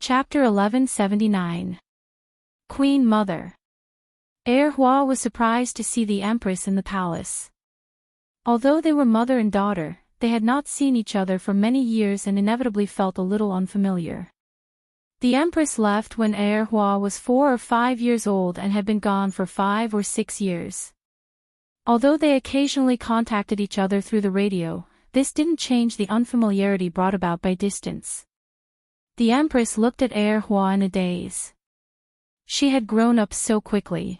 Chapter 1179. Queen Mother. Hua was surprised to see the Empress in the palace. Although they were mother and daughter, they had not seen each other for many years and inevitably felt a little unfamiliar. The Empress left when Hua was 4 or 5 years old and had been gone for 5 or 6 years. Although they occasionally contacted each other through the radio, this didn't change the unfamiliarity brought about by distance. The Empress looked at Hua in a daze. She had grown up so quickly.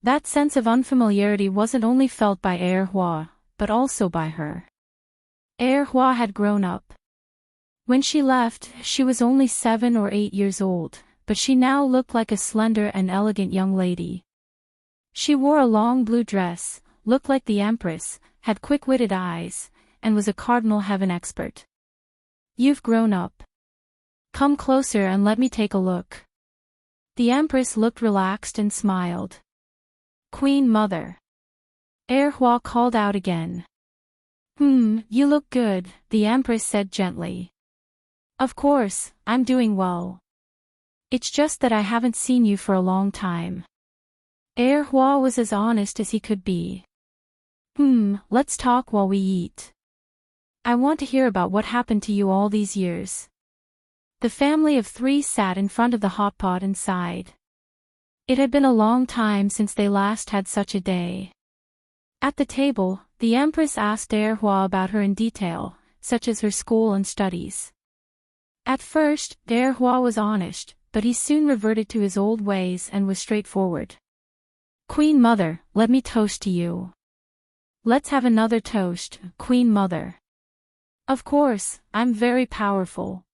That sense of unfamiliarity wasn't only felt by Hua, but also by her. Hua had grown up. When she left, she was only 7 or 8 years old, but she now looked like a slender and elegant young lady. She wore a long blue dress, looked like the Empress, had quick-witted eyes, and was a cardinal heaven expert. "You've grown up. Come closer and let me take a look." The Empress looked relaxed and smiled. "Queen Mother." Hua called out again. You look good," the Empress said gently. "Of course, I'm doing well. It's just that I haven't seen you for a long time." Hua was as honest as he could be. Let's talk while we eat. I want to hear about what happened to you all these years." The family of 3 sat in front of the hot pot and sighed. It had been a long time since they last had such a day. At the table, the Empress asked Hua about her in detail, such as her school and studies. At first, Hua was honest, but he soon reverted to his old ways and was straightforward. "Queen Mother, let me toast to you." "Let's have another toast, Queen Mother." "Of course, I'm very powerful.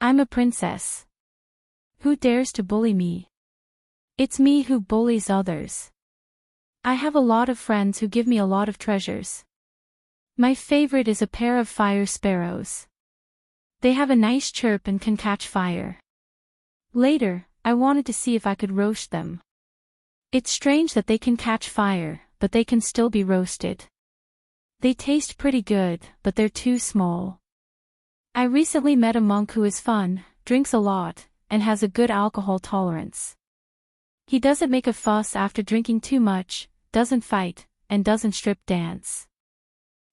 I'm a princess. Who dares to bully me? It's me who bullies others. I have a lot of friends who give me a lot of treasures. My favorite is a pair of fire sparrows. They have a nice chirp and can catch fire. Later, I wanted to see if I could roast them. It's strange that they can catch fire, but they can still be roasted. They taste pretty good, but they're too small. I recently met a monk who is fun, drinks a lot, and has a good alcohol tolerance. He doesn't make a fuss after drinking too much, doesn't fight, and doesn't strip dance.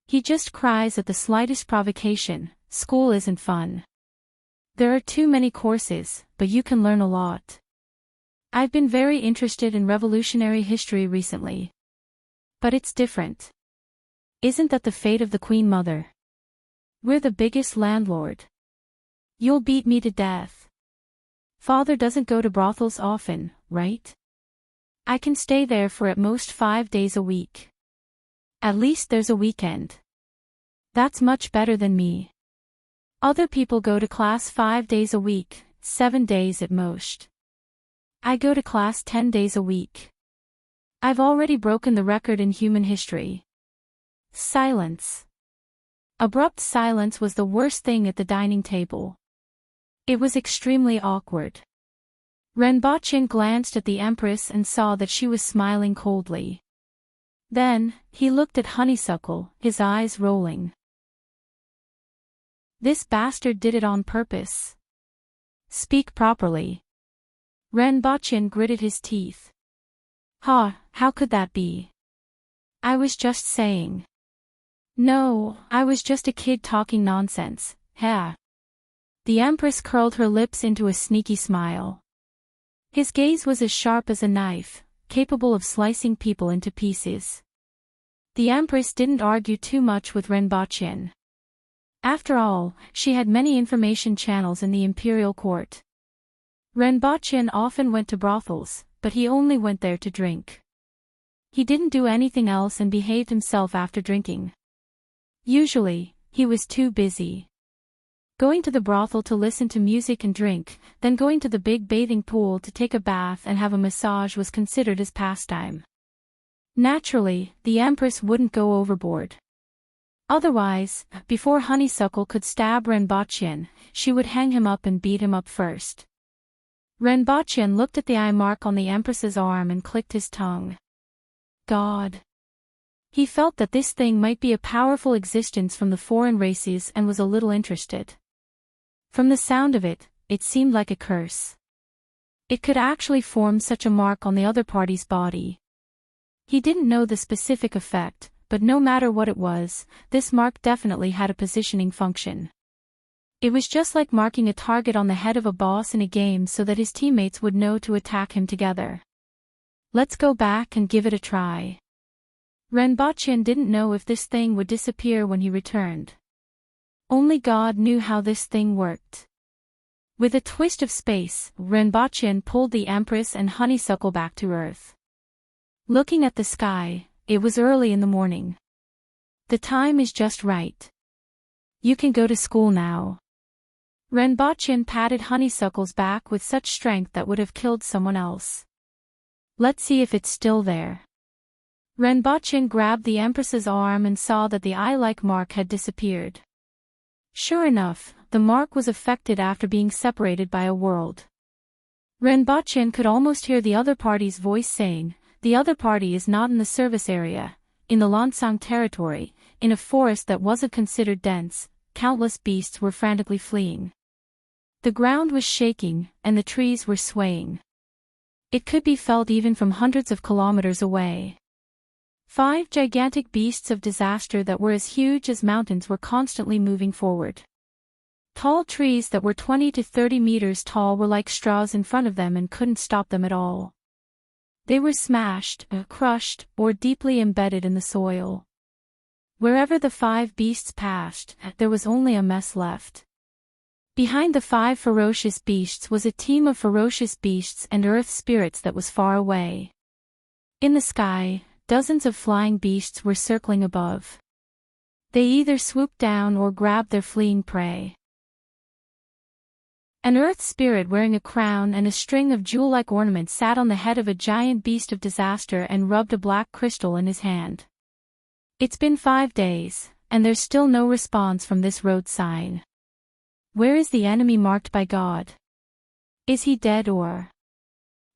He just cries at the slightest provocation. School isn't fun. There are too many courses, but you can learn a lot. I've been very interested in revolutionary history recently. But it's different. Isn't that the fate of the Queen Mother? We're the biggest landlord. You'll beat me to death. Father doesn't go to brothels often, right? I can stay there for at most 5 days a week. At least there's a weekend. That's much better than me. Other people go to class 5 days a week, 7 days at most. I go to class 10 days a week. I've already broken the record in human history." Silence. Abrupt silence was the worst thing at the dining table. It was extremely awkward. Renbochin glanced at the Empress and saw that she was smiling coldly. Then, he looked at Honeysuckle, his eyes rolling. "This bastard did it on purpose. Speak properly." Renbochin gritted his teeth. How could that be? I was just saying. No, I was just a kid talking nonsense, The Empress curled her lips into a sneaky smile. His gaze was as sharp as a knife, capable of slicing people into pieces. The Empress didn't argue too much with Renbochin. After all, she had many information channels in the imperial court. Renbochin often went to brothels, but he only went there to drink. He didn't do anything else and behaved himself after drinking. Usually, he was too busy. Going to the brothel to listen to music and drink, then going to the big bathing pool to take a bath and have a massage was considered as pastime. Naturally, the Empress wouldn't go overboard. Otherwise, before Honeysuckle could stab Renbochin, she would hang him up and beat him up first. Renbochin looked at the eye mark on the Empress's arm and clicked his tongue. God. He felt that this thing might be a powerful existence from the foreign races and was a little interested. From the sound of it, it seemed like a curse. It could actually form such a mark on the other party's body. He didn't know the specific effect, but no matter what it was, this mark definitely had a positioning function. It was just like marking a target on the head of a boss in a game so that his teammates would know to attack him together. Let's go back and give it a try. Renbochin didn't know if this thing would disappear when he returned. Only God knew how this thing worked. With a twist of space, Renbochin pulled the Empress and Honeysuckle back to Earth. Looking at the sky, it was early in the morning. The time is just right. You can go to school now. Renbochin patted Honeysuckle's back with such strength that would have killed someone else. Let's see if it's still there. Renbochin grabbed the Empress's arm and saw that the eye-like mark had disappeared. Sure enough, the mark was affected after being separated by a world. Renbochin could almost hear the other party's voice saying, "The other party is not in the service area, in the Lansang territory, in a forest that wasn't considered dense, countless beasts were frantically fleeing. The ground was shaking, and the trees were swaying. It could be felt even from hundreds of kilometers away. 5 gigantic beasts of disaster that were as huge as mountains were constantly moving forward. Tall trees that were 20 to 30 meters tall were like straws in front of them and couldn't stop them at all. They were smashed, crushed, or deeply embedded in the soil. Wherever the 5 beasts passed, there was only a mess left. Behind the 5 ferocious beasts was a team of ferocious beasts and earth spirits that was far away. In the sky, dozens of flying beasts were circling above. They either swooped down or grabbed their fleeing prey. An earth spirit wearing a crown and a string of jewel-like ornaments sat on the head of a giant beast of disaster and rubbed a black crystal in his hand. It's been 5 days, and there's still no response from this road sign. Where is the enemy marked by God? Is he dead or?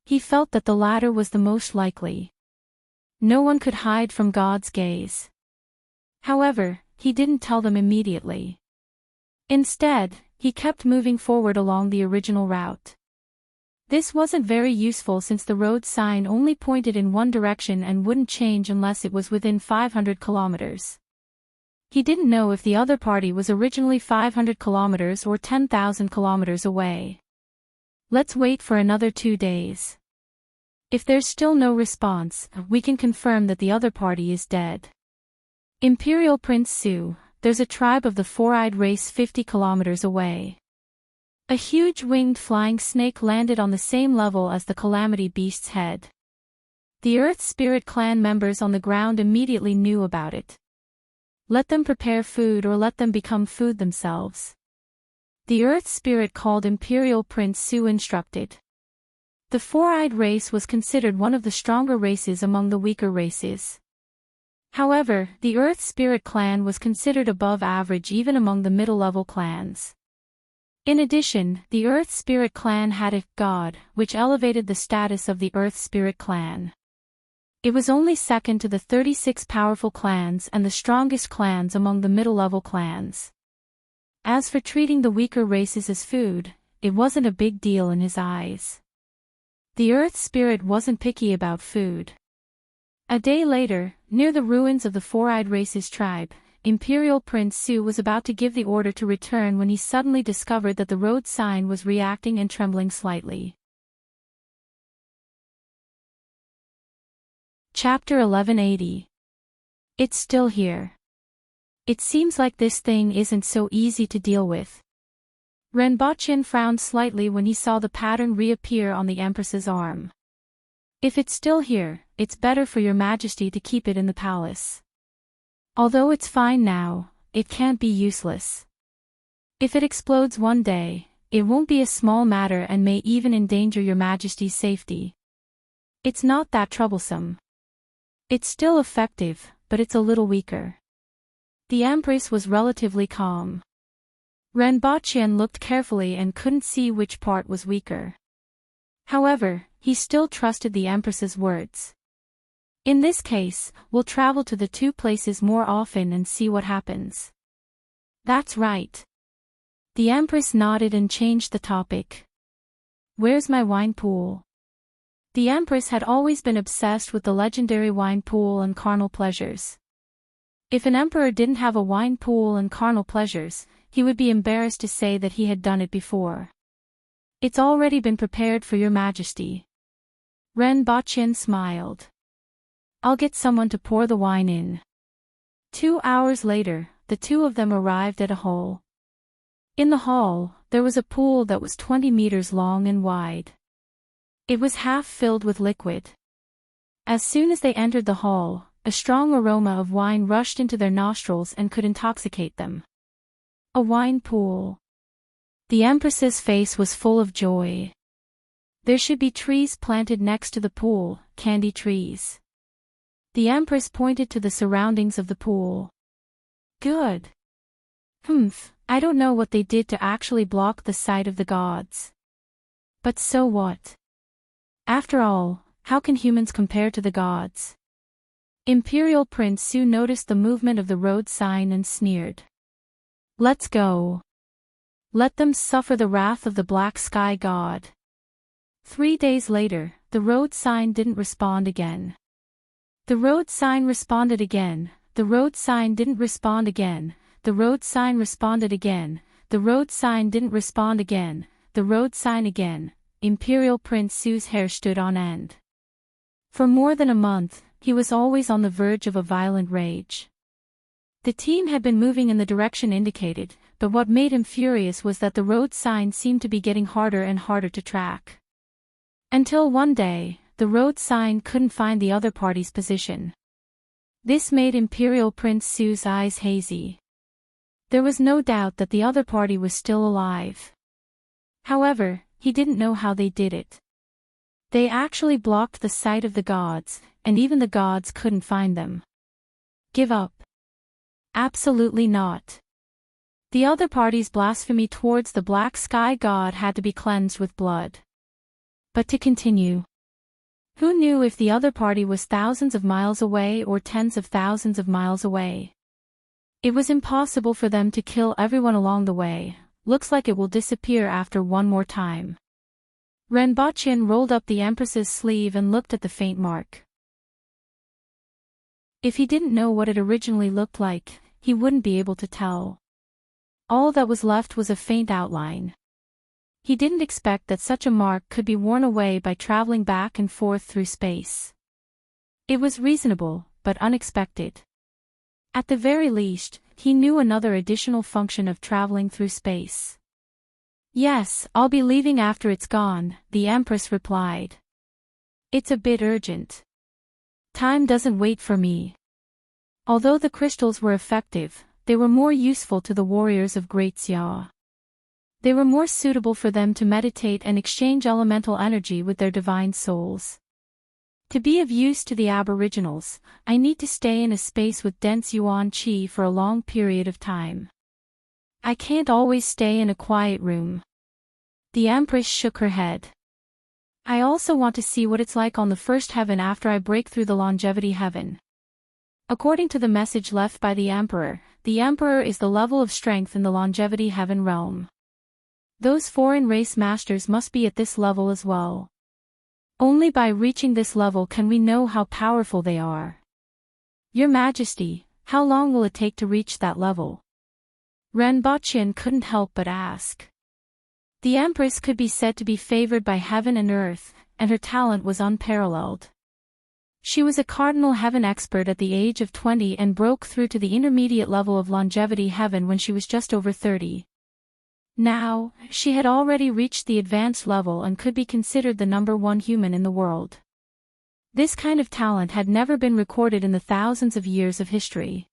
He felt that the latter was the most likely. No one could hide from God's gaze. However, he didn't tell them immediately. Instead, he kept moving forward along the original route. This wasn't very useful since the road sign only pointed in one direction and wouldn't change unless it was within 500 kilometers. He didn't know if the other party was originally 500 kilometers or 10,000 kilometers away. Let's wait for another 2 days. If there's still no response, we can confirm that the other party is dead. Imperial Prince Su, there's a tribe of the four-eyed race 50 kilometers away. A huge winged flying snake landed on the same level as the Calamity Beast's head. The Earth Spirit clan members on the ground immediately knew about it. Let them prepare food or let them become food themselves. The Earth Spirit called Imperial Prince Su instructed. The four-eyed race was considered one of the stronger races among the weaker races. However, the Earth Spirit clan was considered above average even among the middle-level clans. In addition, the Earth Spirit clan had a god, which elevated the status of the Earth Spirit clan. It was only second to the 36 powerful clans and the strongest clans among the middle-level clans. As for treating the weaker races as food, it wasn't a big deal in his eyes. The Earth Spirit wasn't picky about food. A day later, near the ruins of the Four-Eyed Race's tribe, Imperial Prince Su was about to give the order to return when he suddenly discovered that the road sign was reacting and trembling slightly. Chapter 1180. It's still here. It seems like this thing isn't so easy to deal with. Renbochin frowned slightly when he saw the pattern reappear on the Empress's arm. If it's still here, it's better for your Majesty to keep it in the palace. Although it's fine now, it can't be useless. If it explodes one day, it won't be a small matter and may even endanger your Majesty's safety. It's not that troublesome. It's still effective, but it's a little weaker. The Empress was relatively calm. Renbochin looked carefully and couldn't see which part was weaker. However, he still trusted the Empress's words. In this case, we'll travel to the 2 places more often and see what happens. That's right. The Empress nodded and changed the topic. Where's my wine pool? The Empress had always been obsessed with the legendary wine pool and carnal pleasures. If an emperor didn't have a wine pool and carnal pleasures, he would be embarrassed to say that he had done it before. It's already been prepared for your majesty. Ren Baqin smiled. I'll get someone to pour the wine in. 2 hours later, the two of them arrived at a hall. In the hall, there was a pool that was 20 meters long and wide. It was half filled with liquid. As soon as they entered the hall, a strong aroma of wine rushed into their nostrils and could intoxicate them. A wine pool. The Empress's face was full of joy. There should be trees planted next to the pool, candy trees. The Empress pointed to the surroundings of the pool. Good. I don't know what they did to actually block the sight of the gods. But so what? After all, how can humans compare to the gods? Imperial Prince Su noticed the movement of the road sign and sneered. Let's go. Let them suffer the wrath of the black sky god. 3 days later, the road sign didn't respond again. The road sign responded again, the road sign didn't respond again, the road sign responded again, the road sign didn't respond again, the road sign again. Imperial Prince Su's hair stood on end. For more than a month, he was always on the verge of a violent rage. The team had been moving in the direction indicated, but what made him furious was that the road sign seemed to be getting harder and harder to track. Until one day, the road sign couldn't find the other party's position. This made Imperial Prince Su's eyes hazy. There was no doubt that the other party was still alive. However, he didn't know how they did it. They actually blocked the sight of the gods, and even the gods couldn't find them. Give up. Absolutely not. The other party's blasphemy towards the black sky god had to be cleansed with blood. But to continue. Who knew if the other party was thousands of miles away or tens of thousands of miles away? It was impossible for them to kill everyone along the way. Looks like it will disappear after one more time. Ren Baqin rolled up the Empress's sleeve and looked at the faint mark. If he didn't know what it originally looked like, he wouldn't be able to tell. All that was left was a faint outline. He didn't expect that such a mark could be worn away by traveling back and forth through space. It was reasonable, but unexpected. At the very least, he knew another additional function of traveling through space. Yes, I'll be leaving after it's gone, the Empress replied. It's a bit urgent. Time doesn't wait for me. Although the crystals were effective, they were more useful to the warriors of Great Xia. They were more suitable for them to meditate and exchange elemental energy with their divine souls. To be of use to the aboriginals, I need to stay in a space with dense yuan qi for a long period of time. I can't always stay in a quiet room. The Empress shook her head. I also want to see what it's like on the first heaven after I break through the longevity heaven. According to the message left by the Emperor is the level of strength in the longevity heaven realm. Those foreign race masters must be at this level as well. Only by reaching this level can we know how powerful they are. Your Majesty, how long will it take to reach that level? Ren Baqin couldn't help but ask. The Empress could be said to be favored by heaven and earth, and her talent was unparalleled. She was a cardinal heaven expert at the age of 20 and broke through to the intermediate level of longevity heaven when she was just over 30. Now, she had already reached the advanced level and could be considered the #1 human in the world. This kind of talent had never been recorded in the thousands of years of history.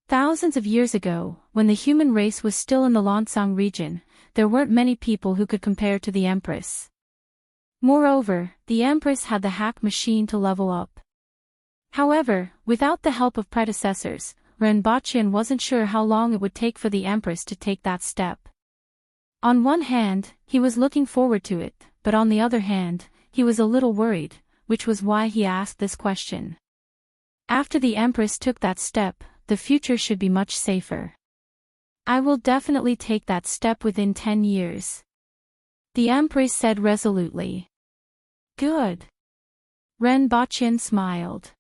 Thousands of years ago, when the human race was still in the Lansang region, there weren't many people who could compare to the Empress. Moreover, the Empress had the hack machine to level up. However, without the help of predecessors, Ren Baqin wasn't sure how long it would take for the Empress to take that step. On one hand, he was looking forward to it, but on the other hand, he was a little worried, which was why he asked this question. After the Empress took that step, the future should be much safer. I will definitely take that step within 10 years. The Empress said resolutely. Good. Ren Baqin smiled.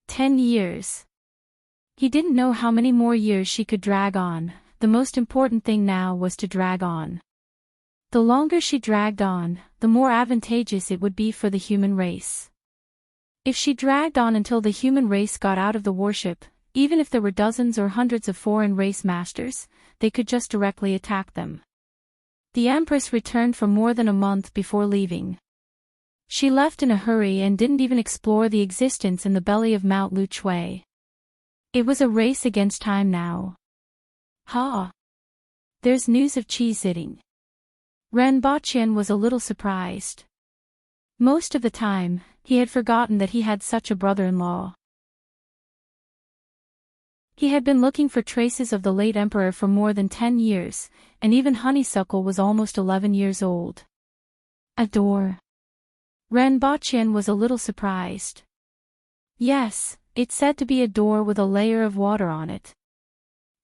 10 years. He didn't know how many more years she could drag on. The most important thing now was to drag on. The longer she dragged on, the more advantageous it would be for the human race. If she dragged on until the human race got out of the warship, even if there were dozens or hundreds of foreign race masters, they could just directly attack them. The Empress returned for more than a month before leaving. She left in a hurry and didn't even explore the existence in the belly of Mount Luchui. It was a race against time now. Ha! There's news of cheese eating. Ren Baqin was a little surprised. Most of the time, he had forgotten that he had such a brother-in-law. He had been looking for traces of the late emperor for more than 10 years, and even Honeysuckle was almost 11 years old. A door. Ren Baqin was a little surprised. Yes, it's said to be a door with a layer of water on it.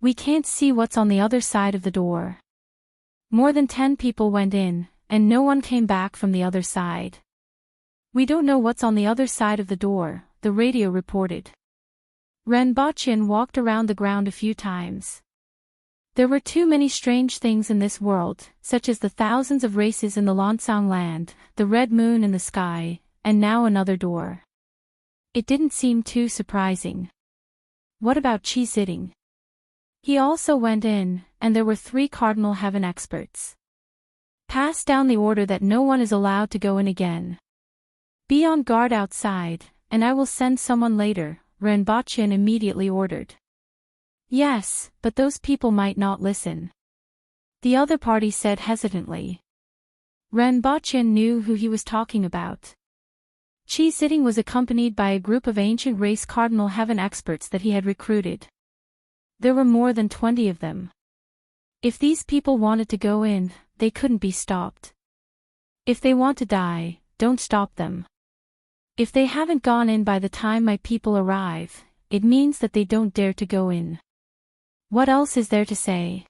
We can't see what's on the other side of the door. More than 10 people went in, and no one came back from the other side. We don't know what's on the other side of the door, the radio reported. Ren Baqin walked around the ground a few times. There were too many strange things in this world, such as the thousands of races in the Lansang land, the red moon in the sky, and now another door. It didn't seem too surprising. What about cheese sitting? He also went in, and there were 3 cardinal heaven experts. Pass down the order that no one is allowed to go in again. Be on guard outside, and I will send someone later, Ren Baqin immediately ordered. Yes, but those people might not listen. The other party said hesitantly. Ren Baqin knew who he was talking about. Chi Sitting was accompanied by a group of ancient race cardinal heaven experts that he had recruited. There were more than 20 of them. If these people wanted to go in, they couldn't be stopped. If they want to die, don't stop them. If they haven't gone in by the time my people arrive, it means that they don't dare to go in. What else is there to say?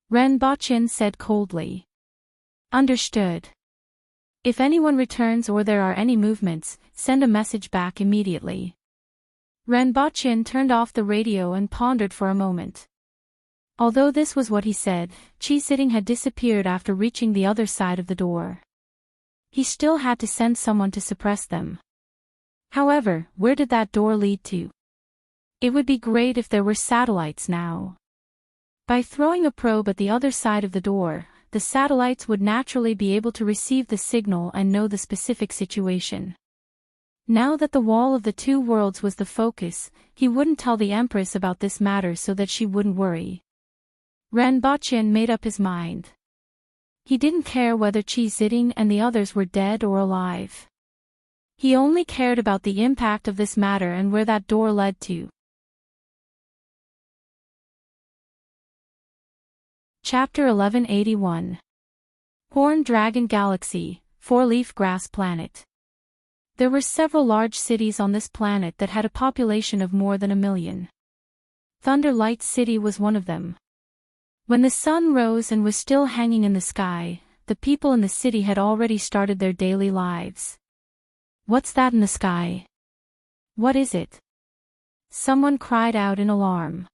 Ren Baqin said coldly. Understood. If anyone returns or there are any movements, send a message back immediately. Ren Baqin turned off the radio and pondered for a moment. Although this was what he said, Chi Sitting had disappeared after reaching the other side of the door. He still had to send someone to suppress them. However, where did that door lead to? It would be great if there were satellites now. By throwing a probe at the other side of the door, the satellites would naturally be able to receive the signal and know the specific situation. Now that the wall of the 2 worlds was the focus, he wouldn't tell the Empress about this matter so that she wouldn't worry. Ren Baqin made up his mind. He didn't care whether Chi Sitting and the others were dead or alive. He only cared about the impact of this matter and where that door led to. Chapter 1181. Horn Dragon Galaxy, 4-leaf grass planet. There were several large cities on this planet that had a population of more than 1 million. Thunder Light City was one of them. When the sun rose and was still hanging in the sky, the people in the city had already started their daily lives. What's that in the sky? What is it? Someone cried out in alarm.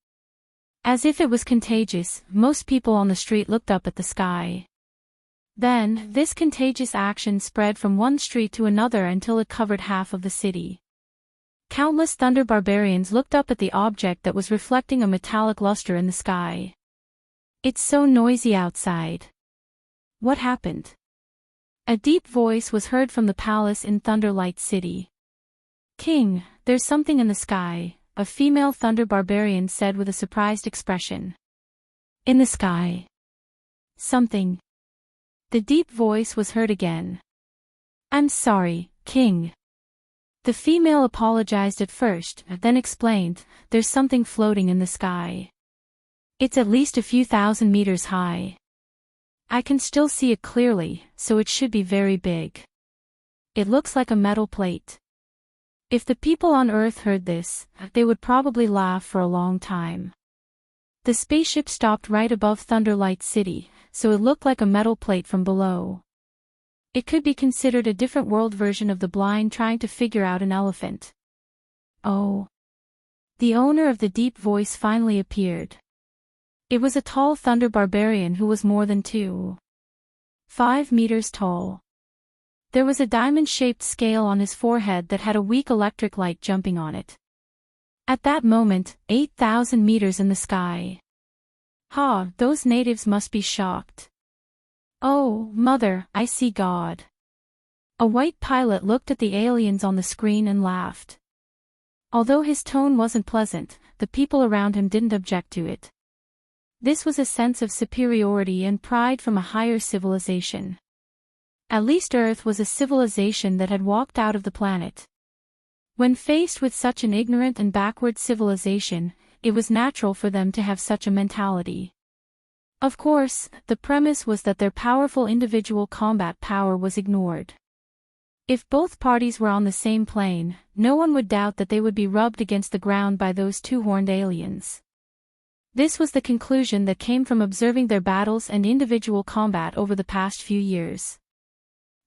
As if it was contagious, most people on the street looked up at the sky. Then, this contagious action spread from one street to another until it covered half of the city. Countless thunder barbarians looked up at the object that was reflecting a metallic luster in the sky. It's so noisy outside. What happened? A deep voice was heard from the palace in Thunderlight City. King, there's something in the sky, a female thunder barbarian said with a surprised expression. In the sky. Something. The deep voice was heard again. I'm sorry, King. The female apologized at first, then explained, there's something floating in the sky. It's at least a few thousand meters high. I can still see it clearly, so it should be very big. It looks like a metal plate. If the people on Earth heard this, they would probably laugh for a long time. The spaceship stopped right above Thunderlight City, so it looked like a metal plate from below. It could be considered a different world version of the blind trying to figure out an elephant. Oh. The owner of the deep voice finally appeared. It was a tall thunder barbarian who was more than 2.5 meters tall. There was a diamond-shaped scale on his forehead that had a weak electric light jumping on it. At that moment, 8,000 meters in the sky. Those natives must be shocked. Oh, Mother, I see God. A white pilot looked at the aliens on the screen and laughed. Although his tone wasn't pleasant, the people around him didn't object to it. This was a sense of superiority and pride from a higher civilization. At least Earth was a civilization that had walked out of the planet. When faced with such an ignorant and backward civilization, it was natural for them to have such a mentality. Of course, the premise was that their powerful individual combat power was ignored. If both parties were on the same plane, no one would doubt that they would be rubbed against the ground by those two-horned aliens. This was the conclusion that came from observing their battles and individual combat over the past few years.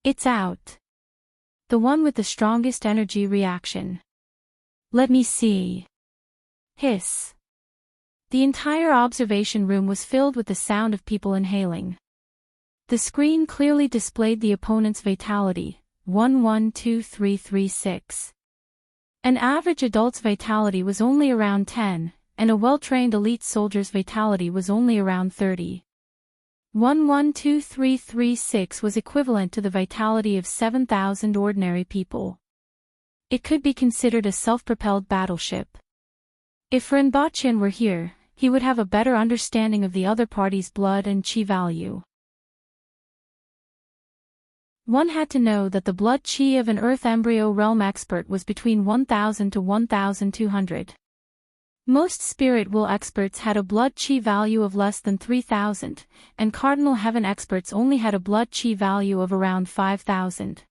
It's out. The one with the strongest energy reaction. Let me see. Hiss. The entire observation room was filled with the sound of people inhaling. The screen clearly displayed the opponent's fatality, 112336. An average adult's fatality was only around 10, and a well-trained elite soldier's fatality was only around 30. 112336 was equivalent to the vitality of 7,000 ordinary people. It could be considered a self-propelled battleship. If Renbachan were here, he would have a better understanding of the other party's blood and chi value. One had to know that the blood chi of an Earth embryo realm expert was between 1,000 to 1,200. Most spirit will experts had a blood chi value of less than 3,000, and cardinal heaven experts only had a blood chi value of around 5,000.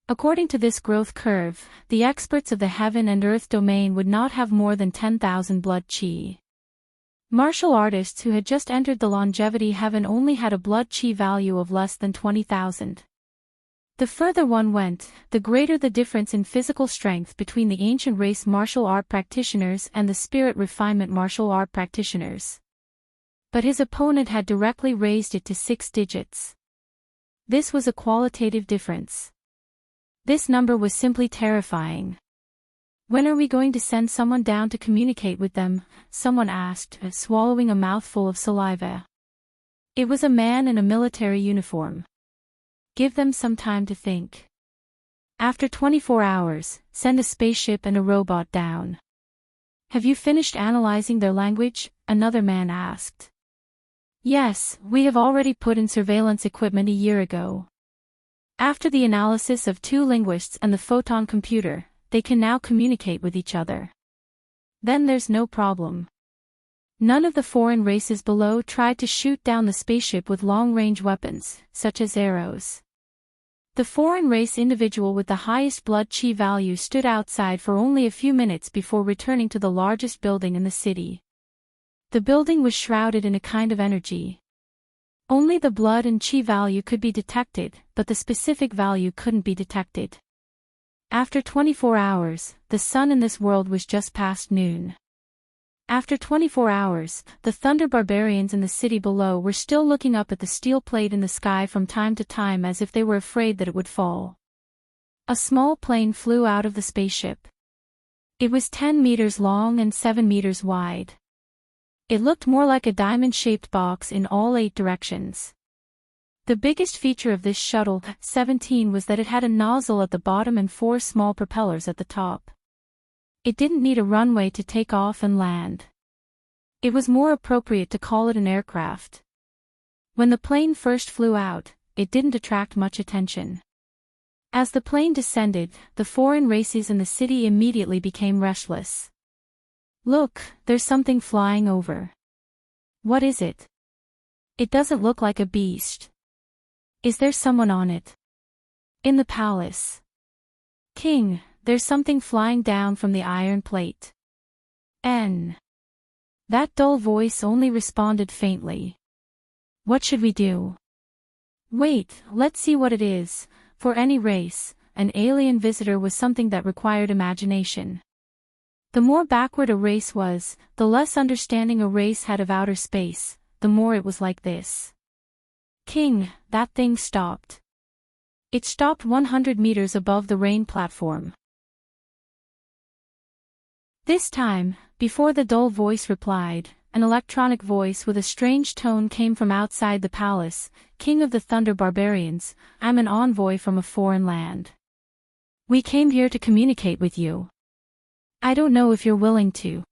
According to this growth curve, the experts of the heaven and earth domain would not have more than 10,000 blood chi. Martial artists who had just entered the longevity heaven only had a blood chi value of less than 20,000. The further one went, the greater the difference in physical strength between the ancient race martial art practitioners and the spirit refinement martial art practitioners. But his opponent had directly raised it to 6 digits. This was a qualitative difference. This number was simply terrifying. When are we going to send someone down to communicate with them? Someone asked, swallowing a mouthful of saliva. It was a man in a military uniform. Give them some time to think. After 24 hours, send a spaceship and a robot down. Have you finished analyzing their language? Another man asked. Yes, we have already put in surveillance equipment a year ago. After the analysis of 2 linguists and the photon computer, they can now communicate with each other. Then there's no problem. None of the foreign races below tried to shoot down the spaceship with long-range weapons, such as arrows. The foreign race individual with the highest blood chi value stood outside for only a few minutes before returning to the largest building in the city. The building was shrouded in a kind of energy. Only the blood and chi value could be detected, but the specific value couldn't be detected. After 24 hours, the sun in this world was just past noon. After 24 hours, the thunder barbarians in the city below were still looking up at the steel plate in the sky from time to time as if they were afraid that it would fall. A small plane flew out of the spaceship. It was 10 meters long and 7 meters wide. It looked more like a diamond-shaped box in all 8 directions. The biggest feature of this shuttle, 17, was that it had a nozzle at the bottom and 4 small propellers at the top. It didn't need a runway to take off and land. It was more appropriate to call it an aircraft. When the plane first flew out, it didn't attract much attention. As the plane descended, the foreign races in the city immediately became restless. Look, there's something flying over. What is it? It doesn't look like a beast. Is there someone on it? In the palace. King, there's something flying down from the iron plate. That dull voice only responded faintly. What should we do? Wait, let's see what it is. For any race, an alien visitor was something that required imagination. The more backward a race was, the less understanding a race had of outer space, the more it was like this. King, that thing stopped. It stopped 100 meters above the rain platform. This time, before the dull voice replied, an electronic voice with a strange tone came from outside the palace. King of the Thunder Barbarians, I'm an envoy from a foreign land. We came here to communicate with you. I don't know if you're willing to.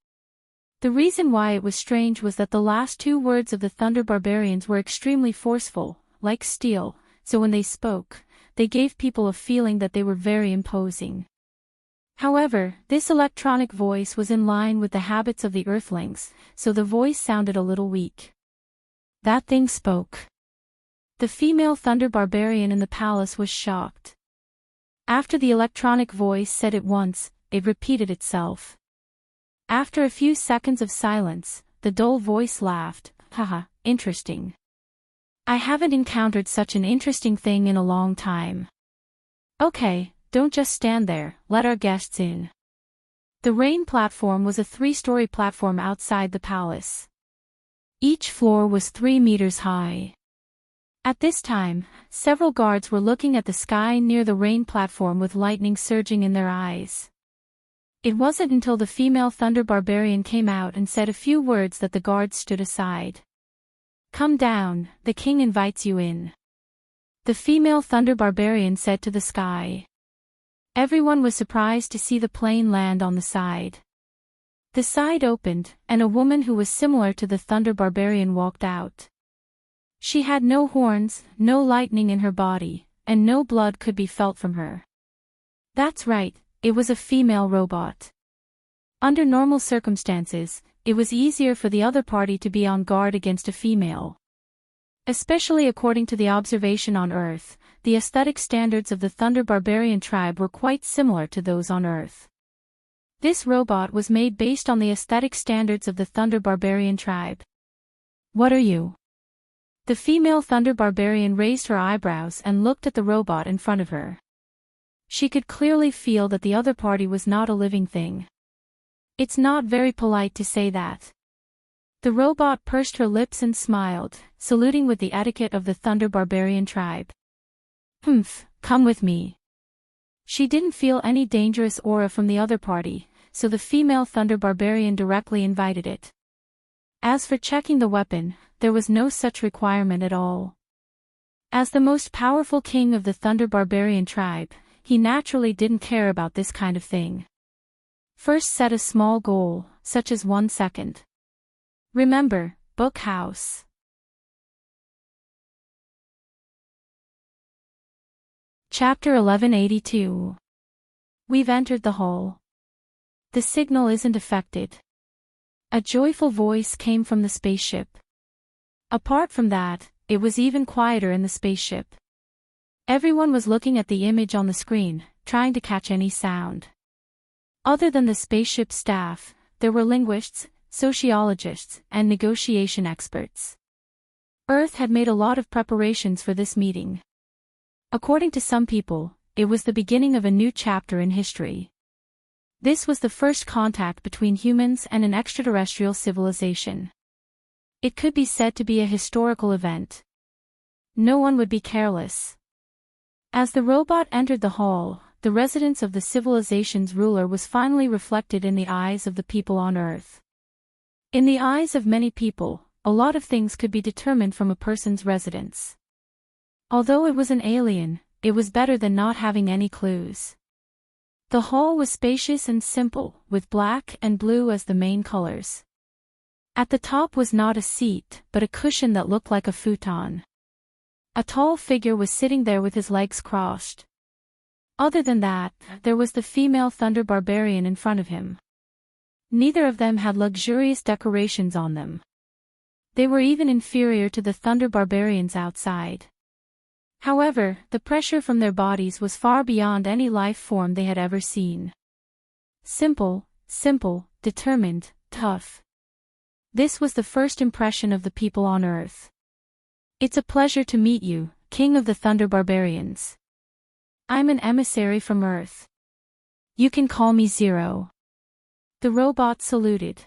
The reason why it was strange was that the last two words of the Thunder Barbarians were extremely forceful, like steel, so when they spoke, they gave people a feeling that they were very imposing. However, this electronic voice was in line with the habits of the Earthlings, so the voice sounded a little weak. That thing spoke. The female Thunder Barbarian in the palace was shocked. After the electronic voice said it once, it repeated itself. After a few seconds of silence, the dull voice laughed. Haha, interesting. I haven't encountered such an interesting thing in a long time. Okay, don't just stand there, let our guests in. The rain platform was a 3-story platform outside the palace. Each floor was 3 meters high. At this time, several guards were looking at the sky near the rain platform with lightning surging in their eyes. It wasn't until the female Thunder Barbarian came out and said a few words that the guards stood aside. Come down, the king invites you in. The female Thunder Barbarian said to the sky. Everyone was surprised to see the plane land on the side. The side opened, and a woman who was similar to the Thunder Barbarian walked out. She had no horns, no lightning in her body, and no blood could be felt from her. That's right, it was a female robot. Under normal circumstances, it was easier for the other party to be on guard against a female. Especially according to the observation on Earth, the aesthetic standards of the Thunder Barbarian tribe were quite similar to those on Earth. This robot was made based on the aesthetic standards of the Thunder Barbarian tribe. What are you? The female Thunder Barbarian raised her eyebrows and looked at the robot in front of her. She could clearly feel that the other party was not a living thing. It's not very polite to say that. The robot pursed her lips and smiled, saluting with the etiquette of the Thunder Barbarian tribe. Humph, come with me. She didn't feel any dangerous aura from the other party, so the female Thunder Barbarian directly invited it. As for checking the weapon, there was no such requirement at all. As the most powerful king of the Thunder Barbarian tribe, he naturally didn't care about this kind of thing. First set a small goal, such as 1 second. Remember, book house. Chapter 1182. We've entered the hall. The signal isn't affected. A joyful voice came from the spaceship. Apart from that, it was even quieter in the spaceship. Everyone was looking at the image on the screen, trying to catch any sound. Other than the spaceship staff, there were linguists, sociologists, and negotiation experts. Earth had made a lot of preparations for this meeting. According to some people, it was the beginning of a new chapter in history. This was the first contact between humans and an extraterrestrial civilization. It could be said to be a historical event. No one would be careless. As the robot entered the hall, the residence of the civilization's ruler was finally reflected in the eyes of the people on Earth. In the eyes of many people, a lot of things could be determined from a person's residence. Although it was an alien, it was better than not having any clues. The hall was spacious and simple, with black and blue as the main colors. At the top was not a seat, but a cushion that looked like a futon. A tall figure was sitting there with his legs crossed. Other than that, there was the female Thunder Barbarian in front of him. Neither of them had luxurious decorations on them. They were even inferior to the Thunder Barbarians outside. However, the pressure from their bodies was far beyond any life form they had ever seen. Simple, determined, tough. This was the first impression of the people on Earth. It's a pleasure to meet you, King of the Thunder Barbarians. I'm an emissary from Earth. You can call me Zero. The robot saluted.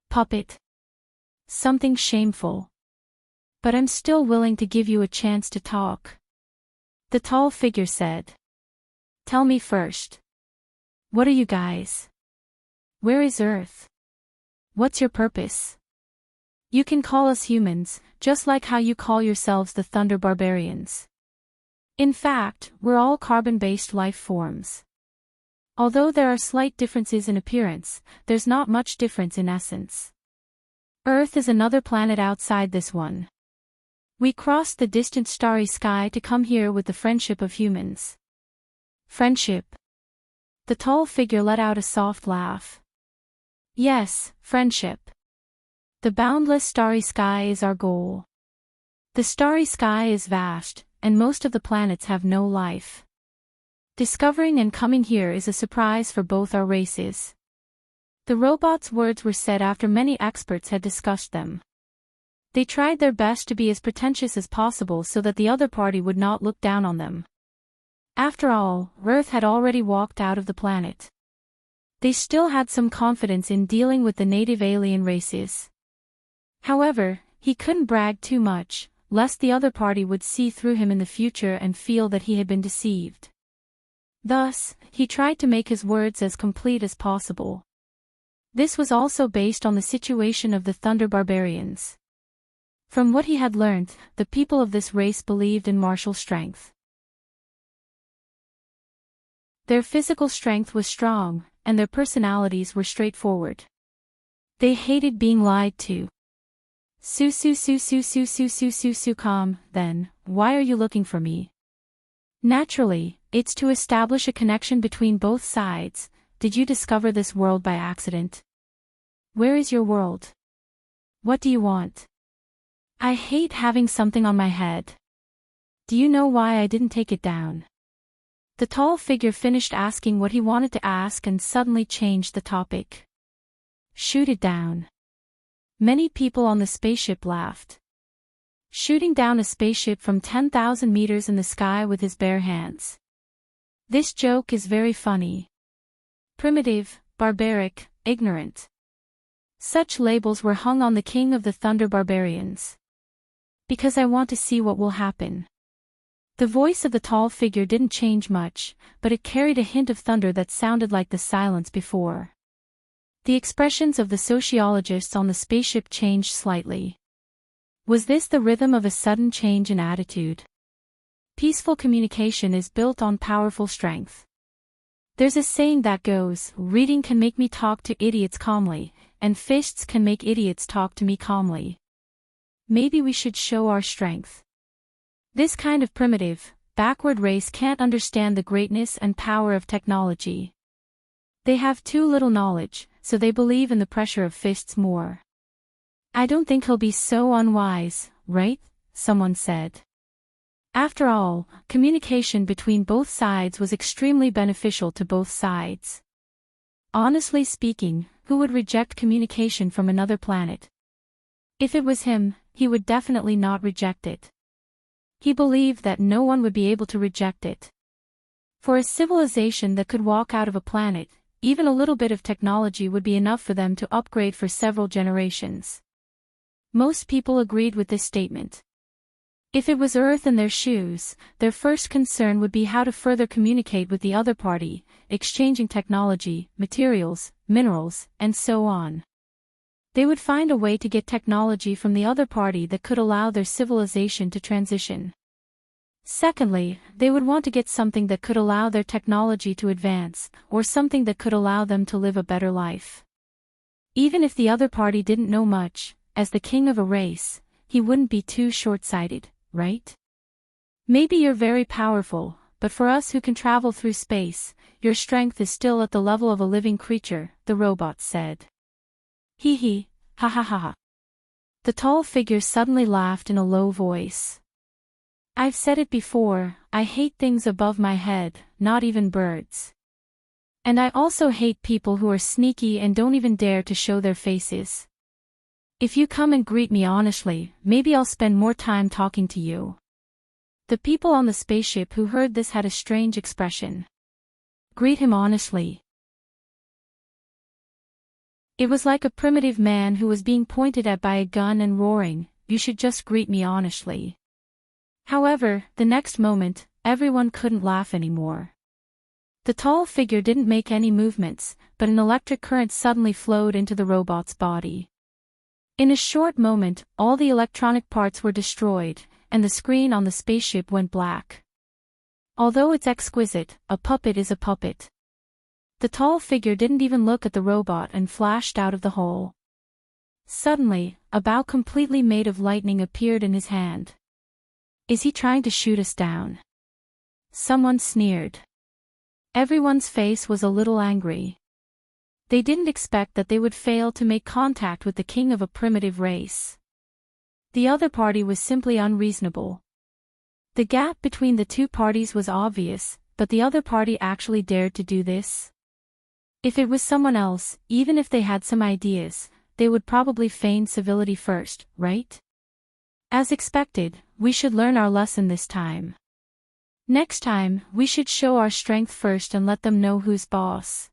Puppet. Something shameful. But I'm still willing to give you a chance to talk. The tall figure said. Tell me first. What are you guys? Where is Earth? What's your purpose? You can call us humans, just like how you call yourselves the Thunder Barbarians. In fact, we're all carbon-based life forms. Although there are slight differences in appearance, there's not much difference in essence. Earth is another planet outside this one. We crossed the distant starry sky to come here with the friendship of humans. Friendship. The tall figure let out a soft laugh. Yes, friendship. The boundless starry sky is our goal. The starry sky is vast, and most of the planets have no life. Discovering and coming here is a surprise for both our races. The robot's words were said after many experts had discussed them. They tried their best to be as pretentious as possible so that the other party would not look down on them. After all, Earth had already walked out of the planet. They still had some confidence in dealing with the native alien races. However, he couldn't brag too much, lest the other party would see through him in the future and feel that he had been deceived. Thus, he tried to make his words as complete as possible. This was also based on the situation of the Thunder Barbarians. From what he had learned, the people of this race believed in martial strength. Their physical strength was strong, and their personalities were straightforward. They hated being lied to. Calm, then, why are you looking for me? Naturally, it's to establish a connection between both sides. Did you discover this world by accident? Where is your world? What do you want? I hate having something on my head. Do you know why I didn't take it down? The tall figure finished asking what he wanted to ask and suddenly changed the topic. Shoot it down. Many people on the spaceship laughed. Shooting down a spaceship from 10,000 meters in the sky with his bare hands. This joke is very funny. Primitive, barbaric, ignorant. Such labels were hung on the King of the Thunder Barbarians. Because I want to see what will happen. The voice of the tall figure didn't change much, but it carried a hint of thunder that sounded like the silence before. The expressions of the sociologists on the spaceship changed slightly. Was this the rhythm of a sudden change in attitude? Peaceful communication is built on powerful strength. There's a saying that goes, reading can make me talk to idiots calmly, and fists can make idiots talk to me calmly. Maybe we should show our strength. This kind of primitive, backward race can't understand the greatness and power of technology. They have too little knowledge, so they believe in the pressure of fists more. I don't think he'll be so unwise, right? Someone said. After all, communication between both sides was extremely beneficial to both sides. Honestly speaking, who would reject communication from another planet? If it was him, he would definitely not reject it. He believed that no one would be able to reject it. For a civilization that could walk out of a planet, even a little bit of technology would be enough for them to upgrade for several generations. Most people agreed with this statement. If it was Earth in their shoes, their first concern would be how to further communicate with the other party, exchanging technology, materials, minerals, and so on. They would find a way to get technology from the other party that could allow their civilization to transition. Secondly, they would want to get something that could allow their technology to advance, or something that could allow them to live a better life. Even if the other party didn't know much, as the king of a race, he wouldn't be too short-sighted, right? Maybe you're very powerful, but for us who can travel through space, your strength is still at the level of a living creature, the robot said. Hee hee, ha ha ha ha. The tall figure suddenly laughed in a low voice. I've said it before, I hate things above my head, not even birds. And I also hate people who are sneaky and don't even dare to show their faces. If you come and greet me honestly, maybe I'll spend more time talking to you. The people on the spaceship who heard this had a strange expression. Greet him honestly. It was like a primitive man who was being pointed at by a gun and roaring, "You should just greet me honestly." However, the next moment, everyone couldn't laugh anymore. The tall figure didn't make any movements, but an electric current suddenly flowed into the robot's body. In a short moment, all the electronic parts were destroyed, and the screen on the spaceship went black. Although it's exquisite, a puppet is a puppet. The tall figure didn't even look at the robot and flashed out of the hole. Suddenly, a bow completely made of lightning appeared in his hand. Is he trying to shoot us down? Someone sneered. Everyone's face was a little angry. They didn't expect that they would fail to make contact with the king of a primitive race. The other party was simply unreasonable. The gap between the two parties was obvious, but the other party actually dared to do this. If it was someone else, even if they had some ideas, they would probably feign civility first, right? As expected, we should learn our lesson this time. Next time, we should show our strength first and let them know who's boss.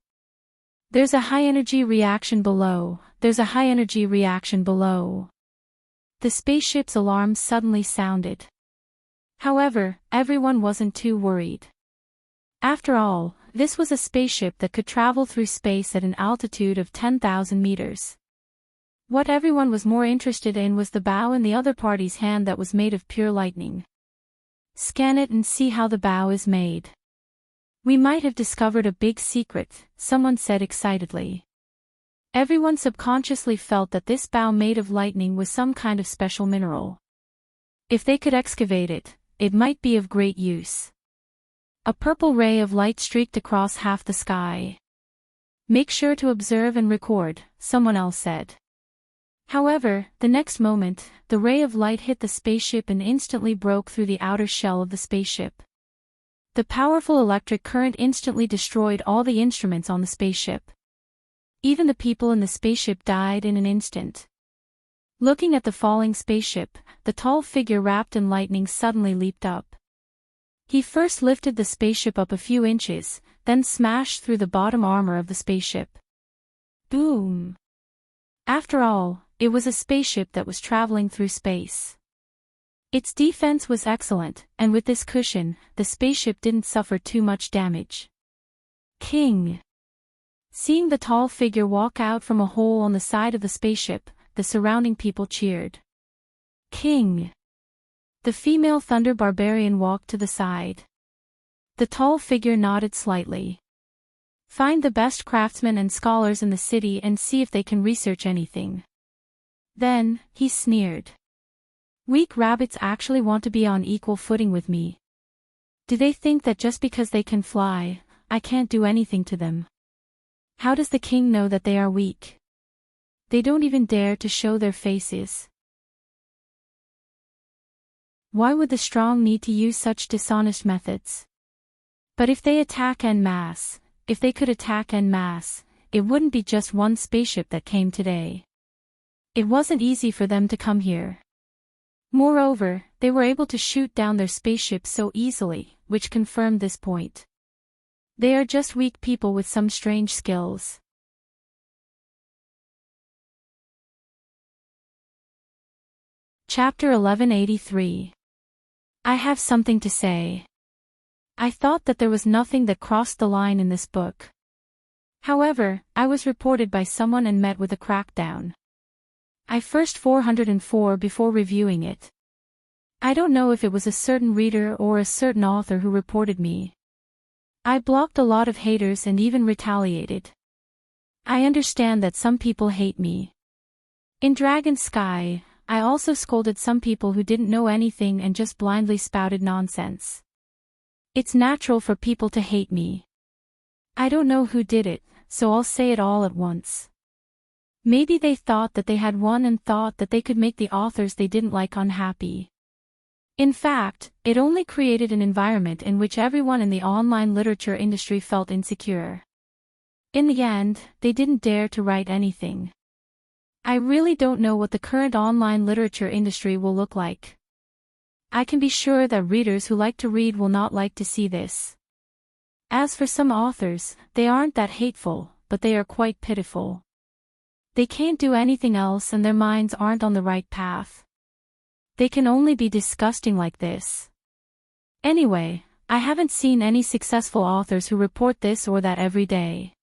There's a high-energy reaction below. There's a high-energy reaction below. The spaceship's alarm suddenly sounded. However, everyone wasn't too worried. After all, this was a spaceship that could travel through space at an altitude of 10,000 meters. What everyone was more interested in was the bow in the other party's hand that was made of pure lightning. Scan it and see how the bow is made. We might have discovered a big secret, someone said excitedly. Everyone subconsciously felt that this bow made of lightning was some kind of special mineral. If they could excavate it, it might be of great use. A purple ray of light streaked across half the sky. Make sure to observe and record, someone else said. However, the next moment, the ray of light hit the spaceship and instantly broke through the outer shell of the spaceship. The powerful electric current instantly destroyed all the instruments on the spaceship. Even the people in the spaceship died in an instant. Looking at the falling spaceship, the tall figure wrapped in lightning suddenly leaped up. He first lifted the spaceship up a few inches, then smashed through the bottom armor of the spaceship. Boom! After all, it was a spaceship that was traveling through space. Its defense was excellent, and with this cushion, the spaceship didn't suffer too much damage. King! Seeing the tall figure walk out from a hole on the side of the spaceship, the surrounding people cheered. King! The female thunder barbarian walked to the side. The tall figure nodded slightly. Find the best craftsmen and scholars in the city and see if they can research anything. Then, he sneered. Weak rabbits actually want to be on equal footing with me. Do they think that just because they can fly, I can't do anything to them? How does the king know that they are weak? They don't even dare to show their faces. Why would the strong need to use such dishonest methods? But if they attack en masse, if they could attack en masse, it wouldn't be just one spaceship that came today. It wasn't easy for them to come here. Moreover, they were able to shoot down their spaceship so easily, which confirmed this point. They are just weak people with some strange skills. Chapter 1183. I have something to say. I thought that there was nothing that crossed the line in this book. However, I was reported by someone and met with a crackdown. I first 404 before reviewing it. I don't know if it was a certain reader or a certain author who reported me. I blocked a lot of haters and even retaliated. I understand that some people hate me. In Dragon Sky, I also scolded some people who didn't know anything and just blindly spouted nonsense. It's natural for people to hate me. I don't know who did it, so I'll say it all at once. Maybe they thought that they had won and thought that they could make the authors they didn't like unhappy. In fact, it only created an environment in which everyone in the online literature industry felt insecure. In the end, they didn't dare to write anything. I really don't know what the current online literature industry will look like. I can be sure that readers who like to read will not like to see this. As for some authors, they aren't that hateful, but they are quite pitiful. They can't do anything else and their minds aren't on the right path. They can only be disgusting like this. Anyway, I haven't seen any successful authors who report this or that every day.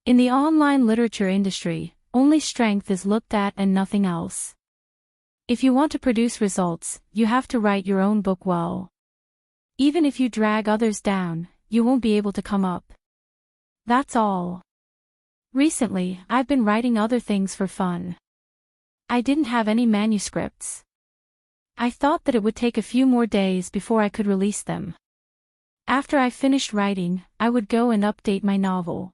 In the online literature industry, only strength is looked at and nothing else. If you want to produce results, you have to write your own book well. Even if you drag others down, you won't be able to come up. That's all. Recently, I've been writing other things for fun. I didn't have any manuscripts. I thought that it would take a few more days before I could release them. After I finished writing, I would go and update my novel.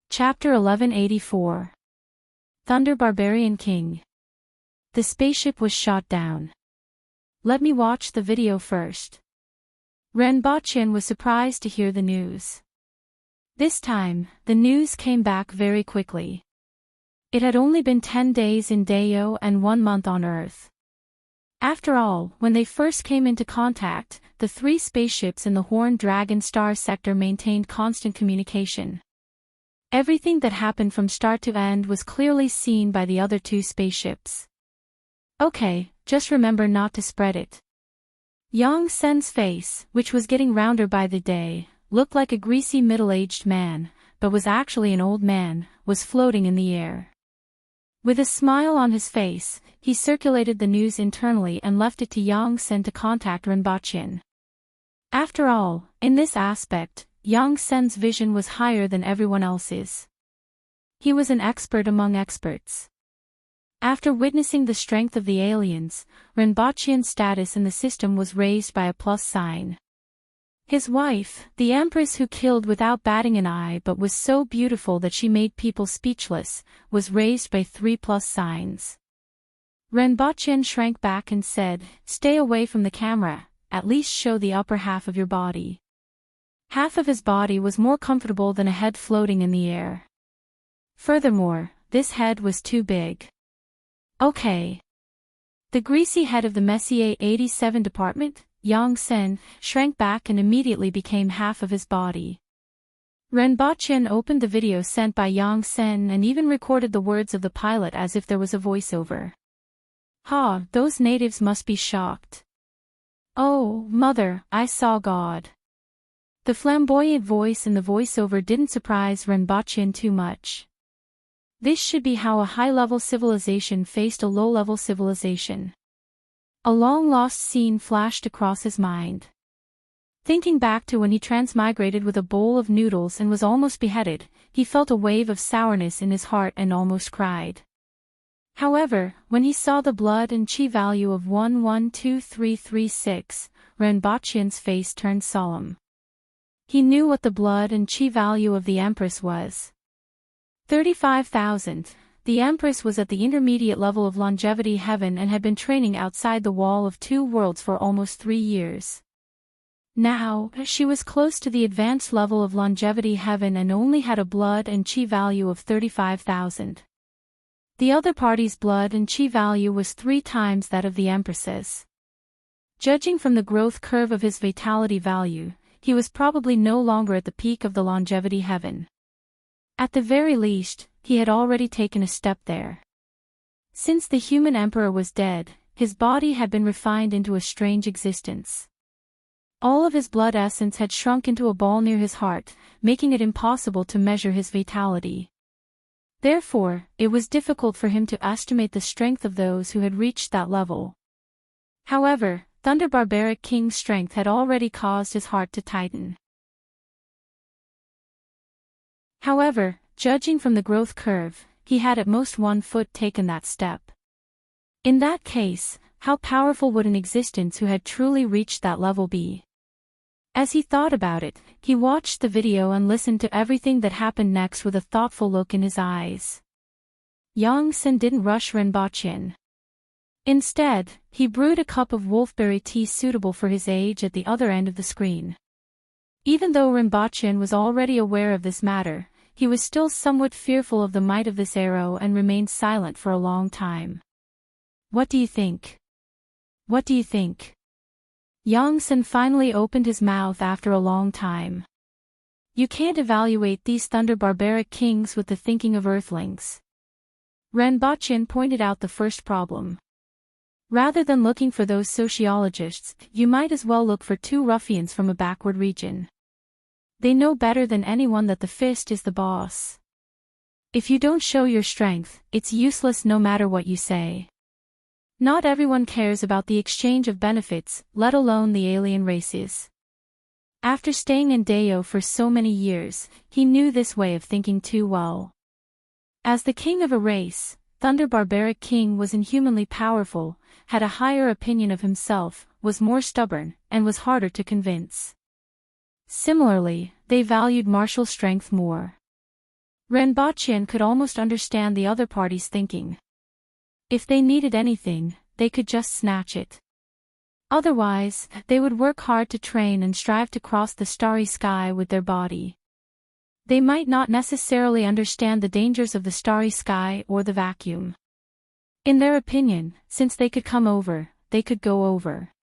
Chapter 1184. Thunder Barbarian King. The spaceship was shot down. Let me watch the video first. Renbochin was surprised to hear the news. This time, the news came back very quickly. It had only been 10 days in Dayo and 1 month on Earth. After all, when they first came into contact, the 3 spaceships in the Horned Dragon Star sector maintained constant communication. Everything that happened from start to end was clearly seen by the other 2 spaceships. Okay, just remember not to spread it. Yang Sen's face, which was getting rounder by the day, looked like a greasy middle-aged man, but was actually an old man, was floating in the air. With a smile on his face, he circulated the news internally and left it to Yang Sen to contact Renbochin. After all, in this aspect, Yang Sen's vision was higher than everyone else's. He was an expert among experts. After witnessing the strength of the aliens, Renbochin's status in the system was raised by a plus sign. His wife, the Empress who killed without batting an eye but was so beautiful that she made people speechless, was raised by 3 plus signs. Renbochin shrank back and said, "Stay away from the camera, at least show the upper half of your body." Half of his body was more comfortable than a head floating in the air. Furthermore, this head was too big. Okay. The greasy head of the Messier 87 department, Yang Sen, shrank back and immediately became half of his body. Renbochin opened the video sent by Yang Sen and even recorded the words of the pilot as if there was a voiceover. Ha, those natives must be shocked. Oh, mother, I saw God. The flamboyant voice in the voiceover didn't surprise Renbochin too much. This should be how a high-level civilization faced a low-level civilization. A long-lost scene flashed across his mind. Thinking back to when he transmigrated with a bowl of noodles and was almost beheaded, he felt a wave of sourness in his heart and almost cried. However, when he saw the blood and chi value of 112336, Renbochin's face turned solemn. He knew what the blood and chi value of the Empress was. 35,000. The Empress was at the intermediate level of longevity heaven and had been training outside the wall of 2 worlds for almost 3 years. Now, she was close to the advanced level of longevity heaven and only had a blood and chi value of 35,000. The other party's blood and chi value was 3 times that of the Empress's. Judging from the growth curve of his vitality value, he was probably no longer at the peak of the longevity heaven. At the very least, he had already taken a step there. Since the human emperor was dead, his body had been refined into a strange existence. All of his blood essence had shrunk into a ball near his heart, making it impossible to measure his vitality. Therefore, it was difficult for him to estimate the strength of those who had reached that level. However, Thunder Barbaric King's strength had already caused his heart to tighten. However, judging from the growth curve, he had at most 1 foot taken that step. In that case, how powerful would an existence who had truly reached that level be? As he thought about it, he watched the video and listened to everything that happened next with a thoughtful look in his eyes. Yang Sen didn't rush Renbochin. Instead, he brewed a cup of wolfberry tea suitable for his age at the other end of the screen. Even though Rinpochen was already aware of this matter, he was still somewhat fearful of the might of this arrow and remained silent for a long time. What do you think? What do you think? Yongsan finally opened his mouth after a long time. You can't evaluate these thunder barbaric kings with the thinking of earthlings. Rinpochen pointed out the first problem. Rather than looking for those sociologists, you might as well look for two ruffians from a backward region. They know better than anyone that the fist is the boss. If you don't show your strength, it's useless no matter what you say. Not everyone cares about the exchange of benefits, let alone the alien races. After staying in Deo for so many years, he knew this way of thinking too well. As the king of a race, Thunder Barbaric King was inhumanly powerful, had a higher opinion of himself, was more stubborn, and was harder to convince. Similarly, they valued martial strength more. Rinpochen could almost understand the other party's thinking. If they needed anything, they could just snatch it. Otherwise, they would work hard to train and strive to cross the starry sky with their body. They might not necessarily understand the dangers of the starry sky or the vacuum. In their opinion, since they could come over, they could go over.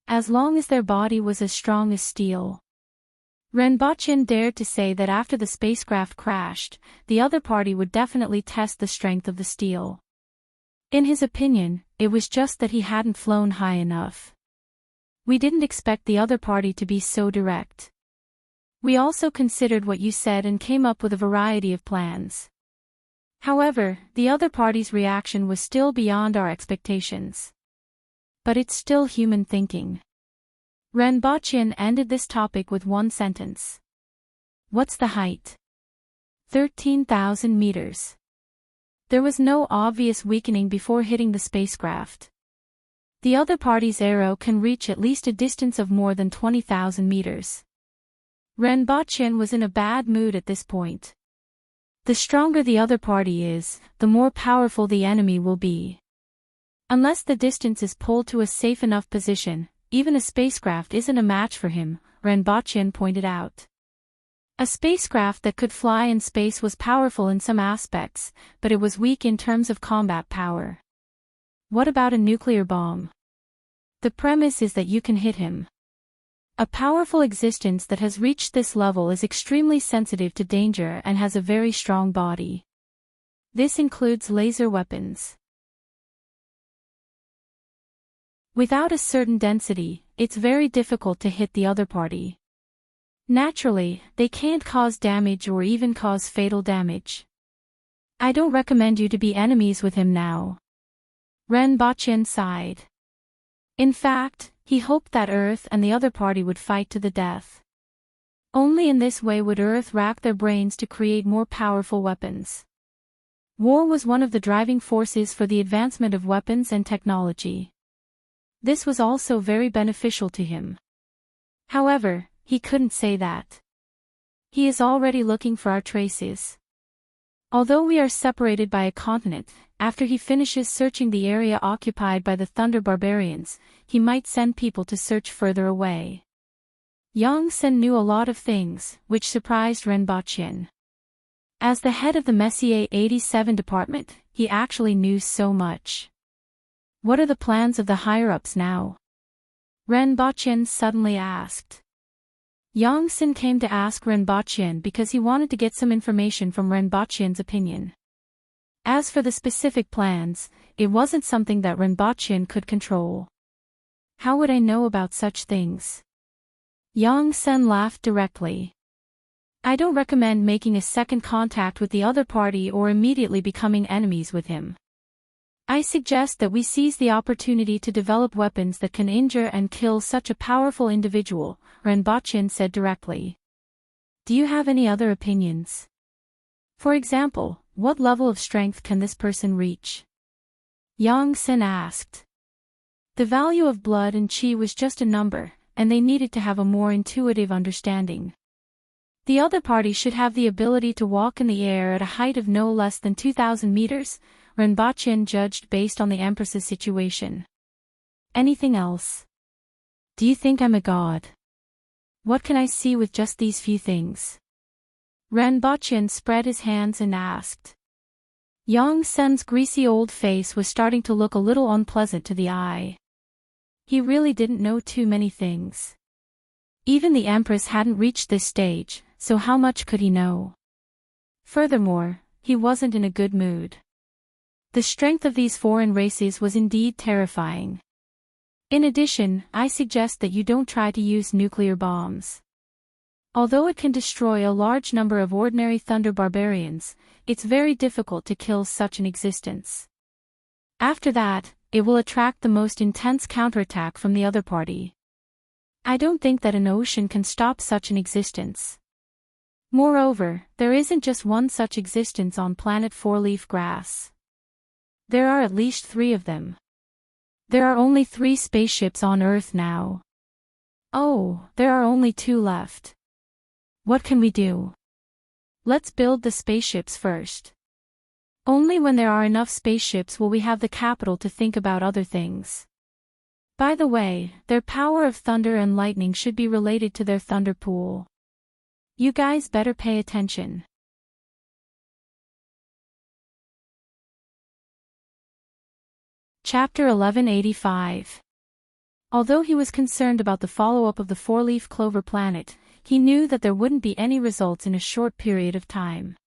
As long as their body was as strong as steel. Rinpochen dared to say that after the spacecraft crashed, the other party would definitely test the strength of the steel. In his opinion, it was just that he hadn't flown high enough. We didn't expect the other party to be so direct. We also considered what you said and came up with a variety of plans. However, the other party's reaction was still beyond our expectations. But it's still human thinking. Rinpochen ended this topic with one sentence. What's the height? 13,000 meters. There was no obvious weakening before hitting the spacecraft. The other party's arrow can reach at least a distance of more than 20,000 meters. Rinpochen was in a bad mood at this point. The stronger the other party is, the more powerful the enemy will be. Unless the distance is pulled to a safe enough position, even a spacecraft isn't a match for him, Rinpochen pointed out. A spacecraft that could fly in space was powerful in some aspects, but it was weak in terms of combat power. What about a nuclear bomb? The premise is that you can hit him. A powerful existence that has reached this level is extremely sensitive to danger and has a very strong body. This includes laser weapons. Without a certain density, it's very difficult to hit the other party. Naturally, they can't cause damage or even cause fatal damage. I don't recommend you to be enemies with him now. Rinpochen sighed. In fact, he hoped that Earth and the other party would fight to the death. Only in this way would Earth rack their brains to create more powerful weapons. War was one of the driving forces for the advancement of weapons and technology. This was also very beneficial to him. However, he couldn't say that. He is already looking for our traces. Although we are separated by a continent, after he finishes searching the area occupied by the Thunder Barbarians, he might send people to search further away. Yongsan knew a lot of things, which surprised Rinpochen. As the head of the Messier 87 department, he actually knew so much. What are the plans of the higher-ups now? Rinpochen suddenly asked. Yongsan came to ask Rinpochen because he wanted to get some information from Rinpochen's opinion. As for the specific plans, it wasn't something that Rinpochen could control. How would I know about such things? Yongsan laughed directly. I don't recommend making a second contact with the other party or immediately becoming enemies with him. I suggest that we seize the opportunity to develop weapons that can injure and kill such a powerful individual, Rinpochen said directly. Do you have any other opinions? For example, what level of strength can this person reach? Yongsan asked. The value of blood and qi was just a number, and they needed to have a more intuitive understanding. The other party should have the ability to walk in the air at a height of no less than 2,000 meters, Rinpochen judged based on the Empress's situation. Anything else? Do you think I'm a god? What can I see with just these few things? Renbochin spread his hands and asked. Yang Sen's greasy old face was starting to look a little unpleasant to the eye. He really didn't know too many things. Even the Empress hadn't reached this stage, so how much could he know? Furthermore, he wasn't in a good mood. The strength of these foreign races was indeed terrifying. In addition, I suggest that you don't try to use nuclear bombs. Although it can destroy a large number of ordinary thunder barbarians, it's very difficult to kill such an existence. After that, it will attract the most intense counterattack from the other party. I don't think that an ocean can stop such an existence. Moreover, there isn't just one such existence on planet Four-Leaf Grass. There are at least 3 of them. There are only 3 spaceships on Earth now. Oh, there are only 2 left. What can we do? Let's build the spaceships first. Only when there are enough spaceships will we have the capital to think about other things. By the way, their power of thunder and lightning should be related to their thunder pool. You guys better pay attention. Chapter 1185. Although he was concerned about the follow-up of the four-leaf clover planet, he knew that there wouldn't be any results in a short period of time.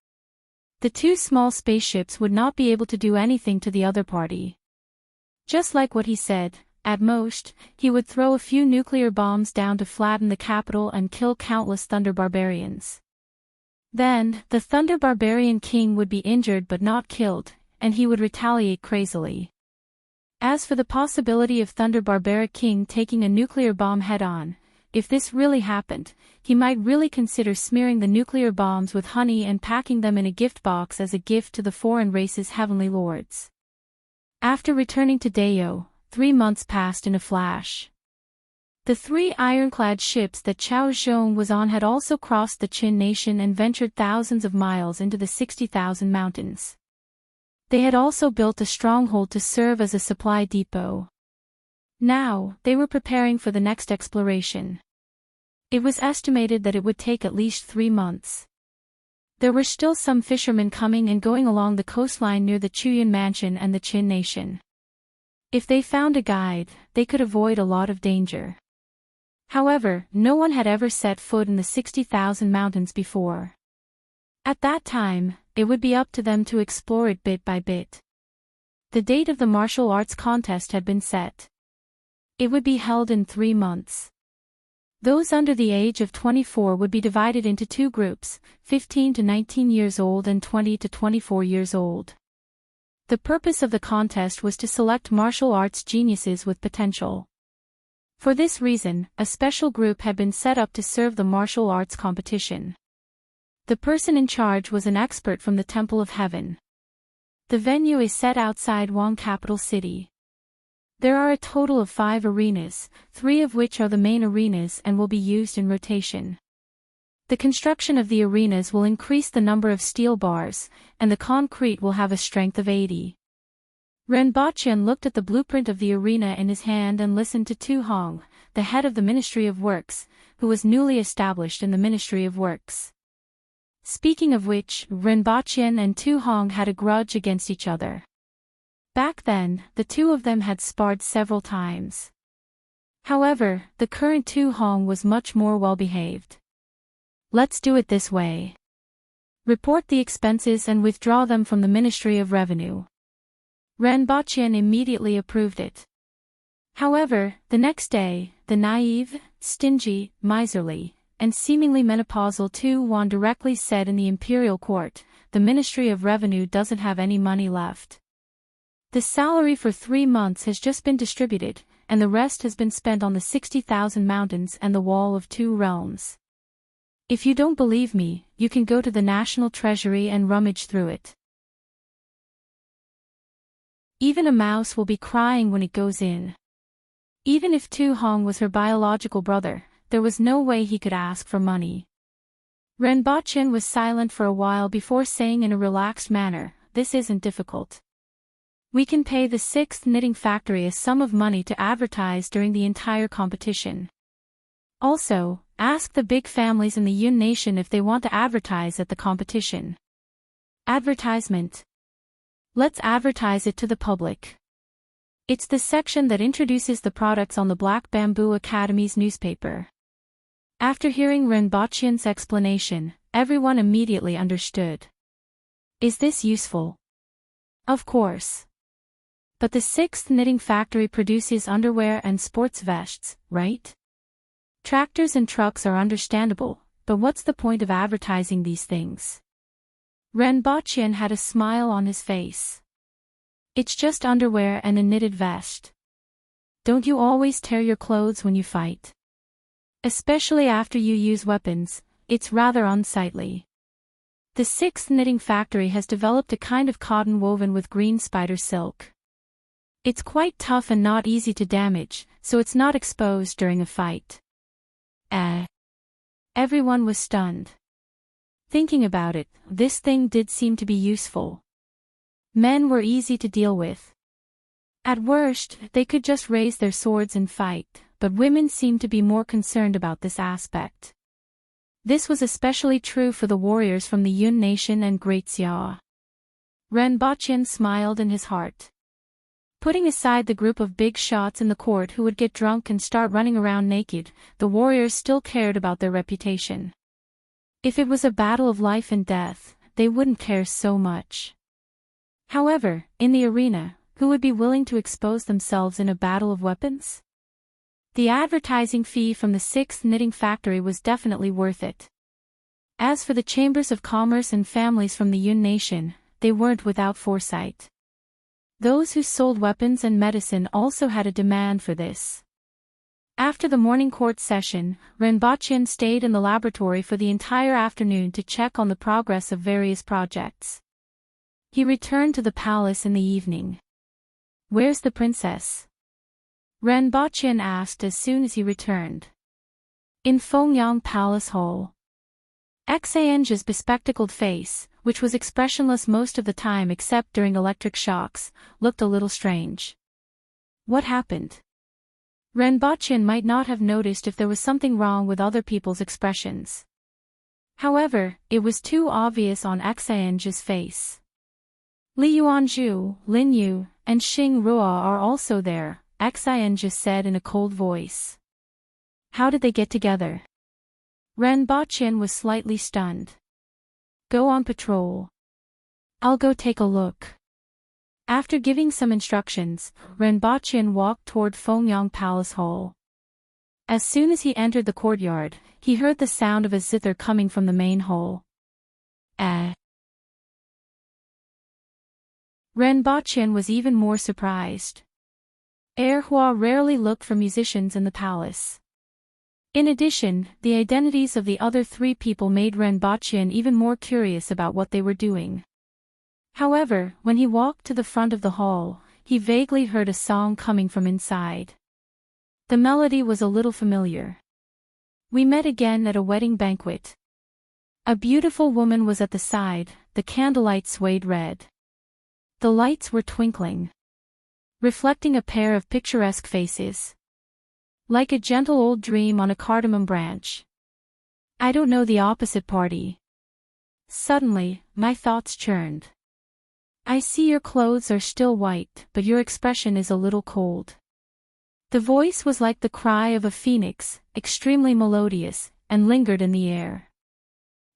The 2 small spaceships would not be able to do anything to the other party. Just like what he said, at most, he would throw a few nuclear bombs down to flatten the capital and kill countless Thunder Barbarians. Then, the Thunder Barbarian King would be injured but not killed, and he would retaliate crazily. As for the possibility of Thunder Barbaric King taking a nuclear bomb head-on, if this really happened, he might really consider smearing the nuclear bombs with honey and packing them in a gift box as a gift to the foreign race's heavenly lords. After returning to Dayo, 3 months passed in a flash. The 3 ironclad ships that Chao Zhong was on had also crossed the Qin nation and ventured thousands of miles into the 60,000 mountains. They had also built a stronghold to serve as a supply depot. Now, they were preparing for the next exploration. It was estimated that it would take at least 3 months. There were still some fishermen coming and going along the coastline near the Chuyan mansion and the Qin nation. If they found a guide, they could avoid a lot of danger. However, no one had ever set foot in the 60,000 mountains before. At that time, it would be up to them to explore it bit by bit. The date of the martial arts contest had been set. It would be held in 3 months. Those under the age of 24 would be divided into 2 groups, 15 to 19 years old and 20 to 24 years old. The purpose of the contest was to select martial arts geniuses with potential. For this reason, a special group had been set up to serve the martial arts competition. The person in charge was an expert from the Temple of Heaven. The venue is set outside Wang capital city. There are a total of 5 arenas, 3 of which are the main arenas and will be used in rotation. The construction of the arenas will increase the number of steel bars, and the concrete will have a strength of 80. Renbochin looked at the blueprint of the arena in his hand and listened to Tu Hong, the head of the Ministry of Works, who was newly established in the Ministry of Works. Speaking of which, Renbochin and Tu Hong had a grudge against each other. Back then, the 2 of them had sparred several times. However, the current Tu Hong was much more well-behaved. Let's do it this way. Report the expenses and withdraw them from the Ministry of Revenue. Renbochin immediately approved it. However, the next day, the naive, stingy, miserly, and seemingly menopausal Tu Wan directly said in the imperial court, the Ministry of Revenue doesn't have any money left. The salary for 3 months has just been distributed, and the rest has been spent on the 60,000 mountains and the Wall of 2 Realms. If you don't believe me, you can go to the National Treasury and rummage through it. Even a mouse will be crying when it goes in. Even if Tu Hong was her biological brother, there was no way he could ask for money. Renbochin was silent for a while before saying in a relaxed manner, "This isn't difficult. We can pay the 6th knitting factory a sum of money to advertise during the entire competition. Also, ask the big families in the Yun Nation if they want to advertise at the competition. Advertisement. Let's advertise it to the public. It's the section that introduces the products on the Black Bamboo Academy's newspaper. After hearing Renbochen's explanation, everyone immediately understood. Is this useful? Of course. But the 6th knitting factory produces underwear and sports vests, right? Tractors and trucks are understandable, but what's the point of advertising these things? Renbochen had a smile on his face. It's just underwear and a knitted vest. Don't you always tear your clothes when you fight? Especially after you use weapons, it's rather unsightly. The 6th knitting factory has developed a kind of cotton woven with green spider silk. It's quite tough and not easy to damage, so it's not exposed during a fight. Everyone was stunned. Thinking about it, this thing did seem to be useful. Men were easy to deal with. At worst, they could just raise their swords and fight, but women seemed to be more concerned about this aspect. This was especially true for the warriors from the Yun Nation and Great Xia. Renbochen smiled in his heart. Putting aside the group of big shots in the court who would get drunk and start running around naked, the warriors still cared about their reputation. If it was a battle of life and death, they wouldn't care so much. However, in the arena, who would be willing to expose themselves in a battle of weapons? The advertising fee from the 6th knitting factory was definitely worth it. As for the chambers of commerce and families from the Yun Nation, they weren't without foresight. Those who sold weapons and medicine also had a demand for this. After the morning court session, Renbochen stayed in the laboratory for the entire afternoon to check on the progress of various projects. He returned to the palace in the evening. Where's the princess? Renbochen asked as soon as he returned. In Fengyang Palace Hall. Xange's bespectacled face, which was expressionless most of the time except during electric shocks, looked a little strange. What happened? Renbochen might not have noticed if there was something wrong with other people's expressions. However, it was too obvious on Xange's face. Li Yuanzhu, Lin Yu, and Xing Ruo are also there, Xange said in a cold voice. How did they get together? Renbochen was slightly stunned. Go on patrol. I'll go take a look. After giving some instructions, Renbochen walked toward Fengyang Palace Hall. As soon as he entered the courtyard, he heard the sound of a zither coming from the main hall. Renbochen was even more surprised. Erhua rarely looked for musicians in the palace. In addition, the identities of the other 3 people made Renbochen even more curious about what they were doing. However, when he walked to the front of the hall, he vaguely heard a song coming from inside. The melody was a little familiar. We met again at a wedding banquet. A beautiful woman was at the side, the candlelight swayed red. The lights were twinkling, reflecting a pair of picturesque faces. Like a gentle old dream on a cardamom branch. I don't know the opposite party. Suddenly, my thoughts churned. I see your clothes are still white, but your expression is a little cold. The voice was like the cry of a phoenix, extremely melodious, and lingered in the air.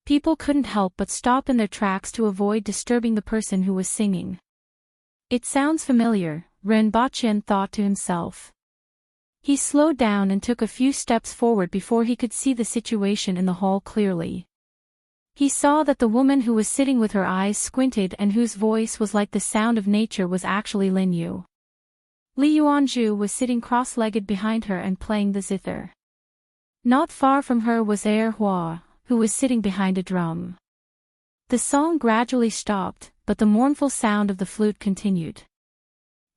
People couldn't help but stop in their tracks to avoid disturbing the person who was singing. It sounds familiar, Renbochen thought to himself. He slowed down and took a few steps forward before he could see the situation in the hall clearly. He saw that the woman who was sitting with her eyes squinted and whose voice was like the sound of nature was actually Lin Yu. Li Yuanzhu was sitting cross-legged behind her and playing the zither. Not far from her was Erhua, who was sitting behind a drum. The song gradually stopped, but the mournful sound of the flute continued.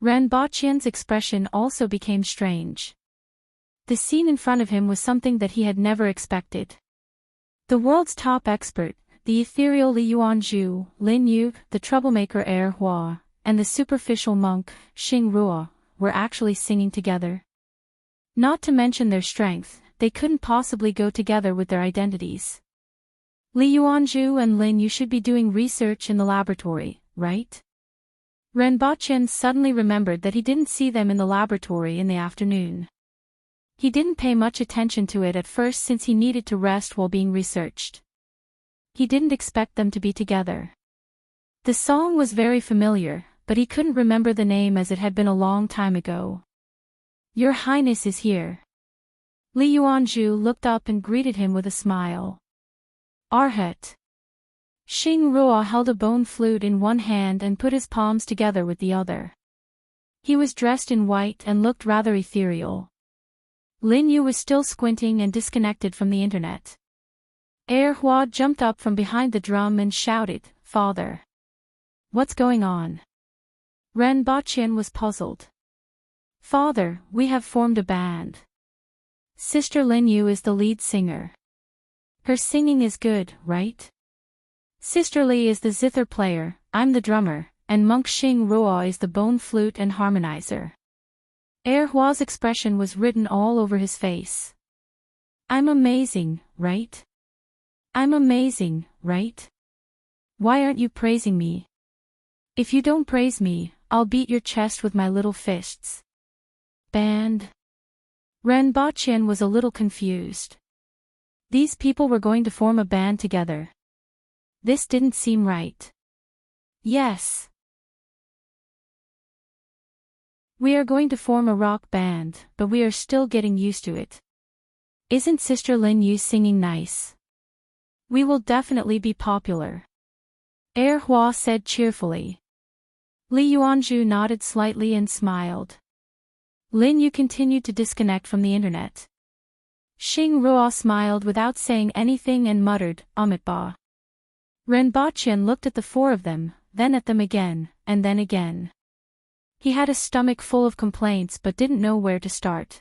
Renbochen's expression also became strange. The scene in front of him was something that he had never expected. The world's top expert, the ethereal Li Yuanzhu, Lin Yu, the troublemaker Erhua, and the superficial monk, Xing Ruo, were actually singing together. Not to mention their strength, they couldn't possibly go together with their identities. Li Yuanzhu and Lin Yu should be doing research in the laboratory, right? Renbaqian suddenly remembered that he didn't see them in the laboratory in the afternoon. He didn't pay much attention to it at first since he needed to rest while being researched. He didn't expect them to be together. The song was very familiar, but he couldn't remember the name as it had been a long time ago. Your Highness is here. Li Yuanzhu looked up and greeted him with a smile. Arhat. Xing Ruo held a bone flute in one hand and put his palms together with the other. He was dressed in white and looked rather ethereal. Lin Yu was still squinting and disconnected from the internet. Hua jumped up from behind the drum and shouted, Father. What's going on? Renbaqian was puzzled. Father, we have formed a band. Sister Lin Yu is the lead singer. Her singing is good, right? Sister Li is the zither player, I'm the drummer, and monk Xing Ruo is the bone flute and harmonizer. Hua's expression was written all over his face. I'm amazing, right? I'm amazing, right? Why aren't you praising me? If you don't praise me, I'll beat your chest with my little fists. Band? Renbaqian was a little confused. These people were going to form a band together. This didn't seem right. Yes. We are going to form a rock band, but we are still getting used to it. Isn't Sister Lin Yu singing nice? We will definitely be popular. Hua said cheerfully. Li Yuanzhu nodded slightly and smiled. Lin Yu continued to disconnect from the internet. Xing Ruo smiled without saying anything and muttered, Amitba. Renbaqian looked at the four of them, then at them again, and then again. He had a stomach full of complaints but didn't know where to start.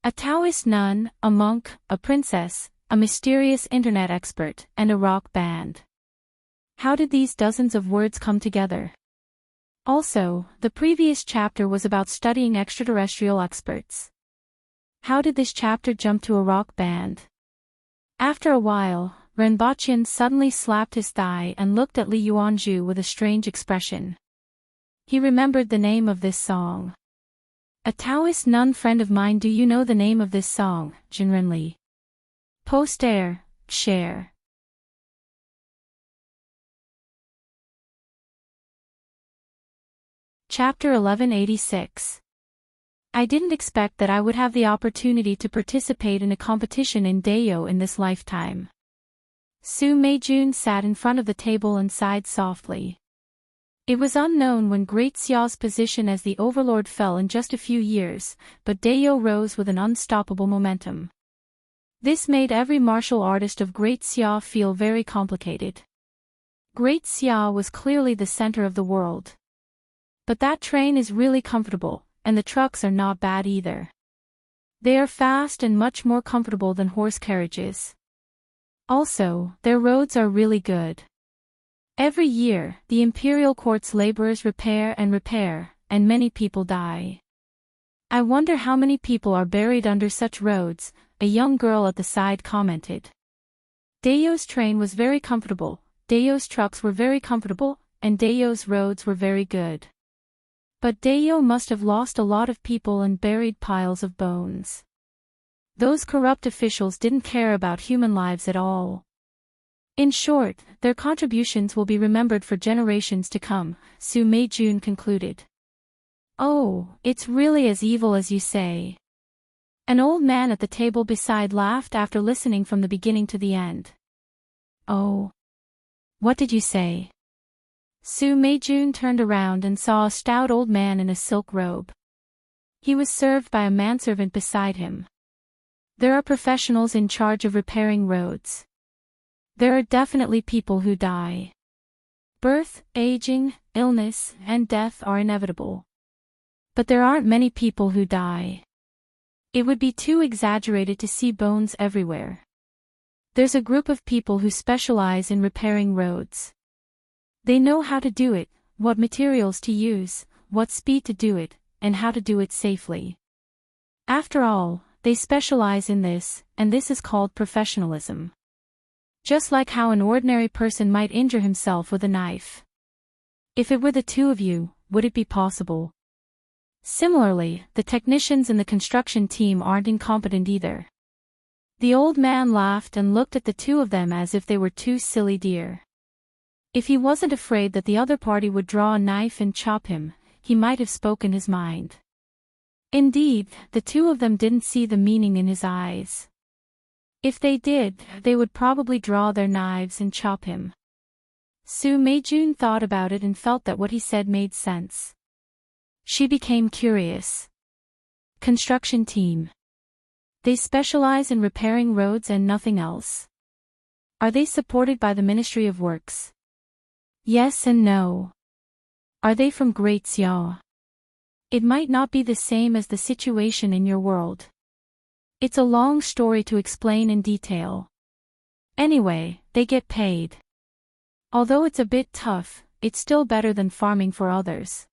A Taoist nun, a monk, a princess, a mysterious internet expert, and a rock band. How did these dozens of words come together? Also, the previous chapter was about studying extraterrestrial experts. How did this chapter jump to a rock band? After a while, Renbaqian suddenly slapped his thigh and looked at Li Yuanzhu with a strange expression. He remembered the name of this song. A Taoist nun friend of mine. Do you know the name of this song, Jinrenli? Post-air, share. Chapter 1186. I didn't expect that I would have the opportunity to participate in a competition in Dayo in this lifetime. Su Meijun sat in front of the table and sighed softly. It was unknown when Great Xiao's position as the overlord fell in just a few years, but Dayo rose with an unstoppable momentum. This made every martial artist of Great Xia feel very complicated. Great Xia was clearly the center of the world. But that train is really comfortable, and the trucks are not bad either. They are fast and much more comfortable than horse carriages. Also, their roads are really good. Every year, the imperial court's laborers repair, and many people die. I wonder how many people are buried under such roads, a young girl at the side commented. Dayo's train was very comfortable, Dayo's trucks were very comfortable, and Dayo's roads were very good. But Dayo must have lost a lot of people and buried piles of bones. Those corrupt officials didn't care about human lives at all. In short, their contributions will be remembered for generations to come, Su Meijun concluded. Oh, it's really as evil as you say. An old man at the table beside laughed after listening from the beginning to the end. Oh. What did you say? Su Meijun turned around and saw a stout old man in a silk robe. He was served by a manservant beside him. There are professionals in charge of repairing roads. There are definitely people who die. Birth, aging, illness, and death are inevitable. But there aren't many people who die. It would be too exaggerated to see bones everywhere. There's a group of people who specialize in repairing roads. They know how to do it, what materials to use, what speed to do it, and how to do it safely. After all, they specialize in this, and this is called professionalism. Just like how an ordinary person might injure himself with a knife. If it were the two of you, would it be possible? Similarly, the technicians in the construction team aren't incompetent either. The old man laughed and looked at the two of them as if they were two silly deer. If he wasn't afraid that the other party would draw a knife and chop him, he might have spoken his mind. Indeed, the two of them didn't see the meaning in his eyes. If they did, they would probably draw their knives and chop him. Su Meijun thought about it and felt that what he said made sense. She became curious. Construction team. They specialize in repairing roads and nothing else. Are they supported by the Ministry of Works? Yes and no. Are they from Great Xia? It might not be the same as the situation in your world. It's a long story to explain in detail. Anyway, they get paid. Although it's a bit tough, it's still better than farming for others.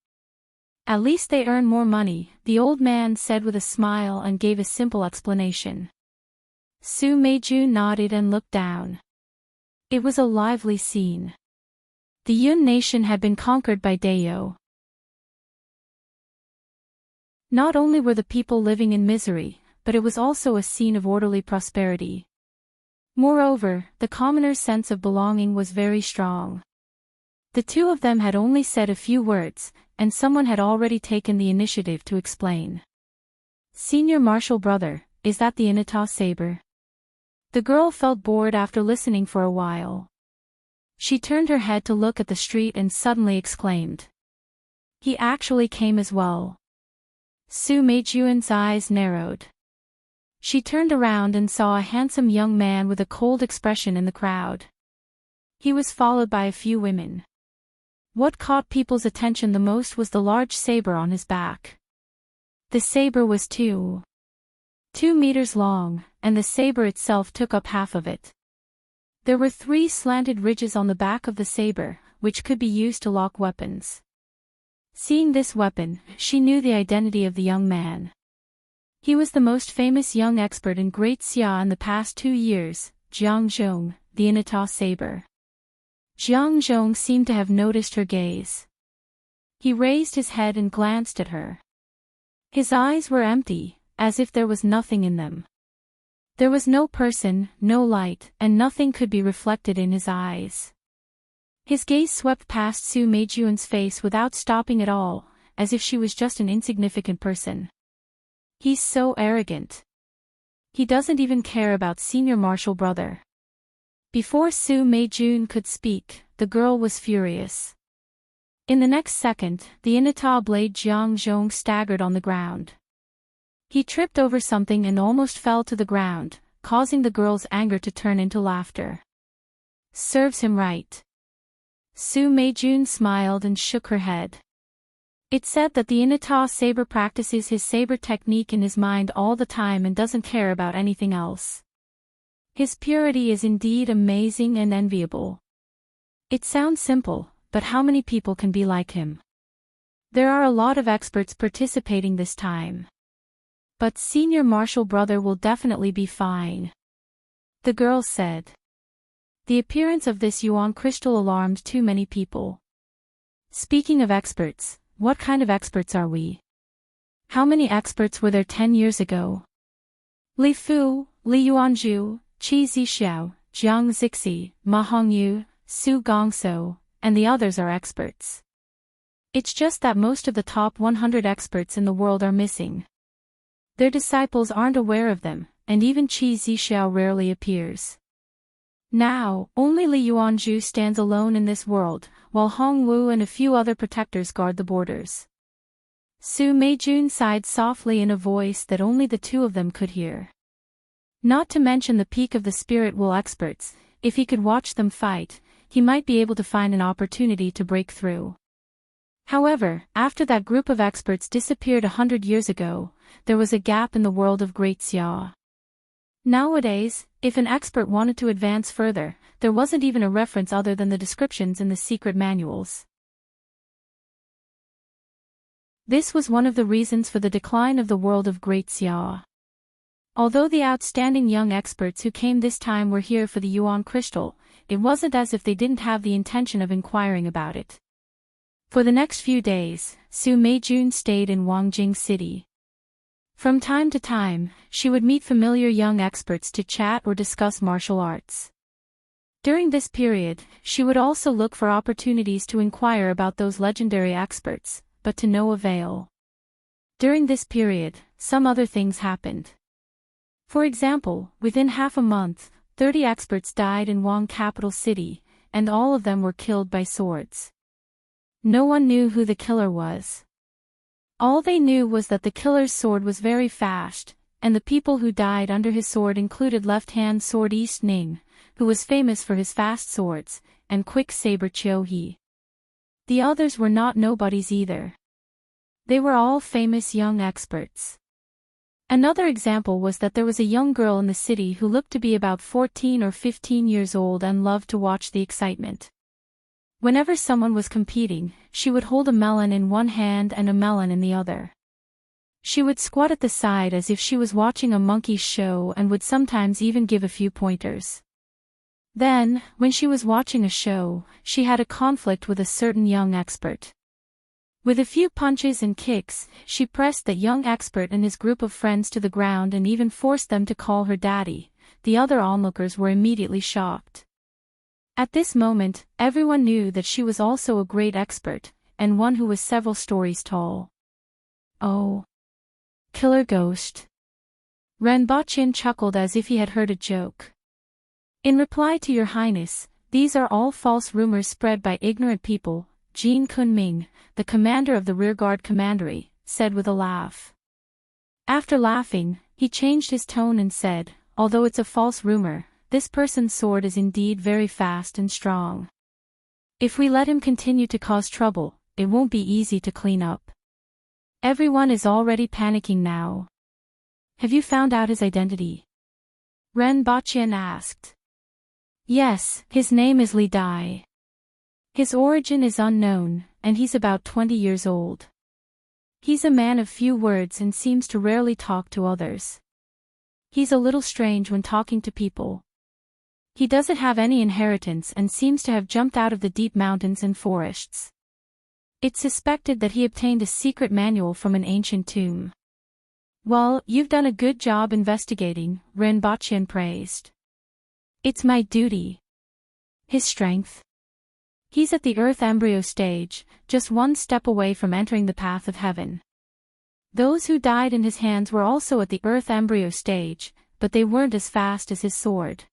At least they earn more money, the old man said with a smile and gave a simple explanation. Su Meijun nodded and looked down. It was a lively scene. The Yun nation had been conquered by Dayo. Not only were the people living in misery, but it was also a scene of orderly prosperity. Moreover, the commoner's sense of belonging was very strong. The two of them had only said a few words, and someone had already taken the initiative to explain. Senior Marshal Brother, is that the Inata saber? The girl felt bored after listening for a while. She turned her head to look at the street and suddenly exclaimed. He actually came as well. Su Meijun's eyes narrowed. She turned around and saw a handsome young man with a cold expression in the crowd. He was followed by a few women. What caught people's attention the most was the large saber on his back. The saber was 2 meters long, and the saber itself took up half of it. There were 3 slanted ridges on the back of the saber, which could be used to lock weapons. Seeing this weapon, she knew the identity of the young man. He was the most famous young expert in Great Xia in the past 2 years, Jiang Zhong, the Inata saber. Jiang Zhong seemed to have noticed her gaze. He raised his head and glanced at her. His eyes were empty, as if there was nothing in them. There was no person, no light, and nothing could be reflected in his eyes. His gaze swept past Su Meijun's face without stopping at all, as if she was just an insignificant person. He's so arrogant. He doesn't even care about Senior Marshal Brother. Before Su Meijun could speak, the girl was furious. In the next second, the Inata blade Jiang Zhong staggered on the ground. He tripped over something and almost fell to the ground, causing the girl's anger to turn into laughter. Serves him right. Su Meijun smiled and shook her head. It said that the Inata saber practices his saber technique in his mind all the time and doesn't care about anything else. His purity is indeed amazing and enviable. It sounds simple, but how many people can be like him? There are a lot of experts participating this time. But Senior Marshal Brother will definitely be fine. The girl said. The appearance of this Yuan crystal alarmed too many people. Speaking of experts, what kind of experts are we? How many experts were there 10 years ago? Li Fu, Li Yuanzhu, Qi Zixiao, Jiang Zixi, Ma Hongyu, Su Gongso, and the others are experts. It's just that most of the top 100 experts in the world are missing. Their disciples aren't aware of them, and even Qi Zixiao rarely appears. Now, only Li Yuanzhu stands alone in this world, while Hong Wu and a few other protectors guard the borders. Su Meijun sighed softly in a voice that only the two of them could hear. Not to mention the peak of the spirit will experts, if he could watch them fight, he might be able to find an opportunity to break through. However, after that group of experts disappeared 100 years ago, there was a gap in the world of Great Xia. Nowadays, if an expert wanted to advance further, there wasn't even a reference other than the descriptions in the secret manuals. This was one of the reasons for the decline of the world of Great Xia. Although the outstanding young experts who came this time were here for the Yuan crystal, it wasn't as if they didn't have the intention of inquiring about it. For the next few days, Su Meijun stayed in Wangjing City. From time to time, she would meet familiar young experts to chat or discuss martial arts. During this period, she would also look for opportunities to inquire about those legendary experts, but to no avail. During this period, some other things happened. For example, within half a month, 30 experts died in Wang capital city, and all of them were killed by swords. No one knew who the killer was. All they knew was that the killer's sword was very fast, and the people who died under his sword included left-hand sword East Ning, who was famous for his fast swords, and quick saber Chiu He. The others were not nobodies either. They were all famous young experts. Another example was that there was a young girl in the city who looked to be about 14 or 15 years old and loved to watch the excitement. Whenever someone was competing, she would hold a melon in one hand and a melon in the other. She would squat at the side as if she was watching a monkey's show and would sometimes even give a few pointers. Then, when she was watching a show, she had a conflict with a certain young expert. With a few punches and kicks, she pressed that young expert and his group of friends to the ground and even forced them to call her daddy. The other onlookers were immediately shocked. At this moment, everyone knew that she was also a great expert, and one who was several stories tall. Oh. Killer ghost. Renbochin chuckled as if he had heard a joke. In reply to your highness, these are all false rumors spread by ignorant people, Jin Kunming, the commander of the rearguard commandery, said with a laugh. After laughing, he changed his tone and said, although it's a false rumor, this person's sword is indeed very fast and strong. If we let him continue to cause trouble, it won't be easy to clean up. Everyone is already panicking now. Have you found out his identity? Ren Baqian asked. Yes, his name is Li Dai. His origin is unknown, and he's about 20 years old. He's a man of few words and seems to rarely talk to others. He's a little strange when talking to people. He doesn't have any inheritance and seems to have jumped out of the deep mountains and forests. It's suspected that he obtained a secret manual from an ancient tomb. Well, you've done a good job investigating, Ren Baqian praised. It's my duty. His strength. He's at the Earth embryo stage, just one step away from entering the path of heaven. Those who died in his hands were also at the Earth embryo stage, but they weren't as fast as his sword.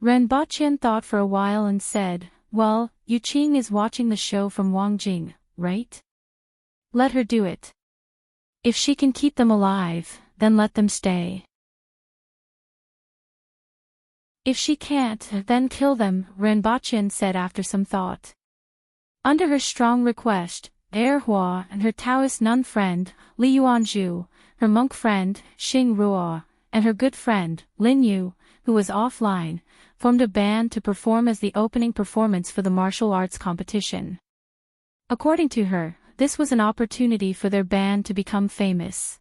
Ren Baqian thought for a while and said, well, Yu Qing is watching the show from Wangjing, right? Let her do it. If she can keep them alive, then let them stay. If she can't, then kill them, Ren Baqian said after some thought. Under her strong request, Erhua and her Taoist nun friend, Li Yuanzhu, her monk friend, Xing Ruo, and her good friend, Lin Yu, who was offline, formed a band to perform as the opening performance for the martial arts competition. According to her, this was an opportunity for their band to become famous.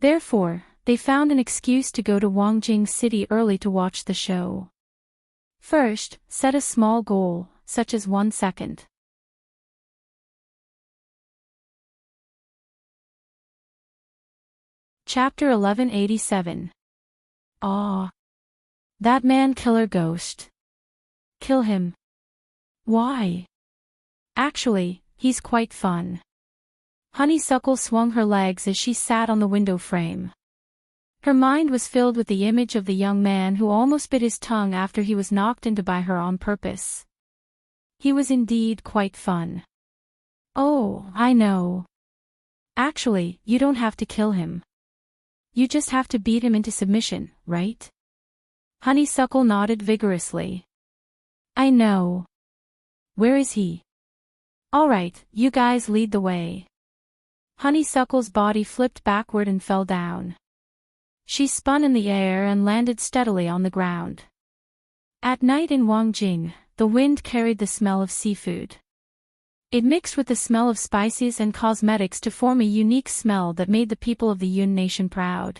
Therefore, they found an excuse to go to Wangjing City early to watch the show. First, set a small goal, such as 1 second. Chapter 1187. Aw. That man killer ghost. Kill him. Why? Actually, he's quite fun. Honeysuckle swung her legs as she sat on the window frame. Her mind was filled with the image of the young man who almost bit his tongue after he was knocked into by her on purpose. He was indeed quite fun. Oh, I know. Actually, you don't have to kill him. You just have to beat him into submission, right? Honeysuckle nodded vigorously. I know. Where is he? All right, you guys lead the way. Honeysuckle's body flipped backward and fell down. She spun in the air and landed steadily on the ground. At night in Wangjing, the wind carried the smell of seafood. It mixed with the smell of spices and cosmetics to form a unique smell that made the people of the Yun nation proud.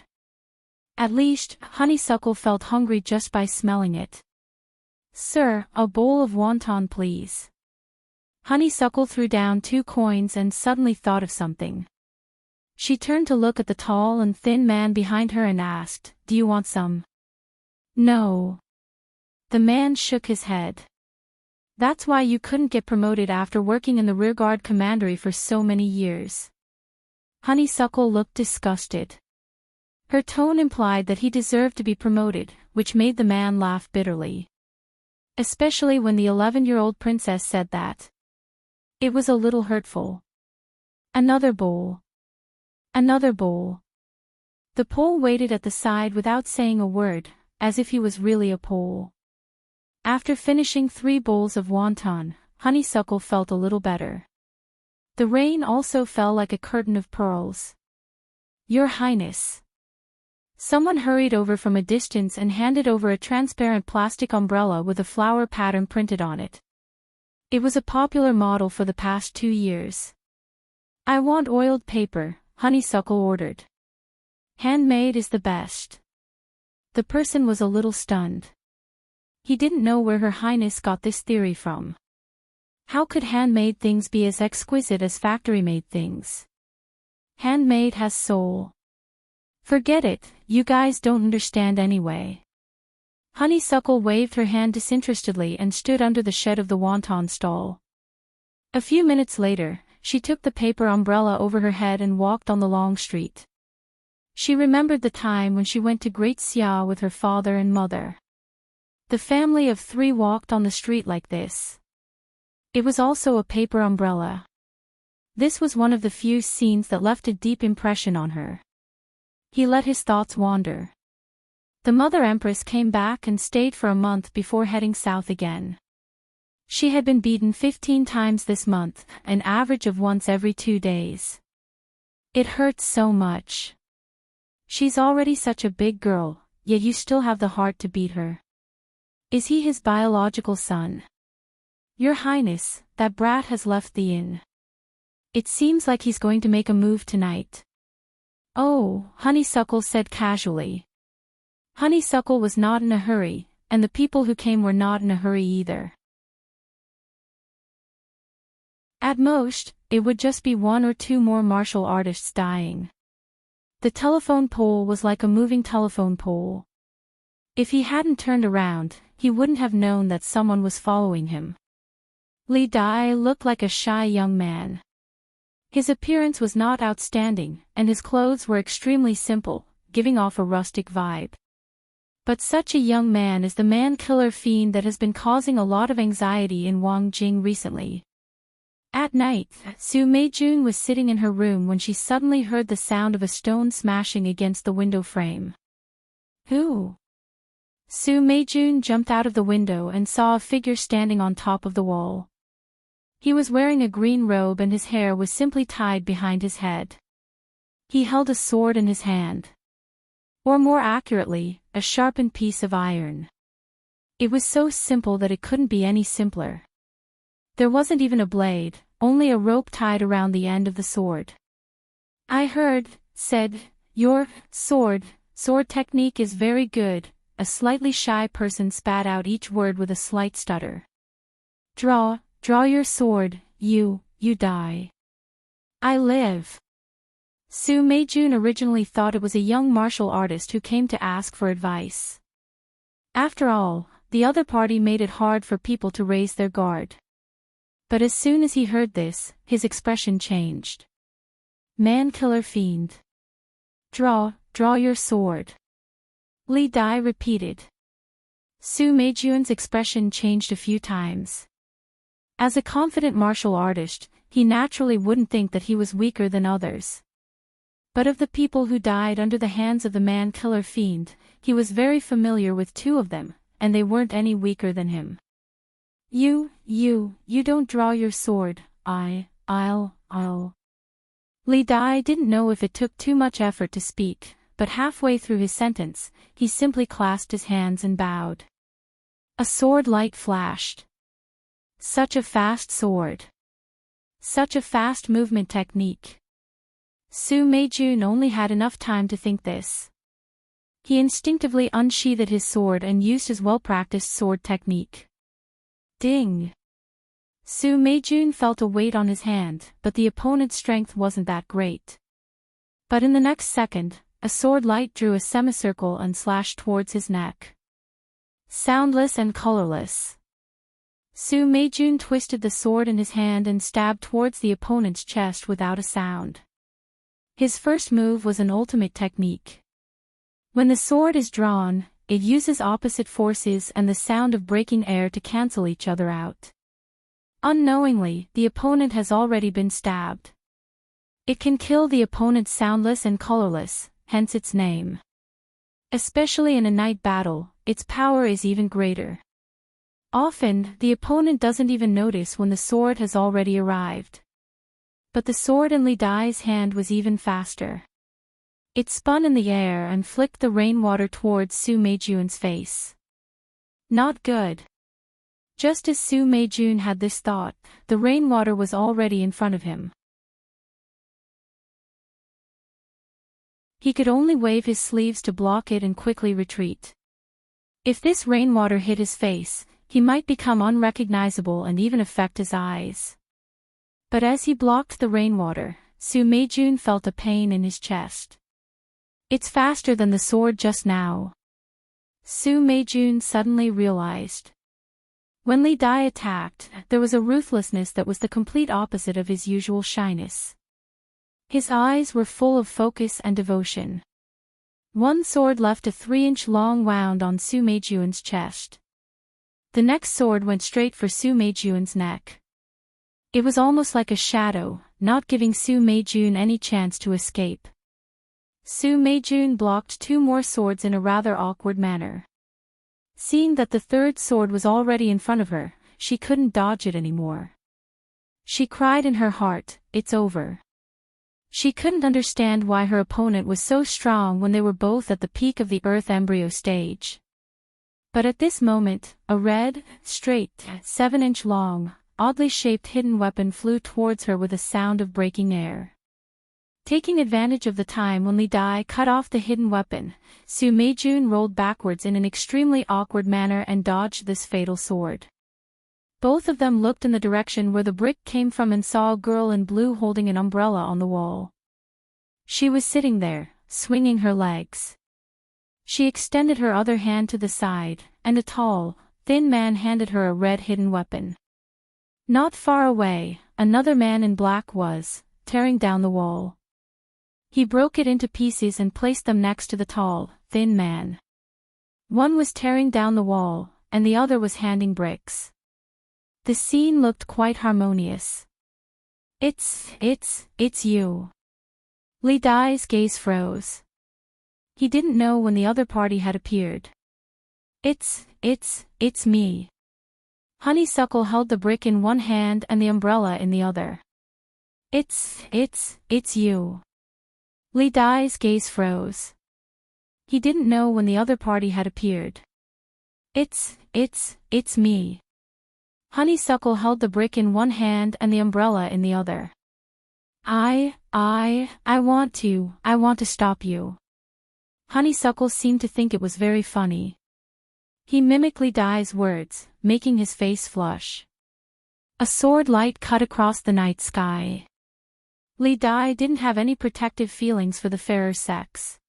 At least, Honeysuckle felt hungry just by smelling it. "Sir, a bowl of wonton please." Honeysuckle threw down 2 coins and suddenly thought of something. She turned to look at the tall and thin man behind her and asked, "Do you want some?" "No." The man shook his head. "That's why you couldn't get promoted after working in the rearguard commandery for so many years." Honeysuckle looked disgusted. Her tone implied that he deserved to be promoted, which made the man laugh bitterly. Especially when the 11-year-old princess said that. It was a little hurtful. "Another bowl. Another bowl." The Pole waited at the side without saying a word, as if he was really a Pole. After finishing 3 bowls of wonton, Honeysuckle felt a little better. The rain also fell like a curtain of pearls. "Your Highness." Someone hurried over from a distance and handed over a transparent plastic umbrella with a flower pattern printed on it. It was a popular model for the past 2 years. "I want oiled paper," Honeysuckle ordered. "Handmade is the best." The person was a little stunned. He didn't know where Her Highness got this theory from. How could handmade things be as exquisite as factory-made things? Handmade has soul. "Forget it, you guys don't understand anyway." Honeysuckle waved her hand disinterestedly and stood under the shed of the wonton stall. A few minutes later, she took the paper umbrella over her head and walked on the long street. She remembered the time when she went to Great Xia with her father and mother. The family of 3 walked on the street like this. It was also a paper umbrella. This was one of the few scenes that left a deep impression on her. He let his thoughts wander. The mother Empress came back and stayed for a month before heading south again. She had been beaten 15 times this month, an average of once every 2 days. It hurts so much. She's already such a big girl, yet you still have the heart to beat her. Is he his biological son? Your Highness, that brat has left the inn. It seems like he's going to make a move tonight. Oh, Honeysuckle said casually. Honeysuckle was not in a hurry, and the people who came were not in a hurry either. At most, it would just be 1 or 2 more martial artists dying. The telephone pole was like a moving telephone pole. If he hadn't turned around, he wouldn't have known that someone was following him. Li Dai looked like a shy young man. His appearance was not outstanding, and his clothes were extremely simple, giving off a rustic vibe. But such a young man is the man-killer fiend that has been causing a lot of anxiety in Wangjing recently. At night, Su Meijun was sitting in her room when she suddenly heard the sound of a stone smashing against the window frame. Who? Su Meijun jumped out of the window and saw a figure standing on top of the wall. He was wearing a green robe and his hair was simply tied behind his head. He held a sword in his hand. Or more accurately, a sharpened piece of iron. It was so simple that it couldn't be any simpler. There wasn't even a blade, only a rope tied around the end of the sword. "I heard," said, "your sword technique is very good." A slightly shy person spat out each word with a slight stutter. Draw your sword, you die." "I live." Su Meijun originally thought it was a young martial artist who came to ask for advice. After all, the other party made it hard for people to raise their guard. But as soon as he heard this, his expression changed. "Man-killer fiend. Draw your sword." Li Dai repeated. Su Meijun's expression changed a few times. As a confident martial artist, he naturally wouldn't think that he was weaker than others. But of the people who died under the hands of the man-killer fiend, he was very familiar with 2 of them, and they weren't any weaker than him. You don't draw your sword, I'll. Li Dai didn't know if it took too much effort to speak, but halfway through his sentence, he simply clasped his hands and bowed. A sword light flashed. Such a fast sword. Such a fast movement technique. Su Meijun only had enough time to think this. He instinctively unsheathed his sword and used his well-practiced sword technique. Ding! Su Meijun felt a weight on his hand, but the opponent's strength wasn't that great. But in the next second, a sword light drew a semicircle and slashed towards his neck. Soundless and colorless. Su Meijun twisted the sword in his hand and stabbed towards the opponent's chest without a sound. His first move was an ultimate technique. When the sword is drawn, it uses opposite forces and the sound of breaking air to cancel each other out. Unknowingly, the opponent has already been stabbed. It can kill the opponent soundless and colorless, hence its name. Especially in a night battle, its power is even greater. Often, the opponent doesn't even notice when the sword has already arrived. But the sword in Li Dai's hand was even faster. It spun in the air and flicked the rainwater towards Su Meijun's face. Not good. Just as Su Meijun had this thought, the rainwater was already in front of him. He could only wave his sleeves to block it and quickly retreat. If this rainwater hit his face, he might become unrecognizable and even affect his eyes. But as he blocked the rainwater, Su Meijun felt a pain in his chest. It's faster than the sword just now. Su Meijun suddenly realized. When Li Dai attacked, there was a ruthlessness that was the complete opposite of his usual shyness. His eyes were full of focus and devotion. One sword left a 3-inch long wound on Su Meijun's chest. The next sword went straight for Su Meijun's neck. It was almost like a shadow, not giving Su Meijun any chance to escape. Su Meijun blocked 2 more swords in a rather awkward manner. Seeing that the third sword was already in front of her, she couldn't dodge it anymore. She cried in her heart, "It's over." She couldn't understand why her opponent was so strong when they were both at the peak of the Earth embryo stage. But at this moment, a red, straight, 7-inch long, oddly shaped hidden weapon flew towards her with a sound of breaking air. Taking advantage of the time when Li Dai cut off the hidden weapon, Su Meijun rolled backwards in an extremely awkward manner and dodged this fatal sword. Both of them looked in the direction where the brick came from and saw a girl in blue holding an umbrella on the wall. She was sitting there, swinging her legs. She extended her other hand to the side, and a tall, thin man handed her a red hidden weapon. Not far away, another man in black was tearing down the wall. He broke it into pieces and placed them next to the tall, thin man. One was tearing down the wall, and the other was handing bricks. The scene looked quite harmonious. It's you. Li Dai's gaze froze. He didn't know when the other party had appeared. It's me. Honeysuckle held the brick in one hand and the umbrella in the other. It's you. Li Dai's gaze froze. He didn't know when the other party had appeared. It's me. Honeysuckle held the brick in one hand and the umbrella in the other. I want to stop you. Honeysuckle seemed to think it was very funny. He mimicked Li Dai's words, making his face flush. A sword light cut across the night sky. Li Dai didn't have any protective feelings for the fairer sex.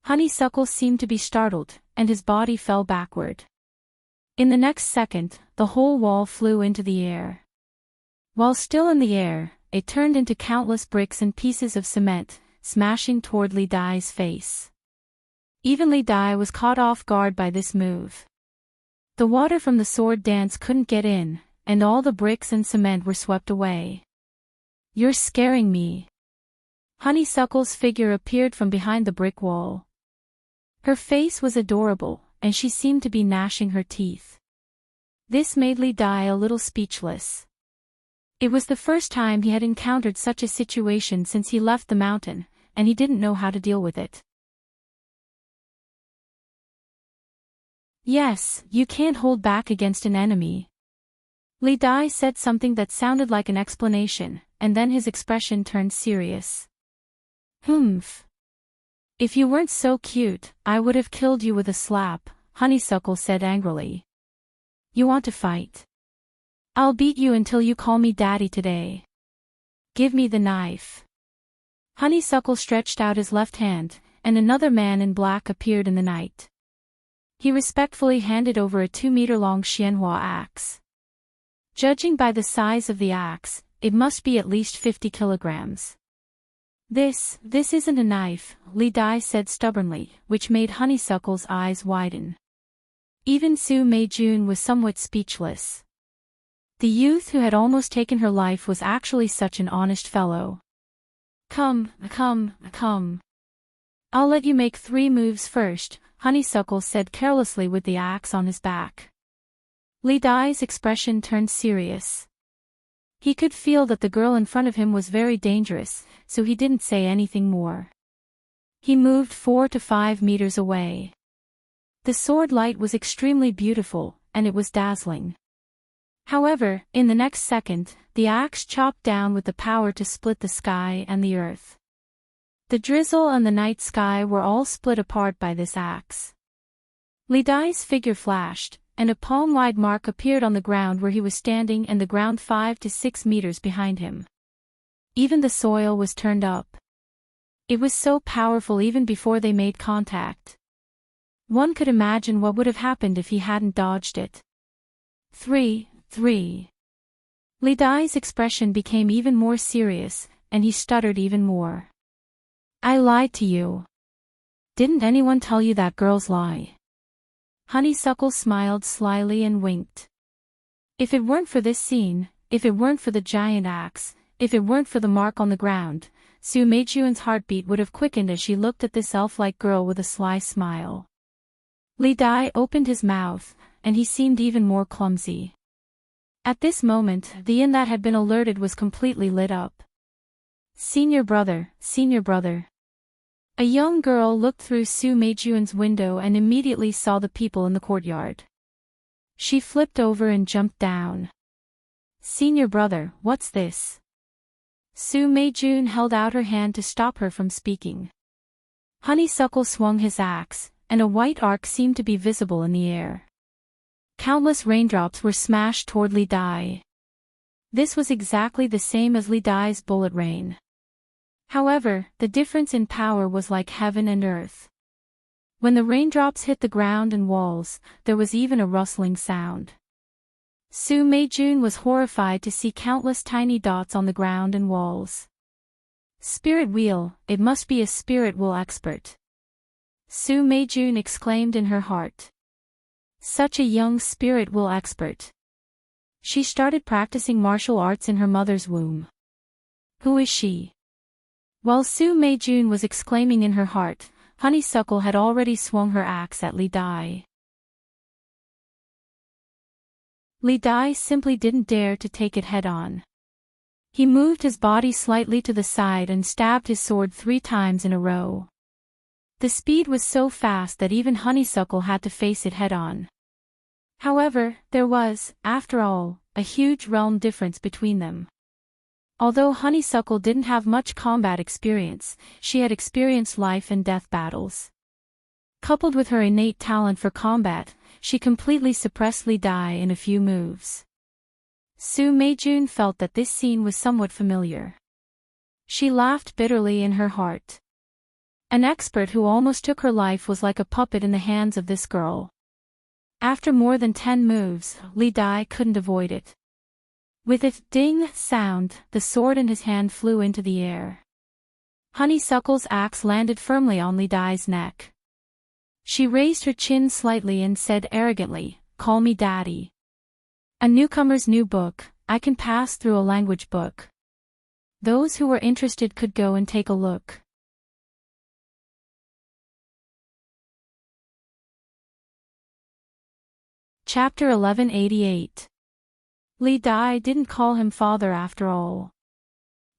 Honeysuckle seemed to be startled, and his body fell backward. In the next second, the whole wall flew into the air. While still in the air, it turned into countless bricks and pieces of cement, smashing toward Li Dai's face. Even Li Dai was caught off guard by this move. The water from the sword dance couldn't get in, and all the bricks and cement were swept away. You're scaring me. Honeysuckle's figure appeared from behind the brick wall. Her face was adorable, and she seemed to be gnashing her teeth. This made Li Dai a little speechless. It was the first time he had encountered such a situation since he left the mountain, and he didn't know how to deal with it. Yes, you can't hold back against an enemy. Li Dai said something that sounded like an explanation, and then his expression turned serious. Humph. If you weren't so cute, I would have killed you with a slap, Honeysuckle said angrily. You want to fight? I'll beat you until you call me daddy today. Give me the knife. Honeysuckle stretched out his left hand, and another man in black appeared in the night. He respectfully handed over a 2-meter-long xianhua axe. Judging by the size of the axe, it must be at least 50 kilograms. This isn't a knife, Li Dai said stubbornly, which made Honeysuckle's eyes widen. Even Su Meijun was somewhat speechless. The youth who had almost taken her life was actually such an honest fellow. Come. I'll let you make 3 moves first, Honeysuckle said carelessly with the axe on his back. Li Dai's expression turned serious. He could feel that the girl in front of him was very dangerous, so he didn't say anything more. He moved 4 to 5 meters away. The sword light was extremely beautiful, and it was dazzling. However, in the next second, the axe chopped down with the power to split the sky and the earth. The drizzle and the night sky were all split apart by this axe. Li Dai's figure flashed, and a palm-wide mark appeared on the ground where he was standing and the ground 5 to 6 meters behind him. Even the soil was turned up. It was so powerful even before they made contact. One could imagine what would have happened if he hadn't dodged it. 3. Li Dai's expression became even more serious, and he stuttered even more. I lied to you. Didn't anyone tell you that girls lie? Honeysuckle smiled slyly and winked. If it weren't for this scene, if it weren't for the giant axe, if it weren't for the mark on the ground, Su Meijun's heartbeat would have quickened as she looked at this elf-like girl with a sly smile. Li Dai opened his mouth, and he seemed even more clumsy. At this moment, the inn that had been alerted was completely lit up. Senior brother. A young girl looked through Su Meijun's window and immediately saw the people in the courtyard. She flipped over and jumped down. Senior brother, what's this? Su Meijun held out her hand to stop her from speaking. Honeysuckle swung his axe, and a white arc seemed to be visible in the air. Countless raindrops were smashed toward Li Dai. This was exactly the same as Li Dai's bullet rain. However, the difference in power was like heaven and earth. When the raindrops hit the ground and walls, there was even a rustling sound. Su Meijun was horrified to see countless tiny dots on the ground and walls. Spirit wheel, it must be a spirit wheel expert. Su Meijun exclaimed in her heart. Such a young spirit wheel expert. She started practicing martial arts in her mother's womb. Who is she? While Su Meijun was exclaiming in her heart, Honeysuckle had already swung her axe at Li Dai. Li Dai simply didn't dare to take it head-on. He moved his body slightly to the side and stabbed his sword 3 times in a row. The speed was so fast that even Honeysuckle had to face it head-on. However, there was, after all, a huge realm difference between them. Although Honeysuckle didn't have much combat experience, she had experienced life and death battles. Coupled with her innate talent for combat, she completely suppressed Li Dai in a few moves. Su Meijun felt that this scene was somewhat familiar. She laughed bitterly in her heart. An expert who almost took her life was like a puppet in the hands of this girl. After more than 10 moves, Li Dai couldn't avoid it. With its ding sound, the sword in his hand flew into the air. Honeysuckle's axe landed firmly on Li Dai's neck. She raised her chin slightly and said arrogantly, "Call me daddy. A newcomer's new book, I can pass through a language book." Those who were interested could go and take a look. Chapter 1188. Li Dai didn't call him father after all.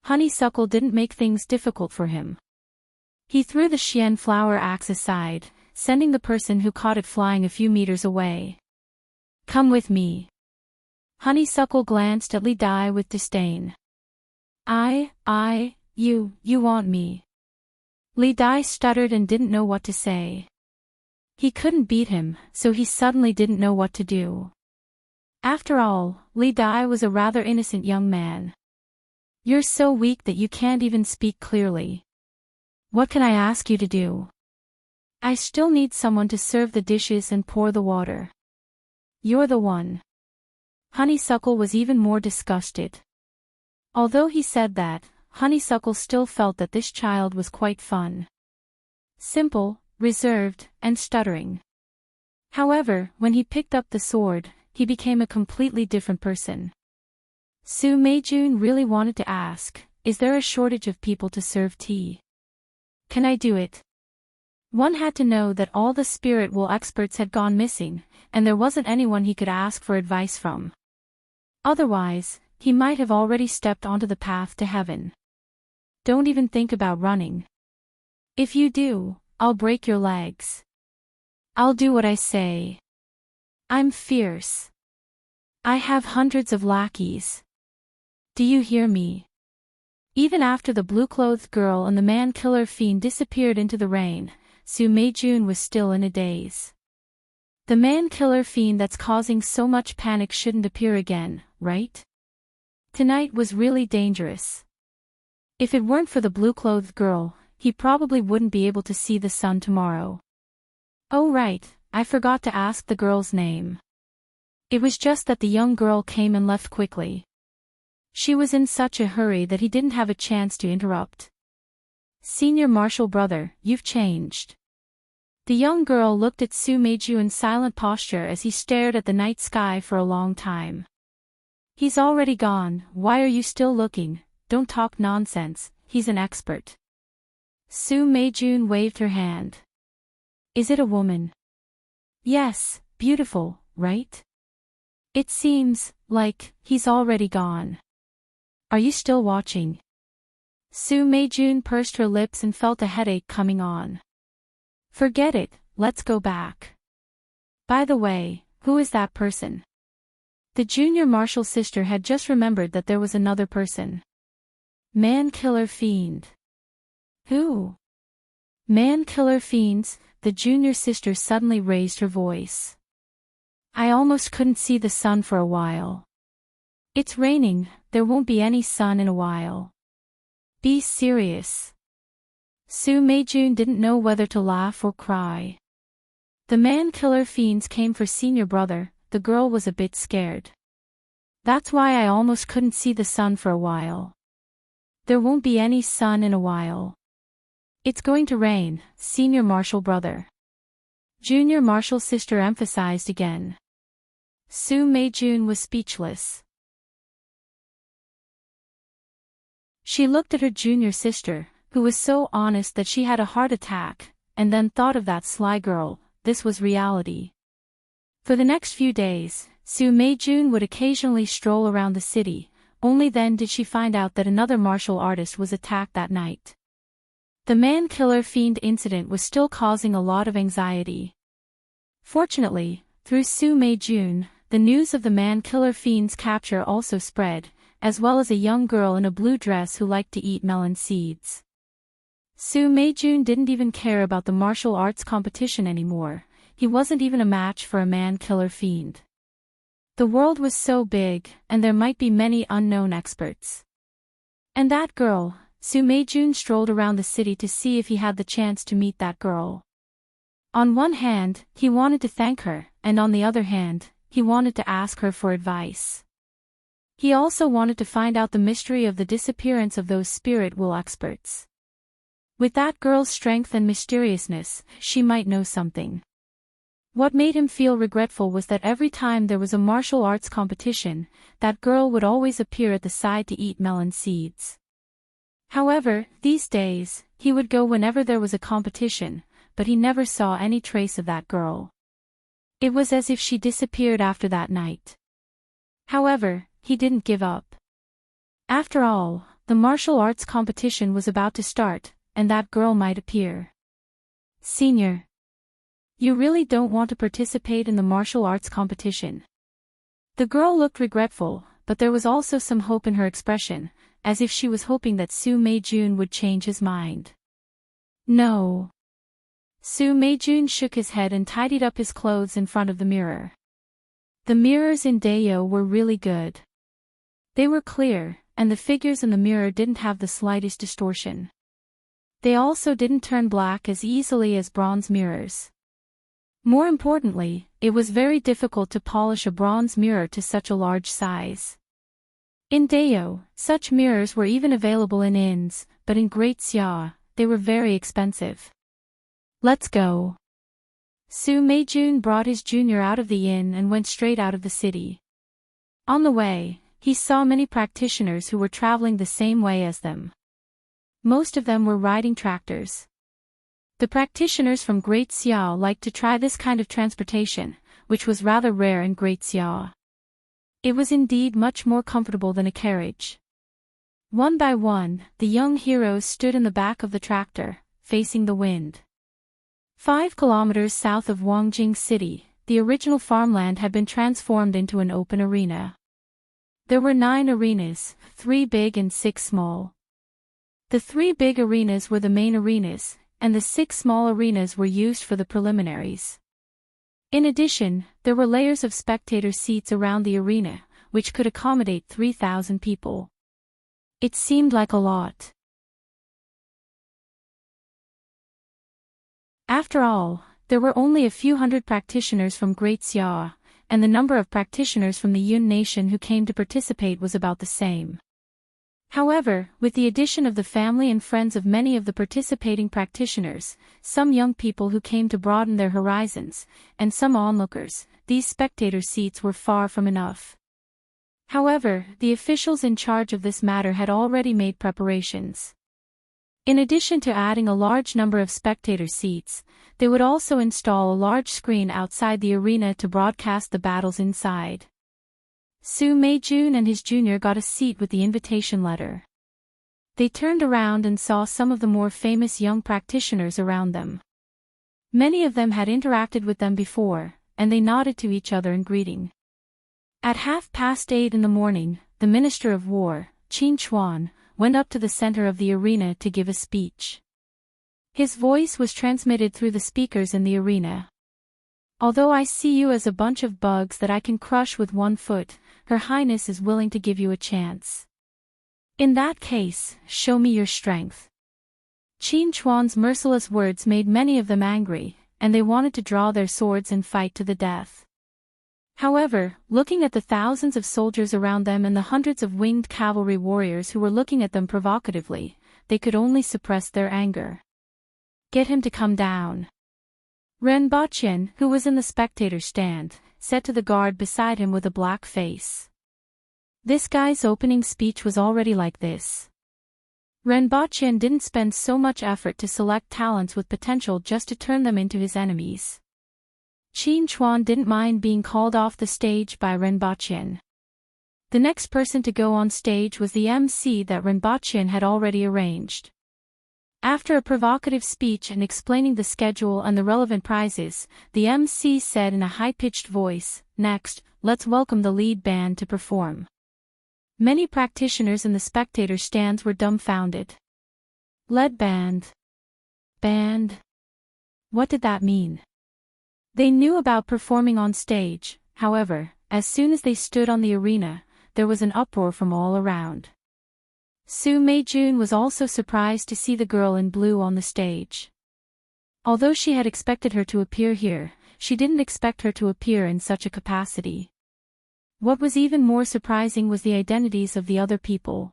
Honeysuckle didn't make things difficult for him. He threw the Xian flower axe aside, sending the person who caught it flying a few meters away. Come with me. Honeysuckle glanced at Li Dai with disdain. You want me. Li Dai stuttered and didn't know what to say. He couldn't beat him, so he suddenly didn't know what to do. After all, Li Dai was a rather innocent young man. You're so weak that you can't even speak clearly. What can I ask you to do? I still need someone to serve the dishes and pour the water. You're the one. Honeysuckle was even more disgusted. Although he said that, Honeysuckle still felt that this child was quite fun. Simple, reserved, and stuttering. However, when he picked up the sword, he became a completely different person. Su Meijun really wanted to ask, is there a shortage of people to serve tea? Can I do it? One had to know that all the spirit wool experts had gone missing, and there wasn't anyone he could ask for advice from. Otherwise, he might have already stepped onto the path to heaven. Don't even think about running. If you do, I'll break your legs. I'll do what I say. I'm fierce. I have hundreds of lackeys. Do you hear me? Even after the blue-clothed girl and the man-killer fiend disappeared into the rain, Su Meijun was still in a daze. The man-killer fiend that's causing so much panic shouldn't appear again, right? Tonight was really dangerous. If it weren't for the blue-clothed girl, he probably wouldn't be able to see the sun tomorrow. Oh right, I forgot to ask the girl's name. It was just that the young girl came and left quickly. She was in such a hurry that he didn't have a chance to interrupt. Senior Marshal brother, you've changed. The young girl looked at Su Meiju in silent posture as he stared at the night sky for a long time. He's already gone, why are you still looking? Don't talk nonsense, he's an expert. Su Meijun waved her hand. Is it a woman? Yes, beautiful, right? It seems like he's already gone. Are you still watching? Su Meijun pursed her lips and felt a headache coming on. Forget it, let's go back. By the way, who is that person? The junior marshal sister had just remembered that there was another person. Man-killer fiend. Who? Man-killer fiends, the junior sister suddenly raised her voice. I almost couldn't see the sun for a while. It's raining, there won't be any sun in a while. Be serious. Su Meijun didn't know whether to laugh or cry. The man-killer fiends came for senior brother, the girl was a bit scared. That's why I almost couldn't see the sun for a while. There won't be any sun in a while. It's going to rain, senior marshal brother. Junior marshal sister emphasized again. Su Meijun was speechless. She looked at her junior sister, who was so honest that she had a heart attack, and then thought of that sly girl. This was reality. For the next few days, Su Meijun would occasionally stroll around the city, only then did she find out that another martial artist was attacked that night. The man-killer fiend incident was still causing a lot of anxiety. Fortunately, through Su Meijun, the news of the man-killer fiend's capture also spread, as well as a young girl in a blue dress who liked to eat melon seeds. Su Meijun didn't even care about the martial arts competition anymore, he wasn't even a match for a man-killer fiend. The world was so big, and there might be many unknown experts. And that girl, Su Meijun strolled around the city to see if he had the chance to meet that girl. On one hand, he wanted to thank her, and on the other hand, he wanted to ask her for advice. He also wanted to find out the mystery of the disappearance of those spirit wool experts. With that girl's strength and mysteriousness, she might know something. What made him feel regretful was that every time there was a martial arts competition, that girl would always appear at the side to eat melon seeds. However, these days, he would go whenever there was a competition, but he never saw any trace of that girl. It was as if she disappeared after that night. However, he didn't give up. After all, the martial arts competition was about to start, and that girl might appear. Senior. You really don't want to participate in the martial arts competition? The girl looked regretful, but there was also some hope in her expression, as if she was hoping that Su Meijun would change his mind. No. Su Meijun shook his head and tidied up his clothes in front of the mirror. The mirrors in Dayo were really good. They were clear, and the figures in the mirror didn't have the slightest distortion. They also didn't turn black as easily as bronze mirrors. More importantly, it was very difficult to polish a bronze mirror to such a large size. In Dayo, such mirrors were even available in inns, but in Great Xia, they were very expensive. Let's go. Su Meijun brought his junior out of the inn and went straight out of the city. On the way, he saw many practitioners who were traveling the same way as them. Most of them were riding tractors. The practitioners from Great Xia liked to try this kind of transportation, which was rather rare in Great Xia. It was indeed much more comfortable than a carriage. One by one, the young heroes stood in the back of the tractor, facing the wind. 5 kilometers south of Wangjing City, the original farmland had been transformed into an open arena. There were 9 arenas, 3 big and 6 small. The 3 big arenas were the main arenas, and the 6 small arenas were used for the preliminaries. In addition, there were layers of spectator seats around the arena, which could accommodate 3,000 people. It seemed like a lot. After all, there were only a few hundred practitioners from Great Xia, and the number of practitioners from the Yun nation who came to participate was about the same. However, with the addition of the family and friends of many of the participating practitioners, some young people who came to broaden their horizons, and some onlookers, these spectator seats were far from enough. However, the officials in charge of this matter had already made preparations. In addition to adding a large number of spectator seats, they would also install a large screen outside the arena to broadcast the battles inside. Su Meijun and his junior got a seat with the invitation letter. They turned around and saw some of the more famous young practitioners around them. Many of them had interacted with them before, and they nodded to each other in greeting. At 8:30 in the morning, the Minister of War, Qin Chuan, went up to the center of the arena to give a speech. His voice was transmitted through the speakers in the arena. Although I see you as a bunch of bugs that I can crush with 1 foot, Her Highness is willing to give you a chance. In that case, show me your strength. Qin Chuan's merciless words made many of them angry, and they wanted to draw their swords and fight to the death. However, looking at the thousands of soldiers around them and the hundreds of winged cavalry warriors who were looking at them provocatively, they could only suppress their anger. Get him to come down. Ren Baqian, who was in the spectator stand, said to the guard beside him with a black face. This guy's opening speech was already like this. Ren Baqian didn't spend so much effort to select talents with potential just to turn them into his enemies. Qin Chuan didn't mind being called off the stage by Ren Baqian. The next person to go on stage was the MC that Ren Baqian had already arranged. After a provocative speech and explaining the schedule and the relevant prizes, the MC said in a high-pitched voice, "Next, let's welcome the lead band to perform." Many practitioners in the spectator stands were dumbfounded. Lead band? Band? What did that mean? They knew about performing on stage, however, as soon as they stood on the arena, there was an uproar from all around. Su Meijun was also surprised to see the girl in blue on the stage. Although she had expected her to appear here, she didn't expect her to appear in such a capacity. What was even more surprising was the identities of the other people.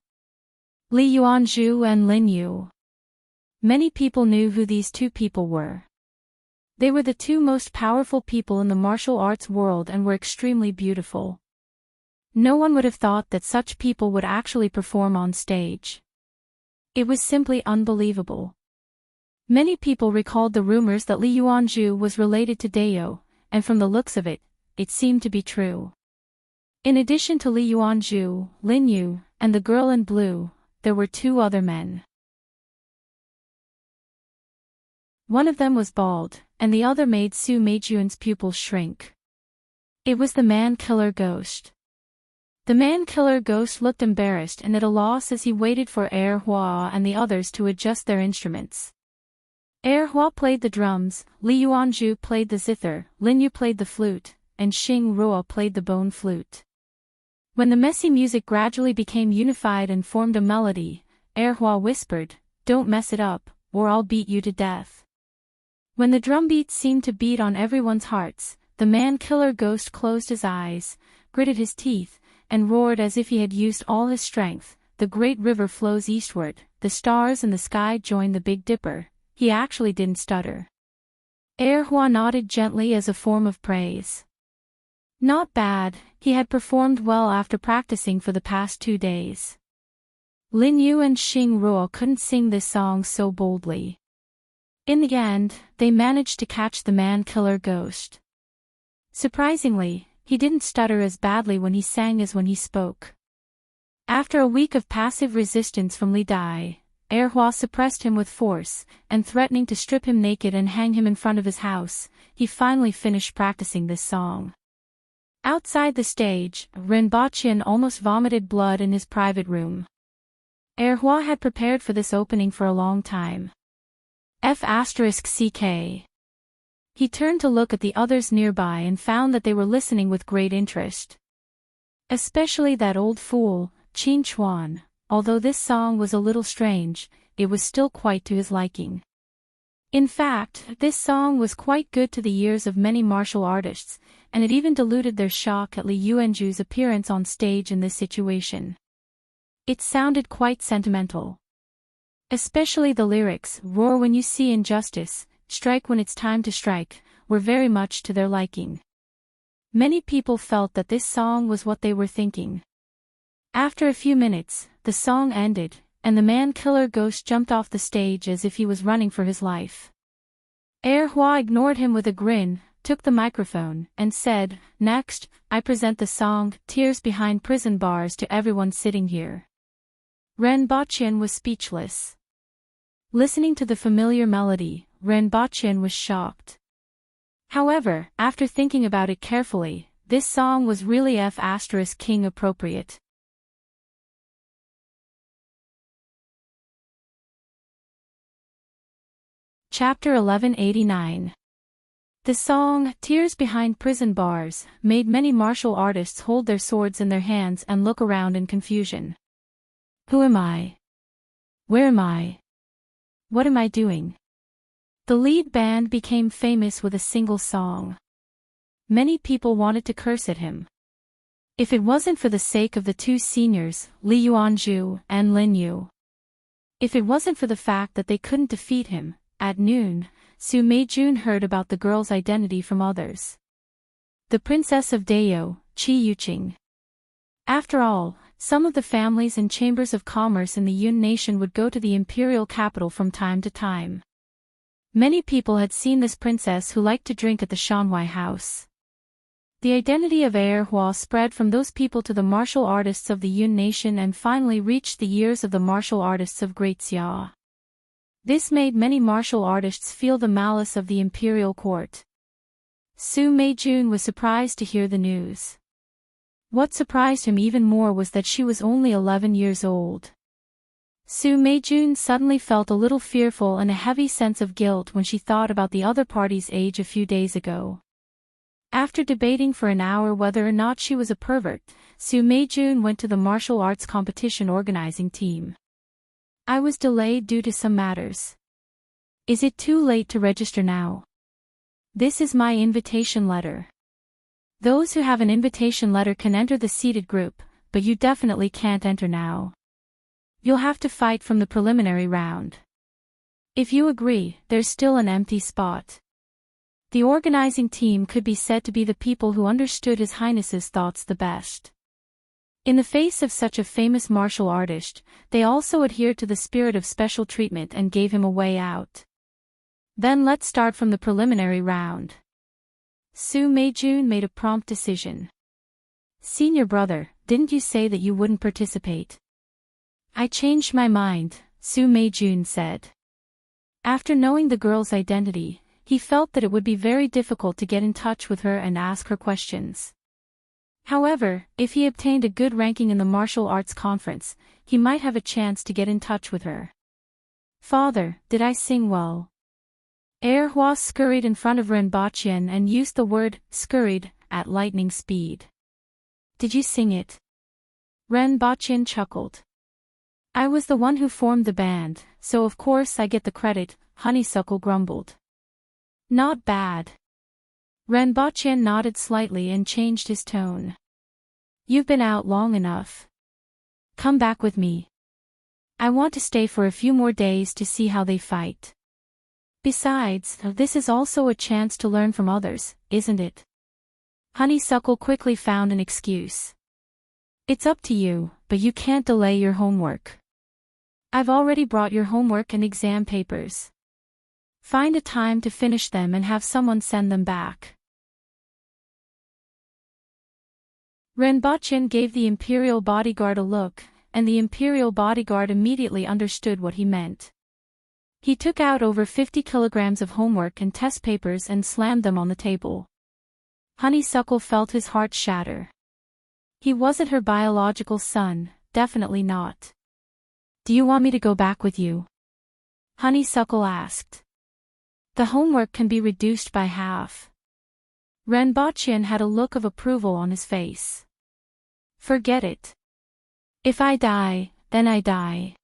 Li Yuanzhu and Lin Yu. Many people knew who these 2 people were. They were the 2 most powerful people in the martial arts world and were extremely beautiful. No one would have thought that such people would actually perform on stage. It was simply unbelievable. Many people recalled the rumors that Li Yuanzhu was related to Dayo, and from the looks of it, it seemed to be true. In addition to Li Yuanzhu, Lin Yu, and the girl in blue, there were 2 other men. One of them was bald, and the other made Su Meijun's pupils shrink. It was the man-killer ghost. The man-killer ghost looked embarrassed and at a loss as he waited for Hua and the others to adjust their instruments. Hua played the drums, Li Yuanzhu played the zither, Lin Yu played the flute, and Xing Ruo played the bone flute. When the messy music gradually became unified and formed a melody, Hua whispered, "Don't mess it up, or I'll beat you to death." When the drumbeats seemed to beat on everyone's hearts, the man-killer ghost closed his eyes, gritted his teeth, and roared as if he had used all his strength. The great river flows eastward, the stars in the sky join the Big Dipper. He actually didn't stutter. Hua nodded gently as a form of praise. Not bad, he had performed well after practicing for the past 2 days. Lin Yu and Xing Ruo couldn't sing this song so boldly. In the end, they managed to catch the man-killer ghost. Surprisingly, he didn't stutter as badly when he sang as when he spoke. After a week of passive resistance from Li Dai, Hua suppressed him with force, and threatening to strip him naked and hang him in front of his house, he finally finished practicing this song. Outside the stage, Renbaqian almost vomited blood in his private room. Hua had prepared for this opening for a long time. F***ck. He turned to look at the others nearby and found that they were listening with great interest. Especially that old fool, Qin Chuan. Although this song was a little strange, it was still quite to his liking. In fact, this song was quite good to the ears of many martial artists, and it even diluted their shock at Li Yuanzhu's appearance on stage in this situation. It sounded quite sentimental. Especially the lyrics, "Roar when you see injustice, strike when it's time to strike," were very much to their liking. Many people felt that this song was what they were thinking. After a few minutes, the song ended, and the man-killer ghost jumped off the stage as if he was running for his life. Hua ignored him with a grin, took the microphone, and said, "Next, I present the song, 'Tears Behind Prison Bars' to everyone sitting here." Renbaqian was speechless. Listening to the familiar melody, Renbaqian was shocked. However, after thinking about it carefully, this song was really F***king appropriate. Chapter 1189. The song, "Tears Behind Prison Bars," made many martial artists hold their swords in their hands and look around in confusion. Who am I? Where am I? What am I doing? The lead band became famous with a single song. Many people wanted to curse at him. If it wasn't for the sake of the 2 seniors, Li Yuanzhu and Lin Yu. If it wasn't for the fact that they couldn't defeat him. At noon, Su Meijun heard about the girl's identity from others. The Princess of Dayou, Qi Yuqing. After all, some of the families and chambers of commerce in the Yun nation would go to the imperial capital from time to time. Many people had seen this princess who liked to drink at the Shanhui house. The identity of Hua spread from those people to the martial artists of the Yun nation and finally reached the ears of the martial artists of Great Xia. This made many martial artists feel the malice of the imperial court. Su Meijun was surprised to hear the news. What surprised him even more was that she was only 11 years old. Su Meijun suddenly felt a little fearful and a heavy sense of guilt when she thought about the other party's age a few days ago. After debating for an hour whether or not she was a pervert, Su Meijun went to the martial arts competition organizing team. "I was delayed due to some matters. Is it too late to register now? This is my invitation letter. Those who have an invitation letter can enter the seated group, but you definitely can't enter now. You'll have to fight from the preliminary round. If you agree, there's still an empty spot." The organizing team could be said to be the people who understood His Highness's thoughts the best. In the face of such a famous martial artist, they also adhered to the spirit of special treatment and gave him a way out. "Then let's start from the preliminary round." Su Meijun made a prompt decision. "Senior brother, didn't you say that you wouldn't participate?" "I changed my mind," Su Meijun said. After knowing the girl's identity, he felt that it would be very difficult to get in touch with her and ask her questions. However, if he obtained a good ranking in the martial arts conference, he might have a chance to get in touch with her. "Father, did I sing well?" Hua scurried in front of Renbachien and used the word scurried at lightning speed. Did you sing it? Renbachien chuckled. I was the one who formed the band, so of course I get the credit, Honeysuckle grumbled. Not bad. Renbachien nodded slightly and changed his tone. You've been out long enough. Come back with me. I want to stay for a few more days to see how they fight. Besides, this is also a chance to learn from others, isn't it? Honeysuckle quickly found an excuse. It's up to you, but you can't delay your homework. I've already brought your homework and exam papers. Find a time to finish them and have someone send them back. Renbachien gave the Imperial bodyguard a look, and the Imperial bodyguard immediately understood what he meant. He took out over 50 kilograms of homework and test papers and slammed them on the table. Honeysuckle felt his heart shatter. He wasn't her biological son, definitely not. Do you want me to go back with you? Honeysuckle asked. The homework can be reduced by half. Renbachien had a look of approval on his face. Forget it. If I die, then I die.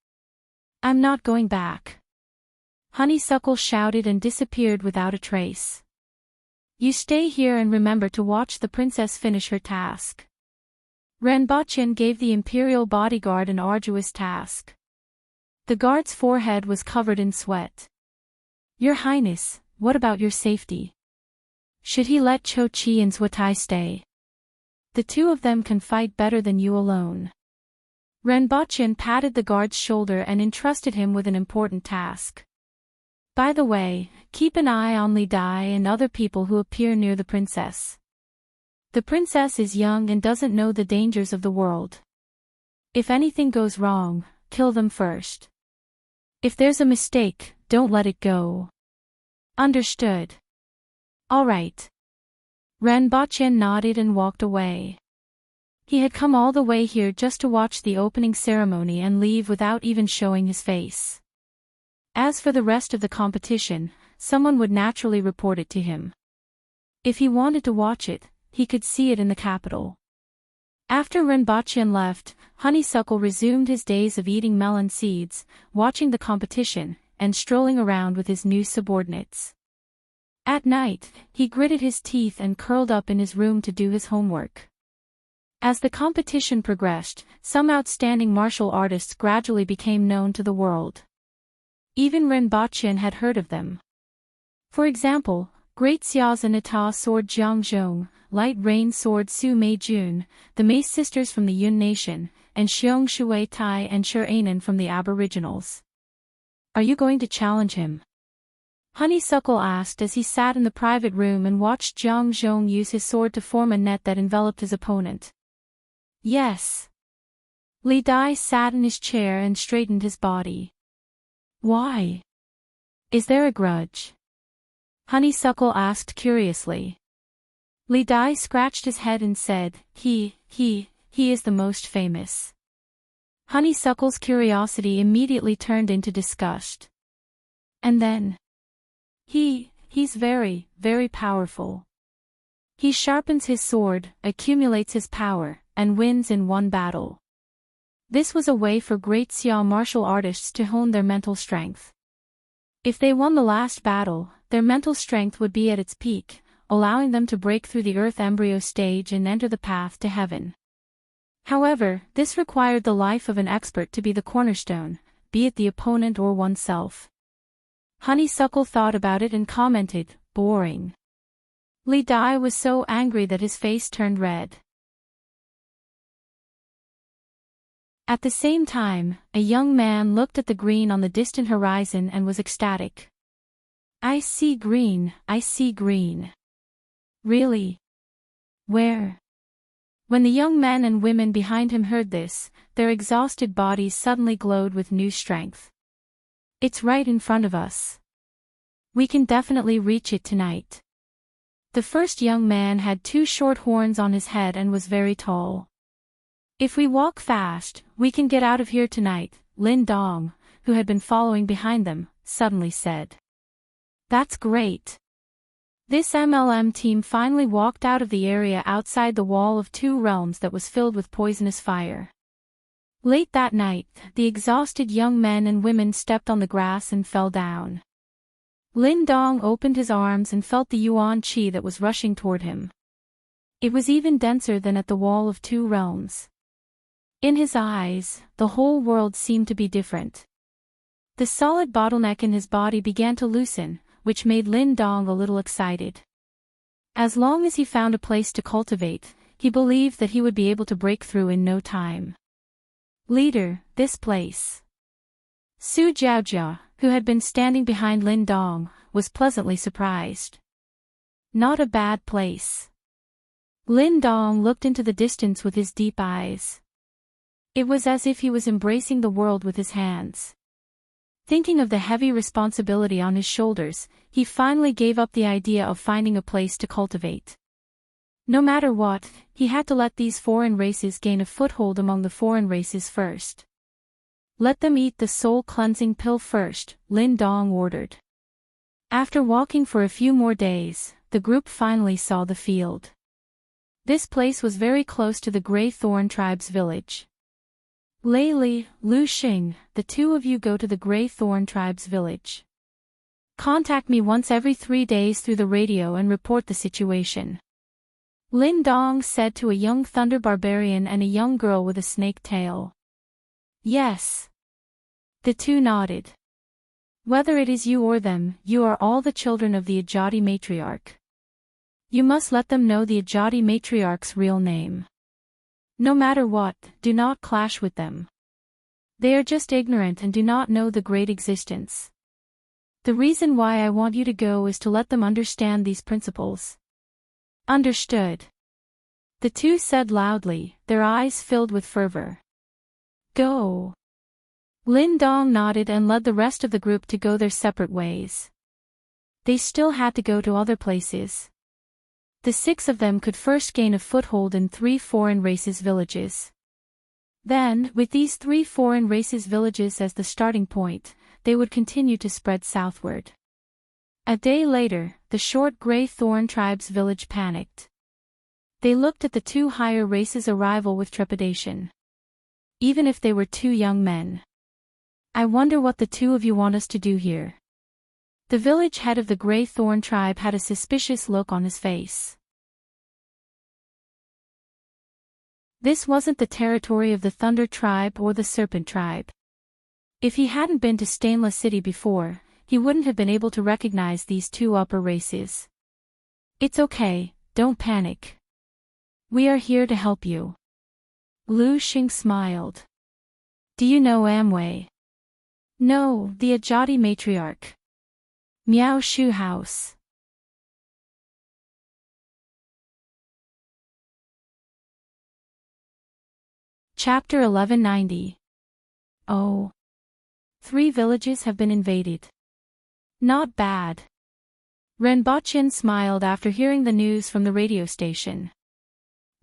I'm not going back. Honeysuckle shouted and disappeared without a trace. You stay here and remember to watch the princess finish her task. Renbachien gave the Imperial bodyguard an arduous task. The guard's forehead was covered in sweat. Your Highness, what about your safety? Should he let Cho Chi and Swatai stay? The two of them can fight better than you alone. Renbachien patted the guard's shoulder and entrusted him with an important task. By the way, keep an eye on Li Dai and other people who appear near the princess. The princess is young and doesn't know the dangers of the world. If anything goes wrong, kill them first. If there's a mistake, don't let it go. Understood. All right. Renbachien nodded and walked away. He had come all the way here just to watch the opening ceremony and leave without even showing his face. As for the rest of the competition, someone would naturally report it to him. If he wanted to watch it, he could see it in the capital. After Renbachien left, Honeysuckle resumed his days of eating melon seeds, watching the competition, and strolling around with his new subordinates. At night, he gritted his teeth and curled up in his room to do his homework. As the competition progressed, some outstanding martial artists gradually became known to the world. Even Renbachien had heard of them. For example, Great Xiaozanita sword Jiang Zhong, Light Rain sword Su Mei Jun, the Mace sisters from the Yun Nation, and Xiong Shui Tai and Shi Anan from the Aboriginals. Are you going to challenge him? Honeysuckle asked as he sat in the private room and watched Jiang Zhong use his sword to form a net that enveloped his opponent. Yes. Li Dai sat in his chair and straightened his body. Why? Is there a grudge? Honeysuckle asked curiously. Li Dai scratched his head and said, He is the most famous. Honeysuckle's curiosity immediately turned into disgust. And then? He's very, very powerful. He sharpens his sword, accumulates his power, and wins in one battle. This was a way for great Xia martial artists to hone their mental strength. If they won the last battle, their mental strength would be at its peak, allowing them to break through the Earth embryo stage and enter the path to heaven. However, this required the life of an expert to be the cornerstone, be it the opponent or oneself. Honeysuckle thought about it and commented, boring. Li Dai was so angry that his face turned red. At the same time, a young man looked at the green on the distant horizon and was ecstatic. I see green, I see green. Really? Where? When the young men and women behind him heard this, their exhausted bodies suddenly glowed with new strength. It's right in front of us. We can definitely reach it tonight. The first young man had 2 short horns on his head and was very tall. If we walk fast, we can get out of here tonight, Lin Dong, who had been following behind them, suddenly said. That's great. This MLM team finally walked out of the area outside the wall of two realms that was filled with poisonous fire. Late that night, the exhausted young men and women stepped on the grass and fell down. Lin Dong opened his arms and felt the yuan qi that was rushing toward him. It was even denser than at the wall of two realms. In his eyes, the whole world seemed to be different. The solid bottleneck in his body began to loosen, which made Lin Dong a little excited. As long as he found a place to cultivate, he believed that he would be able to break through in no time. Leader, this place. Su Jiaojia, who had been standing behind Lin Dong, was pleasantly surprised. Not a bad place. Lin Dong looked into the distance with his deep eyes. It was as if he was embracing the world with his hands. Thinking of the heavy responsibility on his shoulders, he finally gave up the idea of finding a place to cultivate. No matter what, he had to let these foreign races gain a foothold among the foreign races first. Let them eat the soul-cleansing pill first, Lin Dong ordered. After walking for a few more days, the group finally saw the field. This place was very close to the Grey Thorn tribe's village. Lei Li, Lu Xing, the two of you go to the Grey Thorn tribe's village. Contact me once every 3 days through the radio and report the situation. Lin Dong said to a young thunder barbarian and a young girl with a snake tail. Yes. The two nodded. Whether it is you or them, you are all the children of the Ajati matriarch. You must let them know the Ajati matriarch's real name. No matter what, do not clash with them. They are just ignorant and do not know the great existence. The reason why I want you to go is to let them understand these principles. Understood. The two said loudly, their eyes filled with fervor. Go. Lin Dong nodded and led the rest of the group to go their separate ways. They still had to go to other places. The 6 of them could first gain a foothold in 3 foreign races' villages. Then, with these 3 foreign races' villages as the starting point, they would continue to spread southward. A day later, the short Grey Thorn tribe's village panicked. They looked at the 2 higher races' arrival with trepidation. Even if they were 2 young men. I wonder what the 2 of you want us to do here. The village head of the Grey Thorn tribe had a suspicious look on his face. This wasn't the territory of the Thunder tribe or the Serpent tribe. If he hadn't been to Stainless City before, he wouldn't have been able to recognize these 2 upper races. It's okay, don't panic. We are here to help you. Lu Xing smiled. Do you know Amway? No, the Ajati matriarch. Miao Shu House. Chapter 1190. Oh. 3 villages have been invaded. Not bad. Renbochin smiled after hearing the news from the radio station.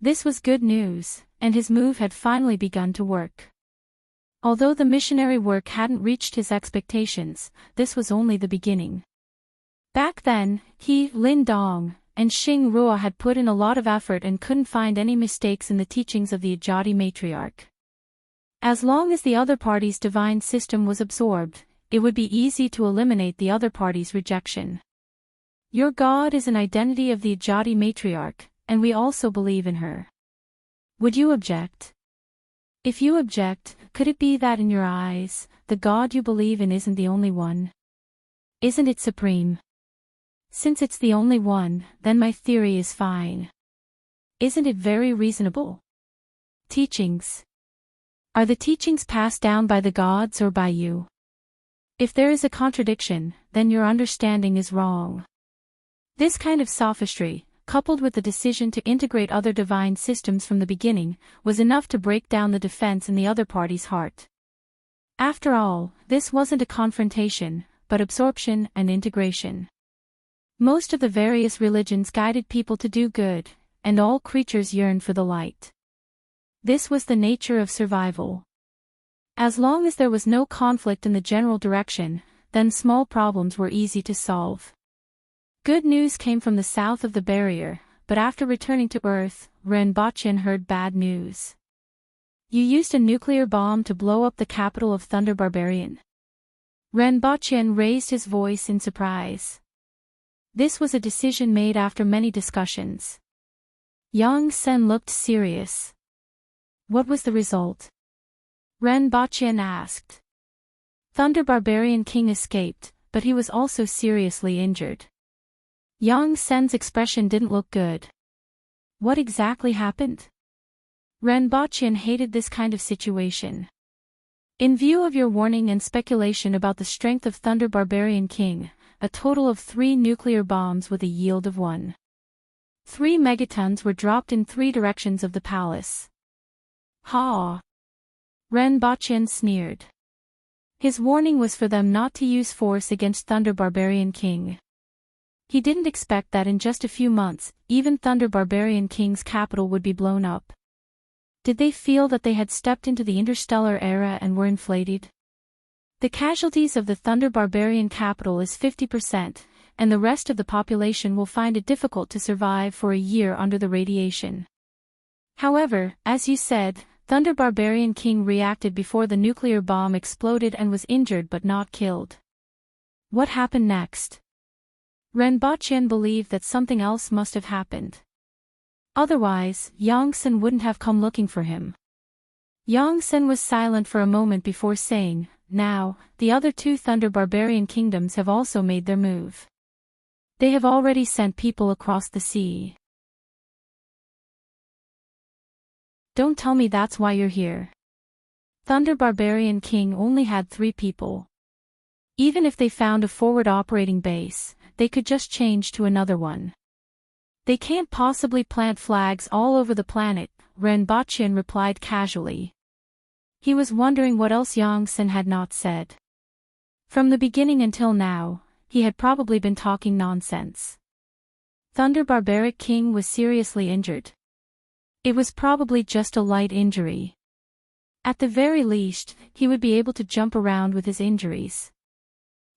This was good news, and his move had finally begun to work. Although the missionary work hadn't reached his expectations, this was only the beginning. Back then, he, Lin Dong, and Xing Ruo had put in a lot of effort and couldn't find any mistakes in the teachings of the Ajati matriarch. As long as the other party's divine system was absorbed, it would be easy to eliminate the other party's rejection. Your God is an identity of the Ajati matriarch, and we also believe in her. Would you object? If you object, could it be that in your eyes, the God you believe in isn't the only one? Isn't it supreme? Since it's the only one, then my theory is fine. Isn't it very reasonable? Teachings. Are the teachings passed down by the gods or by you? If there is a contradiction, then your understanding is wrong. This kind of sophistry, coupled with the decision to integrate other divine systems from the beginning, was enough to break down the defense in the other party's heart. After all, this wasn't a confrontation, but absorption and integration. Most of the various religions guided people to do good, and all creatures yearned for the light. This was the nature of survival. As long as there was no conflict in the general direction, then small problems were easy to solve. Good news came from the south of the barrier, but after returning to Earth, Renbochin heard bad news. You used a nuclear bomb to blow up the capital of Thunder Barbarian. Renbochin raised his voice in surprise. This was a decision made after many discussions. Yang Sen looked serious. What was the result? Renbochin asked. Thunder Barbarian King escaped, but he was also seriously injured. Yang Sen's expression didn't look good. What exactly happened? Renbochin hated this kind of situation. In view of your warning and speculation about the strength of Thunder Barbarian King, a total of 3 nuclear bombs with a yield of 1. 3 megatons were dropped in 3 directions of the palace. Ha! Renbochin sneered. His warning was for them not to use force against Thunder Barbarian King. He didn't expect that in just a few months, even Thunder Barbarian King's capital would be blown up. Did they feel that they had stepped into the interstellar era and were inflated? The casualties of the Thunder Barbarian capital is 50%, and the rest of the population will find it difficult to survive for a year under the radiation. However, as you said, Thunder Barbarian King reacted before the nuclear bomb exploded and was injured but not killed. What happened next? Renbochin believed that something else must have happened. Otherwise, Yang Sen wouldn't have come looking for him. Yang Sen was silent for a moment before saying, "Now, the other 2 Thunder Barbarian kingdoms have also made their move. They have already sent people across the sea. Don't tell me that's why you're here." Thunder Barbarian King only had 3 people. Even if they found a forward operating base, they could just change to another one. They can't possibly plant flags all over the planet, Renbochin replied casually. He was wondering what else Yang Sen had not said. From the beginning until now, he had probably been talking nonsense. Thunder Barbaric King was seriously injured. It was probably just a light injury. At the very least, he would be able to jump around with his injuries.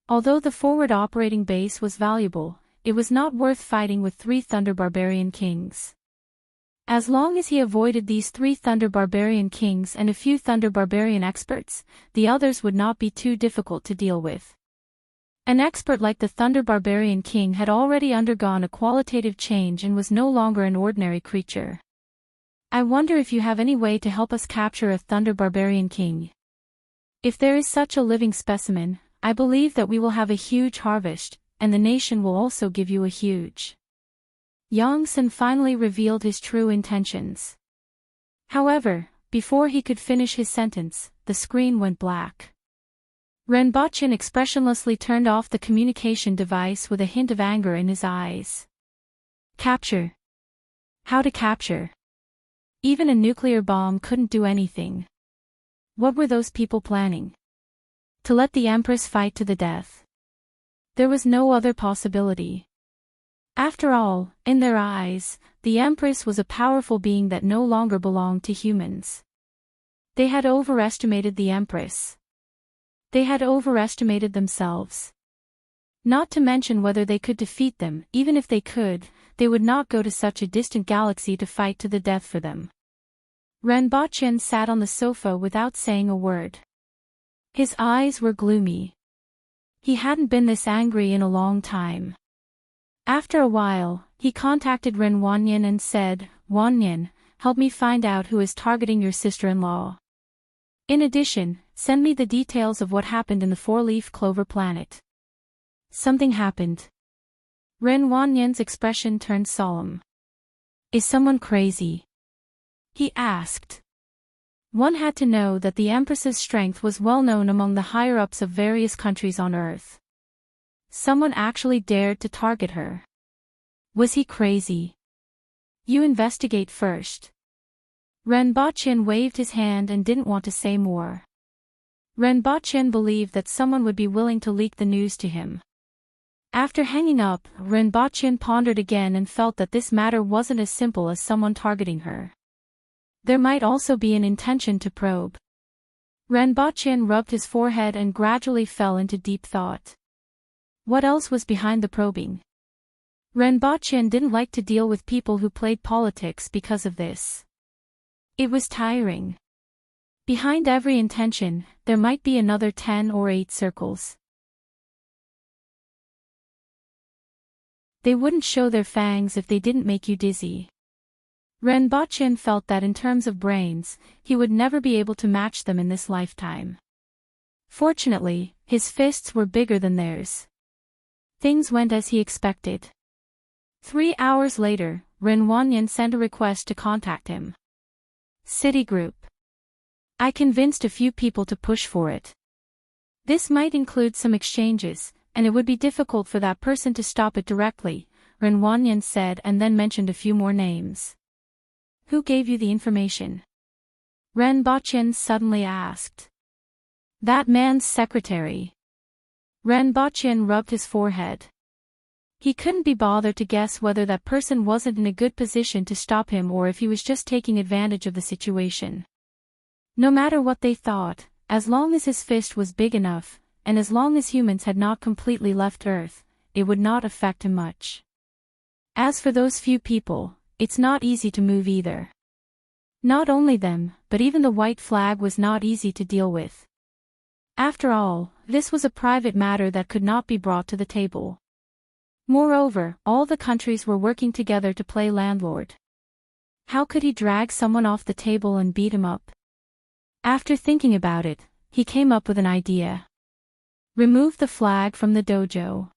Although the forward operating base was valuable, it was not worth fighting with 3 Thunder Barbarian Kings. As long as he avoided these 3 Thunder Barbarian Kings and a few Thunder Barbarian experts, the others would not be too difficult to deal with. An expert like the Thunder Barbarian King had already undergone a qualitative change and was no longer an ordinary creature. I wonder if you have any way to help us capture a Thunder Barbarian King. If there is such a living specimen, I believe that we will have a huge harvest, and the nation will also give you a huge. Yang Sen finally revealed his true intentions. However, before he could finish his sentence, the screen went black. Renbochin expressionlessly turned off the communication device with a hint of anger in his eyes. Capture. How to capture? Even a nuclear bomb couldn't do anything. What were those people planning? To let the Empress fight to the death. There was no other possibility. After all, in their eyes, the Empress was a powerful being that no longer belonged to humans. They had overestimated the Empress. They had overestimated themselves. Not to mention whether they could defeat them. Even if they could, they would not go to such a distant galaxy to fight to the death for them. Renbochin sat on the sofa without saying a word. His eyes were gloomy. He hadn't been this angry in a long time. After a while, he contacted Ren Wanyan and said, "Wanyan, help me find out who is targeting your sister-in-law. In addition, send me the details of what happened in the 4-leaf clover planet." Something happened. Ren Wanyan's expression turned solemn. "Is someone crazy?" he asked. One had to know that the Empress's strength was well known among the higher-ups of various countries on Earth. Someone actually dared to target her. Was he crazy? You investigate first. Renbochin waved his hand and didn't want to say more. Renbochin believed that someone would be willing to leak the news to him. After hanging up, Renbochin pondered again and felt that this matter wasn't as simple as someone targeting her. There might also be an intention to probe. Renbochin rubbed his forehead and gradually fell into deep thought. What else was behind the probing? Ren Boqian didn't like to deal with people who played politics because of this. It was tiring. Behind every intention, there might be another 10 or 8 circles. They wouldn't show their fangs if they didn't make you dizzy. Ren Boqian felt that in terms of brains, he would never be able to match them in this lifetime. Fortunately, his fists were bigger than theirs. Things went as he expected. 3 hours later, Ren Wanyan sent a request to contact him. Citigroup. I convinced a few people to push for it. This might include some exchanges, and it would be difficult for that person to stop it directly, Ren Wanyan said, and then mentioned a few more names. Who gave you the information? Ren Boqian suddenly asked. That man's secretary. Ren Boqian rubbed his forehead. He couldn't be bothered to guess whether that person wasn't in a good position to stop him or if he was just taking advantage of the situation. No matter what they thought, as long as his fist was big enough, and as long as humans had not completely left Earth, it would not affect him much. As for those few people, it's not easy to move either. Not only them, but even the white flag was not easy to deal with. After all, this was a private matter that could not be brought to the table. Moreover, all the countries were working together to play landlord. How could he drag someone off the table and beat him up? After thinking about it, he came up with an idea. Remove the flag from the dojo.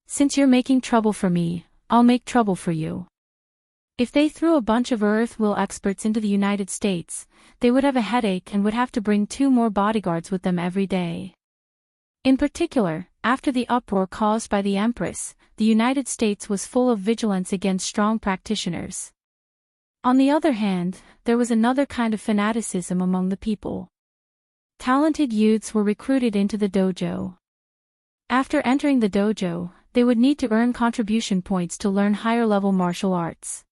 Since you're making trouble for me, I'll make trouble for you. If they threw a bunch of Earth-will experts into the United States, they would have a headache and would have to bring 2 more bodyguards with them every day. In particular, after the uproar caused by the Empress, the United States was full of vigilance against strong practitioners. On the other hand, there was another kind of fanaticism among the people. Talented youths were recruited into the dojo. After entering the dojo, they would need to earn contribution points to learn higher-level martial arts.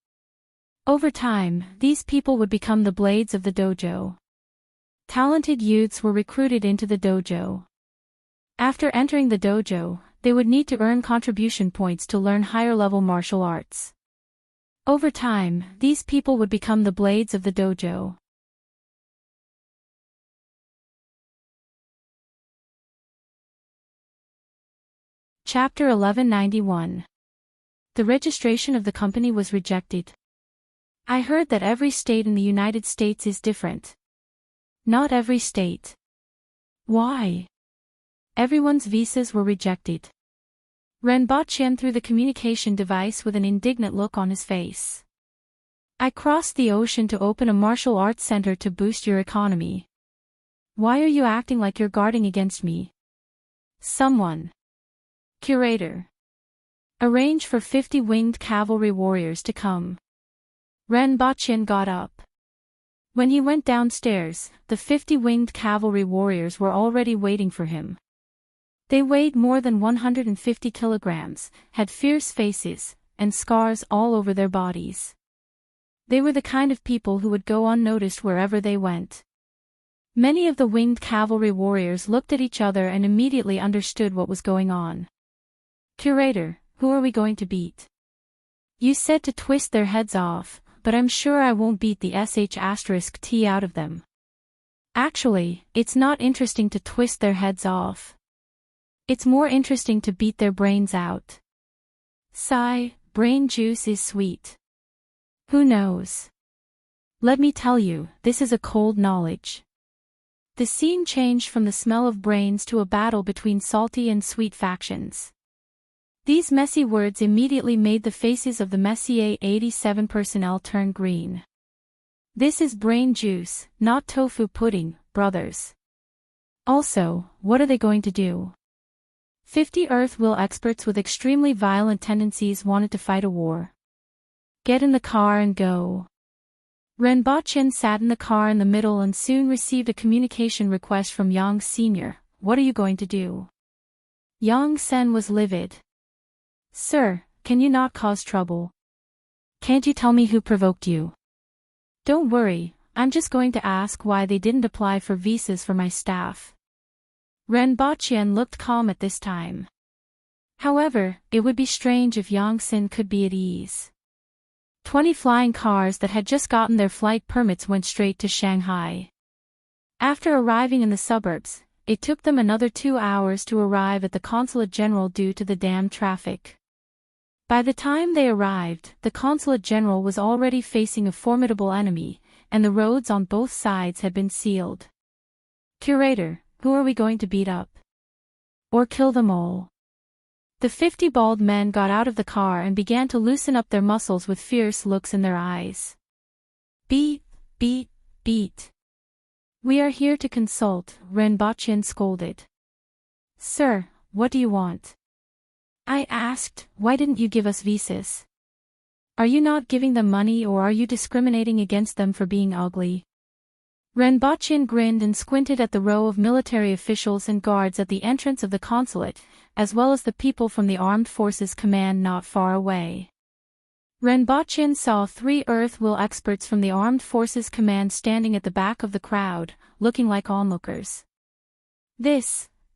Over time, these people would become the blades of the dojo. Talented youths were recruited into the dojo. After entering the dojo, they would need to earn contribution points to learn higher-level martial arts. Over time, these people would become the blades of the dojo. Chapter 1191. The registration of the company was rejected. I heard that every state in the United States is different. Not every state. Why? Everyone's visas were rejected. Ren Boqian threw the communication device with an indignant look on his face. I crossed the ocean to open a martial arts center to boost your economy. Why are you acting like you're guarding against me? Someone. Curator. Arrange for 50 winged cavalry warriors to come. Ren Boqian got up. When he went downstairs, the 50 winged cavalry warriors were already waiting for him. They weighed more than 150 kilograms, had fierce faces, and scars all over their bodies. They were the kind of people who would go unnoticed wherever they went. Many of the winged cavalry warriors looked at each other and immediately understood what was going on. Curator, who are we going to beat? You said to twist their heads off, but I'm sure I won't beat the sh*t out of them. Actually, it's not interesting to twist their heads off. It's more interesting to beat their brains out. Sigh, brain juice is sweet. Who knows? Let me tell you, this is a cold knowledge. The scene changed from the smell of brains to a battle between salty and sweet factions. These messy words immediately made the faces of the Messier 87 personnel turn green. This is brain juice, not tofu pudding, brothers. Also, what are they going to do? 50 Earth-will experts with extremely violent tendencies wanted to fight a war. Get in the car and go. Ren Boqian sat in the car in the middle and soon received a communication request from Yang Sr. What are you going to do? Yang Sen was livid. Sir, can you not cause trouble? Can't you tell me who provoked you? Don't worry, I'm just going to ask why they didn't apply for visas for my staff. Ren Boqian looked calm at this time. However, it would be strange if Yongxin could be at ease. 20 flying cars that had just gotten their flight permits went straight to Shanghai. After arriving in the suburbs, it took them another 2 hours to arrive at the Consulate General due to the damn traffic. By the time they arrived, the Consulate General was already facing a formidable enemy, and the roads on both sides had been sealed. Curator, who are we going to beat up? Or kill them all? The 50 bald men got out of the car and began to loosen up their muscles with fierce looks in their eyes. Beat, beat, beat. We are here to consult, Renbochin scolded. Sir, what do you want? I asked, why didn't you give us visas? Are you not giving them money or are you discriminating against them for being ugly? Renbochin grinned and squinted at the row of military officials and guards at the entrance of the consulate, as well as the people from the Armed Forces Command not far away. Renbochin saw 3 Earth Will experts from the Armed Forces Command standing at the back of the crowd, looking like onlookers. There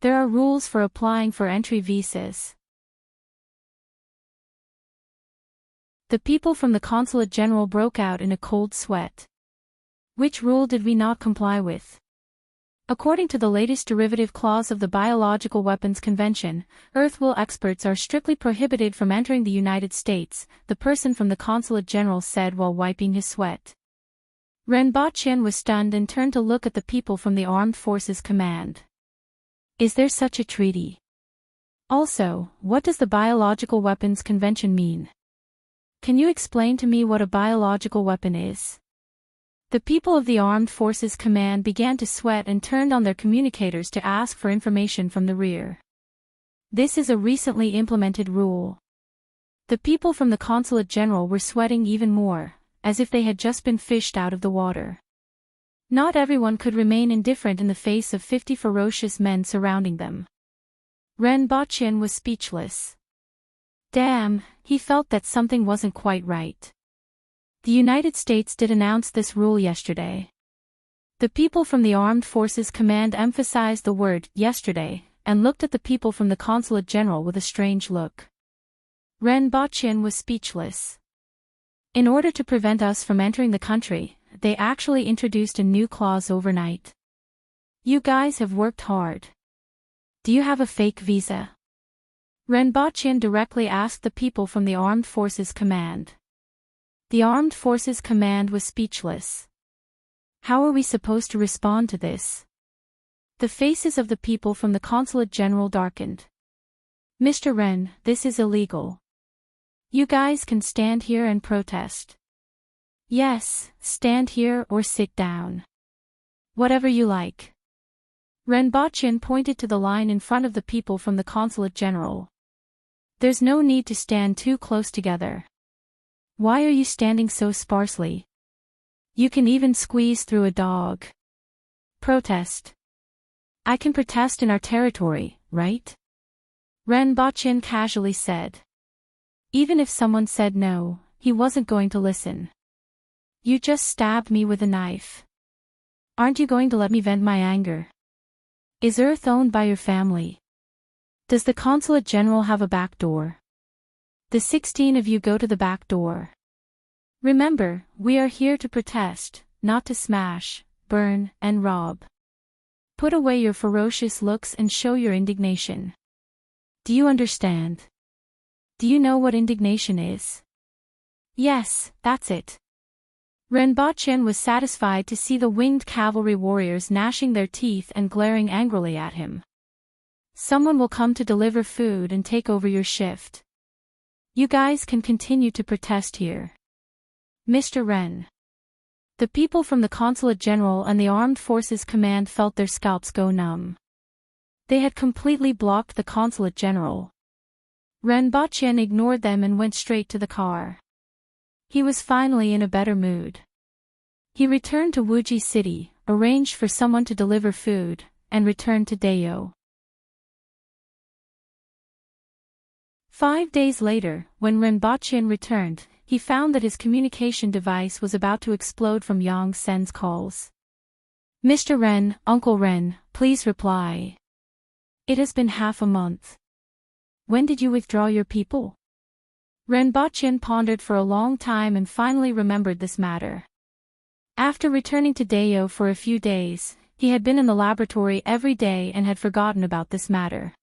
are rules for applying for entry visas. The people from the Consulate General broke out in a cold sweat. Which rule did we not comply with? According to the latest derivative clause of the Biological Weapons Convention, Earth Will experts are strictly prohibited from entering the United States, the person from the Consulate General said while wiping his sweat. Renbochin was stunned and turned to look at the people from the Armed Forces Command. Is there such a treaty? Also, what does the Biological Weapons Convention mean? Can you explain to me what a biological weapon is? The people of the Armed Forces Command began to sweat and turned on their communicators to ask for information from the rear. This is a recently implemented rule. The people from the Consulate General were sweating even more, as if they had just been fished out of the water. Not everyone could remain indifferent in the face of 50 ferocious men surrounding them. Renbochin was speechless. Damn, he felt that something wasn't quite right. The United States did announce this rule yesterday. The people from the Armed Forces Command emphasized the word yesterday and looked at the people from the Consulate General with a strange look. Renbochin was speechless. In order to prevent us from entering the country, they actually introduced a new clause overnight. You guys have worked hard. Do you have a fake visa? Renbochin directly asked the people from the Armed Forces Command. The Armed Forces Command was speechless. How are we supposed to respond to this? The faces of the people from the Consulate General darkened. Mr. Ren, this is illegal. You guys can stand here and protest. Yes, stand here or sit down. Whatever you like. Renbochin pointed to the line in front of the people from the Consulate General. There's no need to stand too close together. Why are you standing so sparsely? You can even squeeze through a dog. Protest. I can protest in our territory, right? Renbochin casually said. Even if someone said no, he wasn't going to listen. You just stabbed me with a knife. Aren't you going to let me vent my anger? Is Earth owned by your family? Does the Consulate General have a back door? The 16 of you go to the back door. Remember, we are here to protest, not to smash, burn, and rob. Put away your ferocious looks and show your indignation. Do you understand? Do you know what indignation is? Yes, that's it. Renbochin was satisfied to see the winged cavalry warriors gnashing their teeth and glaring angrily at him. Someone will come to deliver food and take over your shift. You guys can continue to protest here. Mr. Ren. The people from the Consulate General and the Armed Forces Command felt their scalps go numb. They had completely blocked the Consulate General. Renbochin ignored them and went straight to the car. He was finally in a better mood. He returned to Wuji City, arranged for someone to deliver food, and returned to Dayo. 5 days later, when Renbochin returned, he found that his communication device was about to explode from Yang Sen's calls. Mr. Ren, Uncle Ren, please reply. It has been half a month. When did you withdraw your people? Renbochin pondered for a long time and finally remembered this matter. After returning to Dayo for a few days, he had been in the laboratory every day and had forgotten about this matter.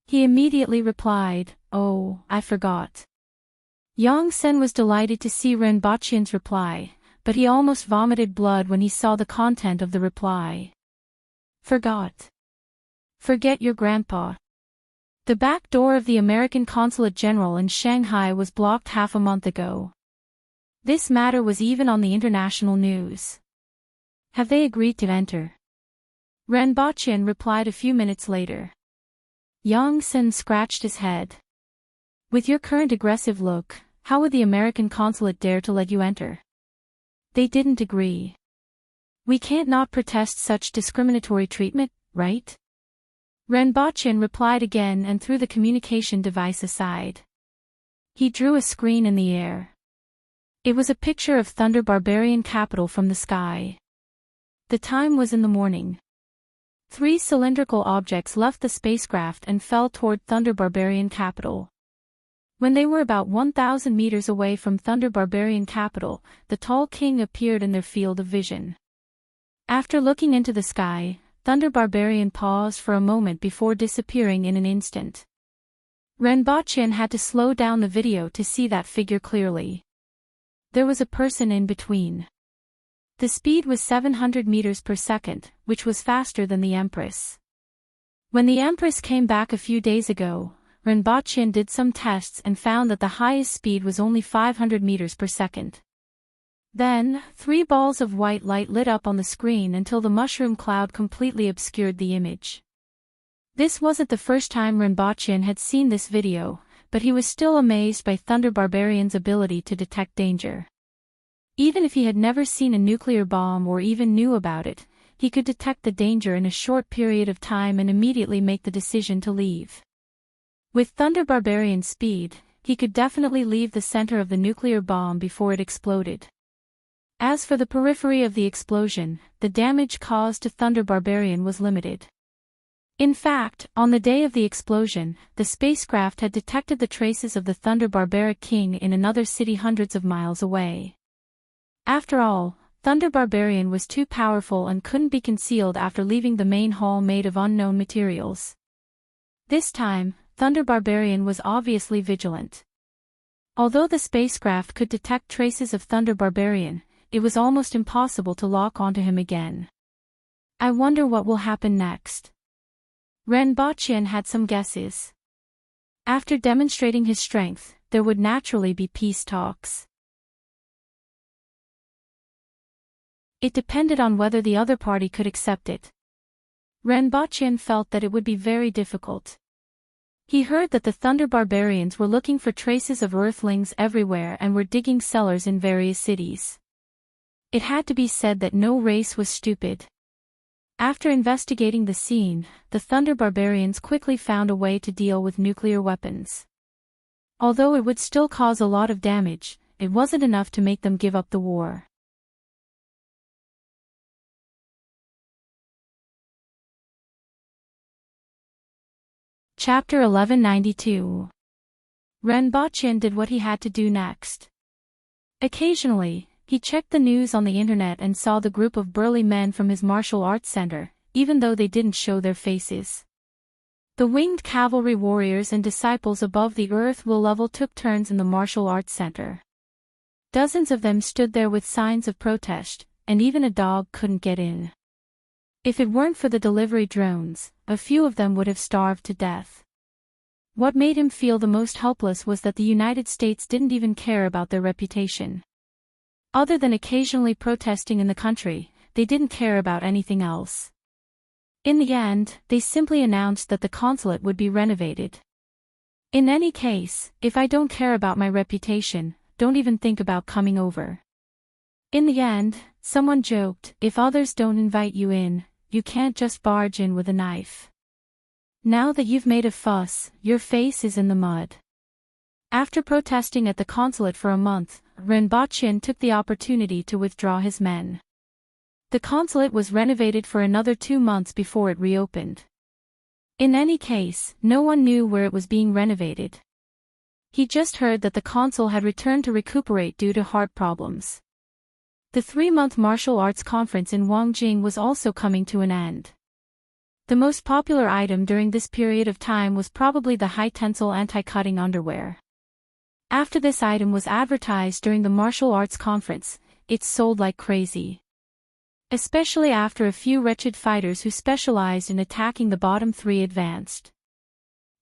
He immediately replied, "Oh, I forgot." Yang Sen was delighted to see Renbochin's reply, but he almost vomited blood when he saw the content of the reply. Forgot. Forget your grandpa. The back door of the American Consulate General in Shanghai was blocked half a month ago. This matter was even on the international news. Have they agreed to enter? Renbochin replied a few minutes later. Yang Sen scratched his head. With your current aggressive look, how would the American consulate dare to let you enter? They didn't agree. We can't not protest such discriminatory treatment, right? Renbochin replied again and threw the communication device aside. He drew a screen in the air. It was a picture of Thunder Barbarian capital from the sky. The time was in the morning. 3 cylindrical objects left the spacecraft and fell toward Thunder Barbarian capital. When they were about 1,000 meters away from Thunder Barbarian capital, the tall king appeared in their field of vision. After looking into the sky, Thunder Barbarian paused for a moment before disappearing in an instant. Renbochin had to slow down the video to see that figure clearly. There was a person in between. The speed was 700 meters per second, which was faster than the Empress. When the Empress came back a few days ago, Renbochin did some tests and found that the highest speed was only 500 meters per second. Then, 3 balls of white light lit up on the screen until the mushroom cloud completely obscured the image. This wasn't the first time Renbochin had seen this video, but he was still amazed by Thunder Barbarian's ability to detect danger. Even if he had never seen a nuclear bomb or even knew about it, he could detect the danger in a short period of time and immediately make the decision to leave. With Thunder Barbarian's speed, he could definitely leave the center of the nuclear bomb before it exploded. As for the periphery of the explosion, the damage caused to Thunder Barbarian was limited. In fact, on the day of the explosion, the spacecraft had detected the traces of the Thunder Barbaric King in another city hundreds of miles away. After all, Thunder Barbarian was too powerful and couldn't be concealed after leaving the main hall made of unknown materials. This time, Thunder Barbarian was obviously vigilant. Although the spacecraft could detect traces of Thunder Barbarian, it was almost impossible to lock onto him again. I wonder what will happen next. Renbochin had some guesses. After demonstrating his strength, there would naturally be peace talks. It depended on whether the other party could accept it. Renbochin felt that it would be very difficult. He heard that the Thunder Barbarians were looking for traces of Earthlings everywhere and were digging cellars in various cities. It had to be said that no race was stupid. After investigating the scene, the Thunder Barbarians quickly found a way to deal with nuclear weapons. Although it would still cause a lot of damage, it wasn't enough to make them give up the war. Chapter 1192. Renbochin did what he had to do next. Occasionally, he checked the news on the internet and saw the group of burly men from his martial arts center, even though they didn't show their faces. The winged cavalry warriors and disciples above the earth will level took turns in the martial arts center. Dozens of them stood there with signs of protest, and even a dog couldn't get in. If it weren't for the delivery drones, a few of them would have starved to death. What made him feel the most helpless was that the United States didn't even care about their reputation. Other than occasionally protesting in the country, they didn't care about anything else. In the end, they simply announced that the consulate would be renovated. In any case, if I don't care about my reputation, don't even think about coming over. In the end, someone joked, if others don't invite you in, you can't just barge in with a knife. Now that you've made a fuss, your face is in the mud. After protesting at the consulate for a month, Renbochin took the opportunity to withdraw his men. The consulate was renovated for another 2 months before it reopened. In any case, no one knew where it was being renovated. He just heard that the consul had returned to recuperate due to heart problems. The 3-month martial arts conference in Wangjing was also coming to an end. The most popular item during this period of time was probably the high-tensile anti-cutting underwear. After this item was advertised during the martial arts conference, it sold like crazy. Especially after a few wretched fighters who specialized in attacking the bottom 3 advanced.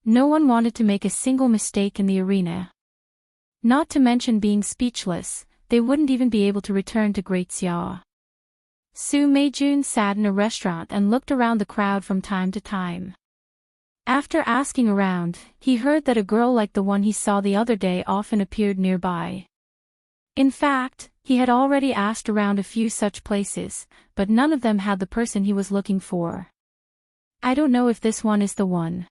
No one wanted to make a single mistake in the arena. Not to mention being speechless, they wouldn't even be able to return to Great Xia. Su Meijun sat in a restaurant and looked around the crowd from time to time. After asking around, he heard that a girl like the one he saw the other day often appeared nearby. In fact, he had already asked around a few such places, but none of them had the person he was looking for. I don't know if this one is the one.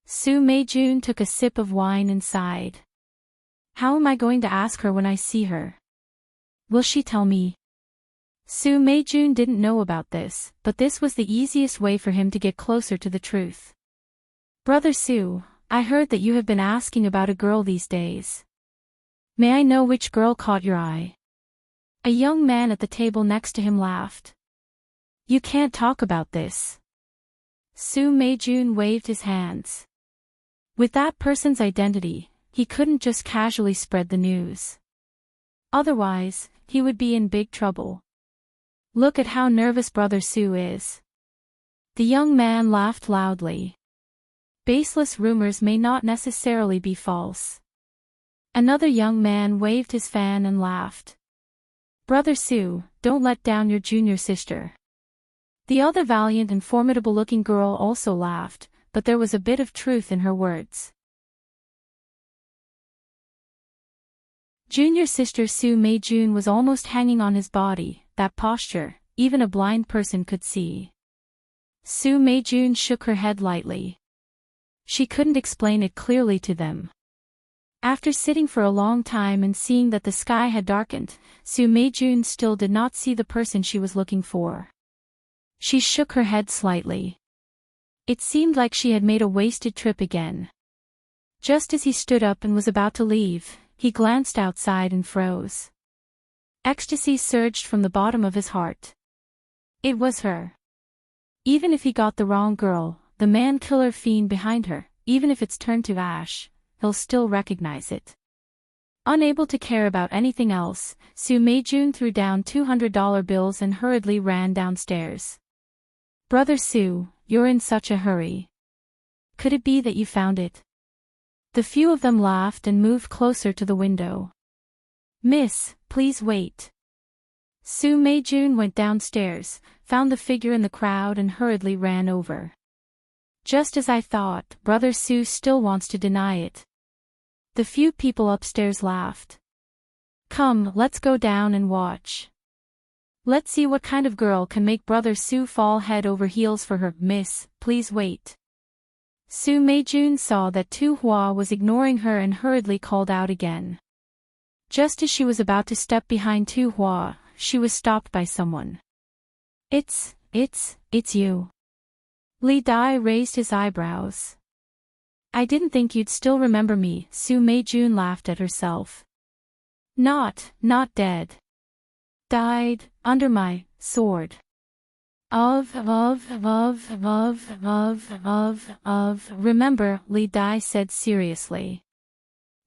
Su Meijun took a sip of wine and sighed. How am I going to ask her when I see her? Will she tell me? Su Meijun didn't know about this, but this was the easiest way for him to get closer to the truth. Brother Su, I heard that you have been asking about a girl these days. May I know which girl caught your eye? A young man at the table next to him laughed. You can't talk about this. Su Meijun waved his hands. With that person's identity, he couldn't just casually spread the news. Otherwise, he would be in big trouble. Look at how nervous Brother Su is. The young man laughed loudly. Baseless rumors may not necessarily be false. Another young man waved his fan and laughed. Brother Su, don't let down your junior sister. The other valiant and formidable-looking girl also laughed, but there was a bit of truth in her words. Junior sister Su Meijun was almost hanging on his body, that posture, even a blind person could see. Su Meijun shook her head lightly. She couldn't explain it clearly to them. After sitting for a long time and seeing that the sky had darkened, Su Meijun still did not see the person she was looking for. She shook her head slightly. It seemed like she had made a wasted trip again. Just as he stood up and was about to leave, he glanced outside and froze. Ecstasy surged from the bottom of his heart. It was her. Even if he got the wrong girl, the man-killer fiend behind her, even if it's turned to ash, he'll still recognize it. Unable to care about anything else, Su Meijun threw down $200 bills and hurriedly ran downstairs. Brother Su, you're in such a hurry. Could it be that you found it? The few of them laughed and moved closer to the window. Miss, please wait. Su Meijun went downstairs, found the figure in the crowd and hurriedly ran over. Just as I thought, Brother Su still wants to deny it. The few people upstairs laughed. Come, let's go down and watch. Let's see what kind of girl can make Brother Su fall head over heels for her. Miss, please wait. Su Meijun saw that Tu Hua was ignoring her and hurriedly called out again. Just as she was about to step behind Tu Hua, she was stopped by someone. It's you. Li Dai raised his eyebrows. I didn't think you'd still remember me, Su Meijun laughed at herself. Not dead. Died, under my sword. Remember, Li Dai said seriously.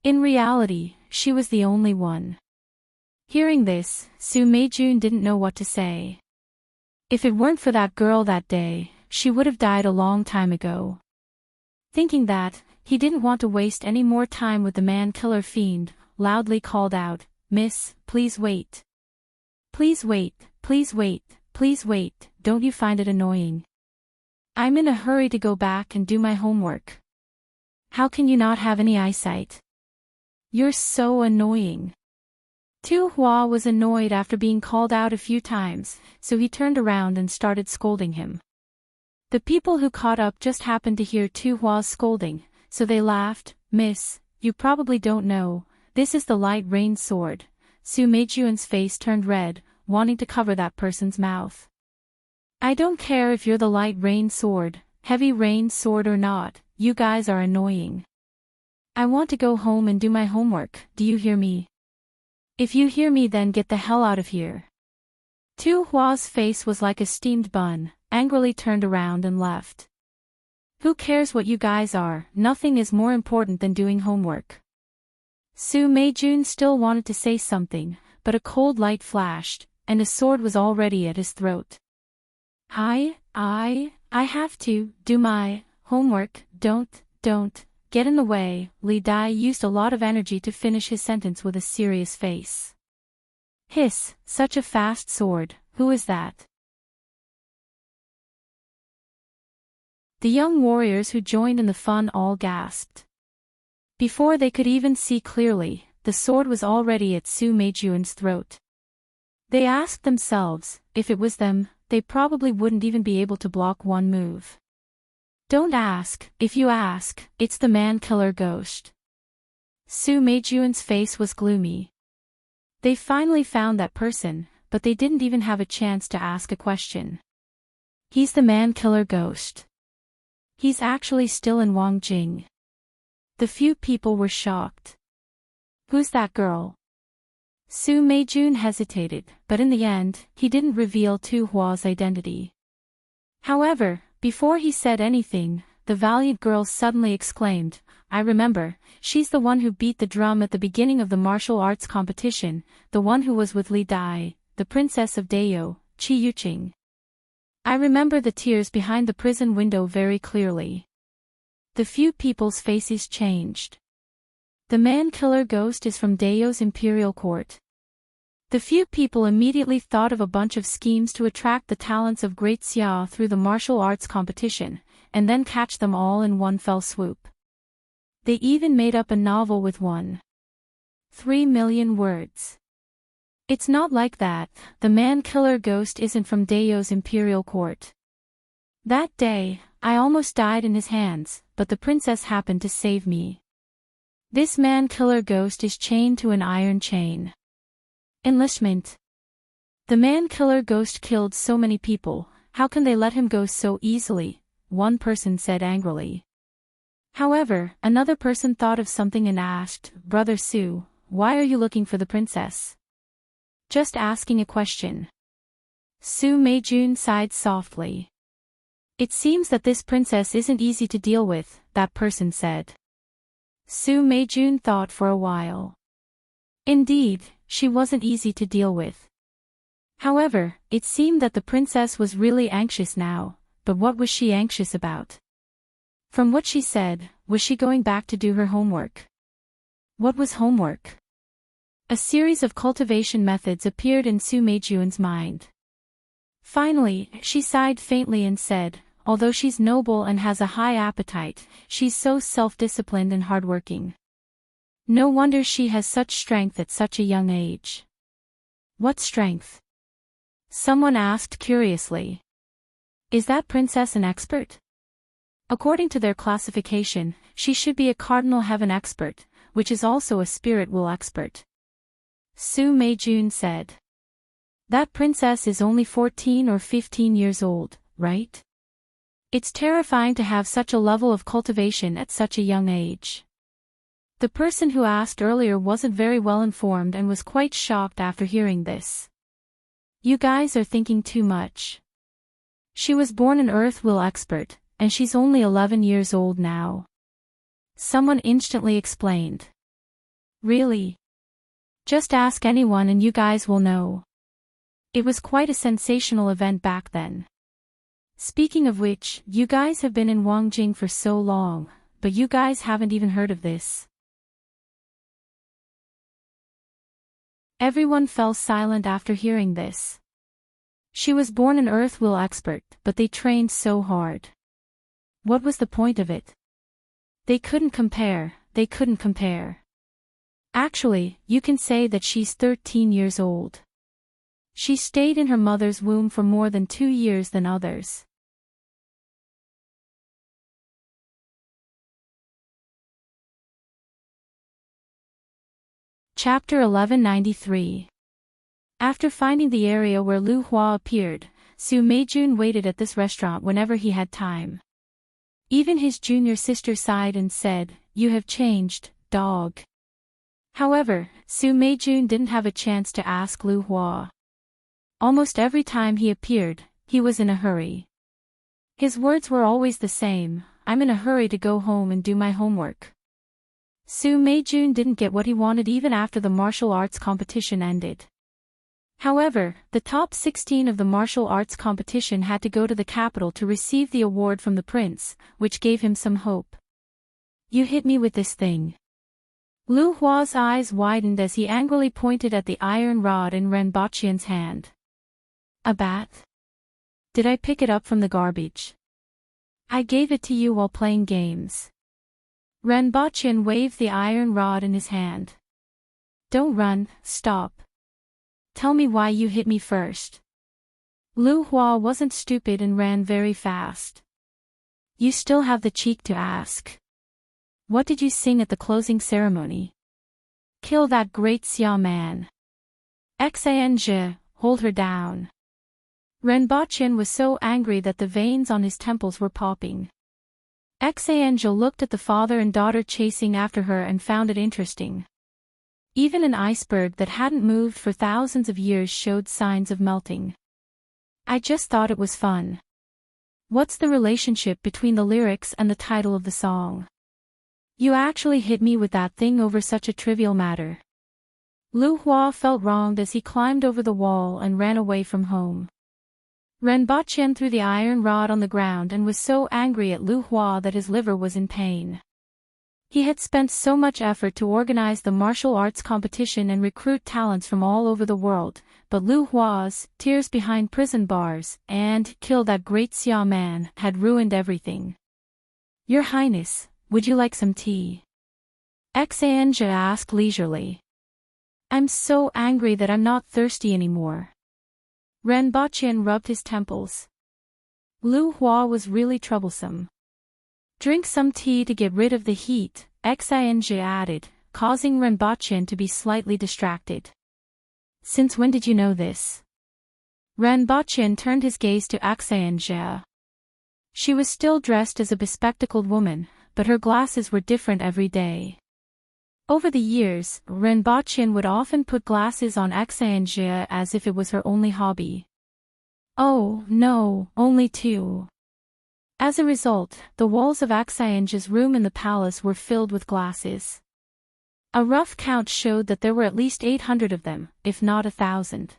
In reality, she was the only one. Hearing this, Su Meijun didn't know what to say. If it weren't for that girl that day, she would have died a long time ago. Thinking that, he didn't want to waste any more time with the man-killer fiend, loudly called out, Miss, please wait. Please wait, please wait, please wait, don't you find it annoying? I'm in a hurry to go back and do my homework. How can you not have any eyesight? You're so annoying. Tu Hua was annoyed after being called out a few times, so he turned around and started scolding him. The people who caught up just happened to hear Tu Hua's scolding, so they laughed. Miss, you probably don't know, this is the light rain sword. Su Meijun's face turned red, wanting to cover that person's mouth. I don't care if you're the light rain sword, heavy rain, sword or not, you guys are annoying. I want to go home and do my homework, do you hear me? If you hear me then get the hell out of here. Tu Hua's face was like a steamed bun, angrily turned around and left. Who cares what you guys are, nothing is more important than doing homework. Su Meijun still wanted to say something, but a cold light flashed, and a sword was already at his throat. I have to do my homework, don't, get in the way. Li Dai used a lot of energy to finish his sentence with a serious face. Hiss, such a fast sword, who is that? The young warriors who joined in the fun all gasped. Before they could even see clearly, the sword was already at Su Meijun's throat. They asked themselves, if it was them, they probably wouldn't even be able to block one move. Don't ask, if you ask, it's the man-killer ghost. Su Meijun's face was gloomy. They finally found that person, but they didn't even have a chance to ask a question. He's the man-killer ghost. He's actually still in Wangjing. The few people were shocked. Who's that girl? Su Meijun hesitated, but in the end, he didn't reveal Tu Hua's identity. However, before he said anything, the valiant girl suddenly exclaimed, I remember, she's the one who beat the drum at the beginning of the martial arts competition, the one who was with Li Dai, the princess of Dao, Qi Yuqing. I remember the tears behind the prison window very clearly. The few people's faces changed. The man-killer ghost is from Dao's imperial court. The few people immediately thought of a bunch of schemes to attract the talents of Great Xia through the martial arts competition, and then catch them all in one fell swoop. They even made up a novel with 1.3 million words. It's not like that, the man-killer ghost isn't from Dao's imperial court. That day, I almost died in his hands, but the princess happened to save me. This man-killer ghost is chained to an iron chain. Enlishment. The man-killer ghost killed so many people, how can they let him go so easily? One person said angrily. However, another person thought of something and asked, Brother Su, why are you looking for the princess? Just asking a question. Su Meijun sighed softly. It seems that this princess isn't easy to deal with, that person said. Su Meijun thought for a while. Indeed, she wasn't easy to deal with. However, it seemed that the princess was really anxious now, but what was she anxious about? From what she said, was she going back to do her homework? What was homework? A series of cultivation methods appeared in Su Meijun's mind. Finally, she sighed faintly and said, although she's noble and has a high appetite, she's so self-disciplined and hardworking. No wonder she has such strength at such a young age. What strength? Someone asked curiously. Is that princess an expert? According to their classification, she should be a cardinal heaven expert, which is also a spirit will expert. Su Meijun said. That princess is only 14 or 15 years old, right? It's terrifying to have such a level of cultivation at such a young age. The person who asked earlier wasn't very well informed and was quite shocked after hearing this. You guys are thinking too much. She was born an earth will expert, and she's only 11 years old now. Someone instantly explained. Really? Just ask anyone and you guys will know. It was quite a sensational event back then. Speaking of which, you guys have been in Wangjing for so long, but you guys haven't even heard of this. Everyone fell silent after hearing this. She was born an earth will expert, but they trained so hard. What was the point of it? They couldn't compare. Actually, you can say that she's 13 years old. She stayed in her mother's womb for more than 2 years than others. Chapter 1193. After finding the area where Lu Hua appeared, Su Meijun waited at this restaurant whenever he had time. Even his junior sister sighed and said, "You have changed, dog." However, Su Meijun didn't have a chance to ask Lu Hua. Almost every time he appeared, he was in a hurry. His words were always the same: "I'm in a hurry to go home and do my homework." Su Meijun didn't get what he wanted even after the martial arts competition ended. However, the top 16 of the martial arts competition had to go to the capital to receive the award from the prince, which gave him some hope. "You hit me with this thing." Lu Hua's eyes widened as he angrily pointed at the iron rod in Ren Baqian's hand. "A bat? Did I pick it up from the garbage? I gave it to you while playing games." Ren Baqian waved the iron rod in his hand. "Don't run, stop. Tell me why you hit me first." Lu Hua wasn't stupid and ran very fast. "You still have the cheek to ask. What did you sing at the closing ceremony? Kill that great Xia man. Xange, hold her down." Ren Baqian was so angry that the veins on his temples were popping. Xange looked at the father and daughter chasing after her and found it interesting. Even an iceberg that hadn't moved for thousands of years showed signs of melting. "I just thought it was fun." "What's the relationship between the lyrics and the title of the song? You actually hit me with that thing over such a trivial matter." Lu Hua felt wronged as he climbed over the wall and ran away from home. Ren Baqian threw the iron rod on the ground and was so angry at Lu Hua that his liver was in pain. He had spent so much effort to organize the martial arts competition and recruit talents from all over the world, but Lu Hua's "tears behind prison bars" and "kill that great Xia man" had ruined everything. "Your Highness, would you like some tea?" Xange asked leisurely. "I'm so angry that I'm not thirsty anymore." Ren Baqian rubbed his temples. Lu Hua was really troublesome. "Drink some tea to get rid of the heat," Xange added, causing Ren Baqian to be slightly distracted. "Since when did you know this?" Ren Baqian turned his gaze to Xange. She was still dressed as a bespectacled woman, but her glasses were different every day. Over the years, Ren Baqian would often put glasses on Xange as if it was her only hobby. "Oh, no, only two." As a result, the walls of Xange's room in the palace were filled with glasses. A rough count showed that there were at least 800 of them, if not 1,000.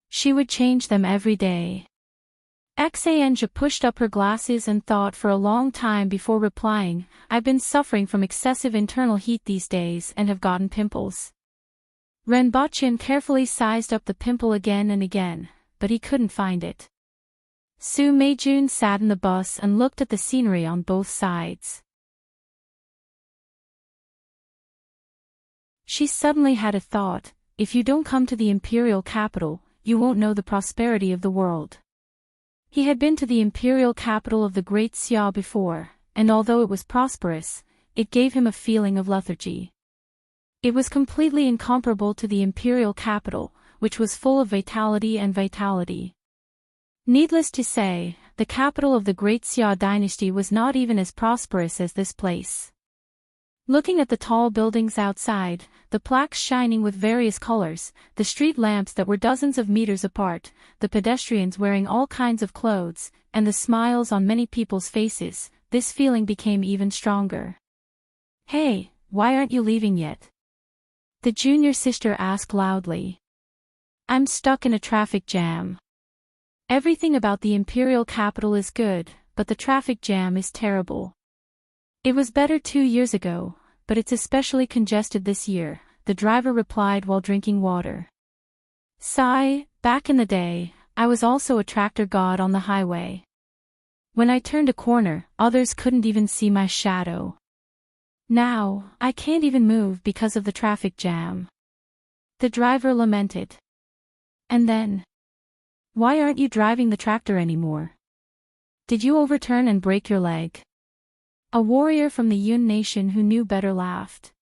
She would change them every day. Xange pushed up her glasses and thought for a long time before replying, "I've been suffering from excessive internal heat these days and have gotten pimples." Ren Baqian carefully sized up the pimple again and again, but he couldn't find it. Su Meijun sat in the bus and looked at the scenery on both sides. She suddenly had a thought: if you don't come to the imperial capital, you won't know the prosperity of the world. He had been to the imperial capital of the Great Xia before, and although it was prosperous, it gave him a feeling of lethargy. It was completely incomparable to the imperial capital, which was full of vitality and vitality. Needless to say, the capital of the Great Xia dynasty was not even as prosperous as this place. Looking at the tall buildings outside, the plaques shining with various colors, the street lamps that were dozens of meters apart, the pedestrians wearing all kinds of clothes, and the smiles on many people's faces, this feeling became even stronger. "Hey, why aren't you leaving yet?" the junior sister asked loudly. "I'm stuck in a traffic jam. Everything about the imperial capital is good, but the traffic jam is terrible. It was better 2 years ago, but it's especially congested this year," the driver replied while drinking water. "Sigh, back in the day, I was also a tractor god on the highway. When I turned a corner, others couldn't even see my shadow. Now, I can't even move because of the traffic jam." The driver lamented. "And then? Why aren't you driving the tractor anymore? Did you overturn and break your leg?" A warrior from the Yun nation who knew better laughed.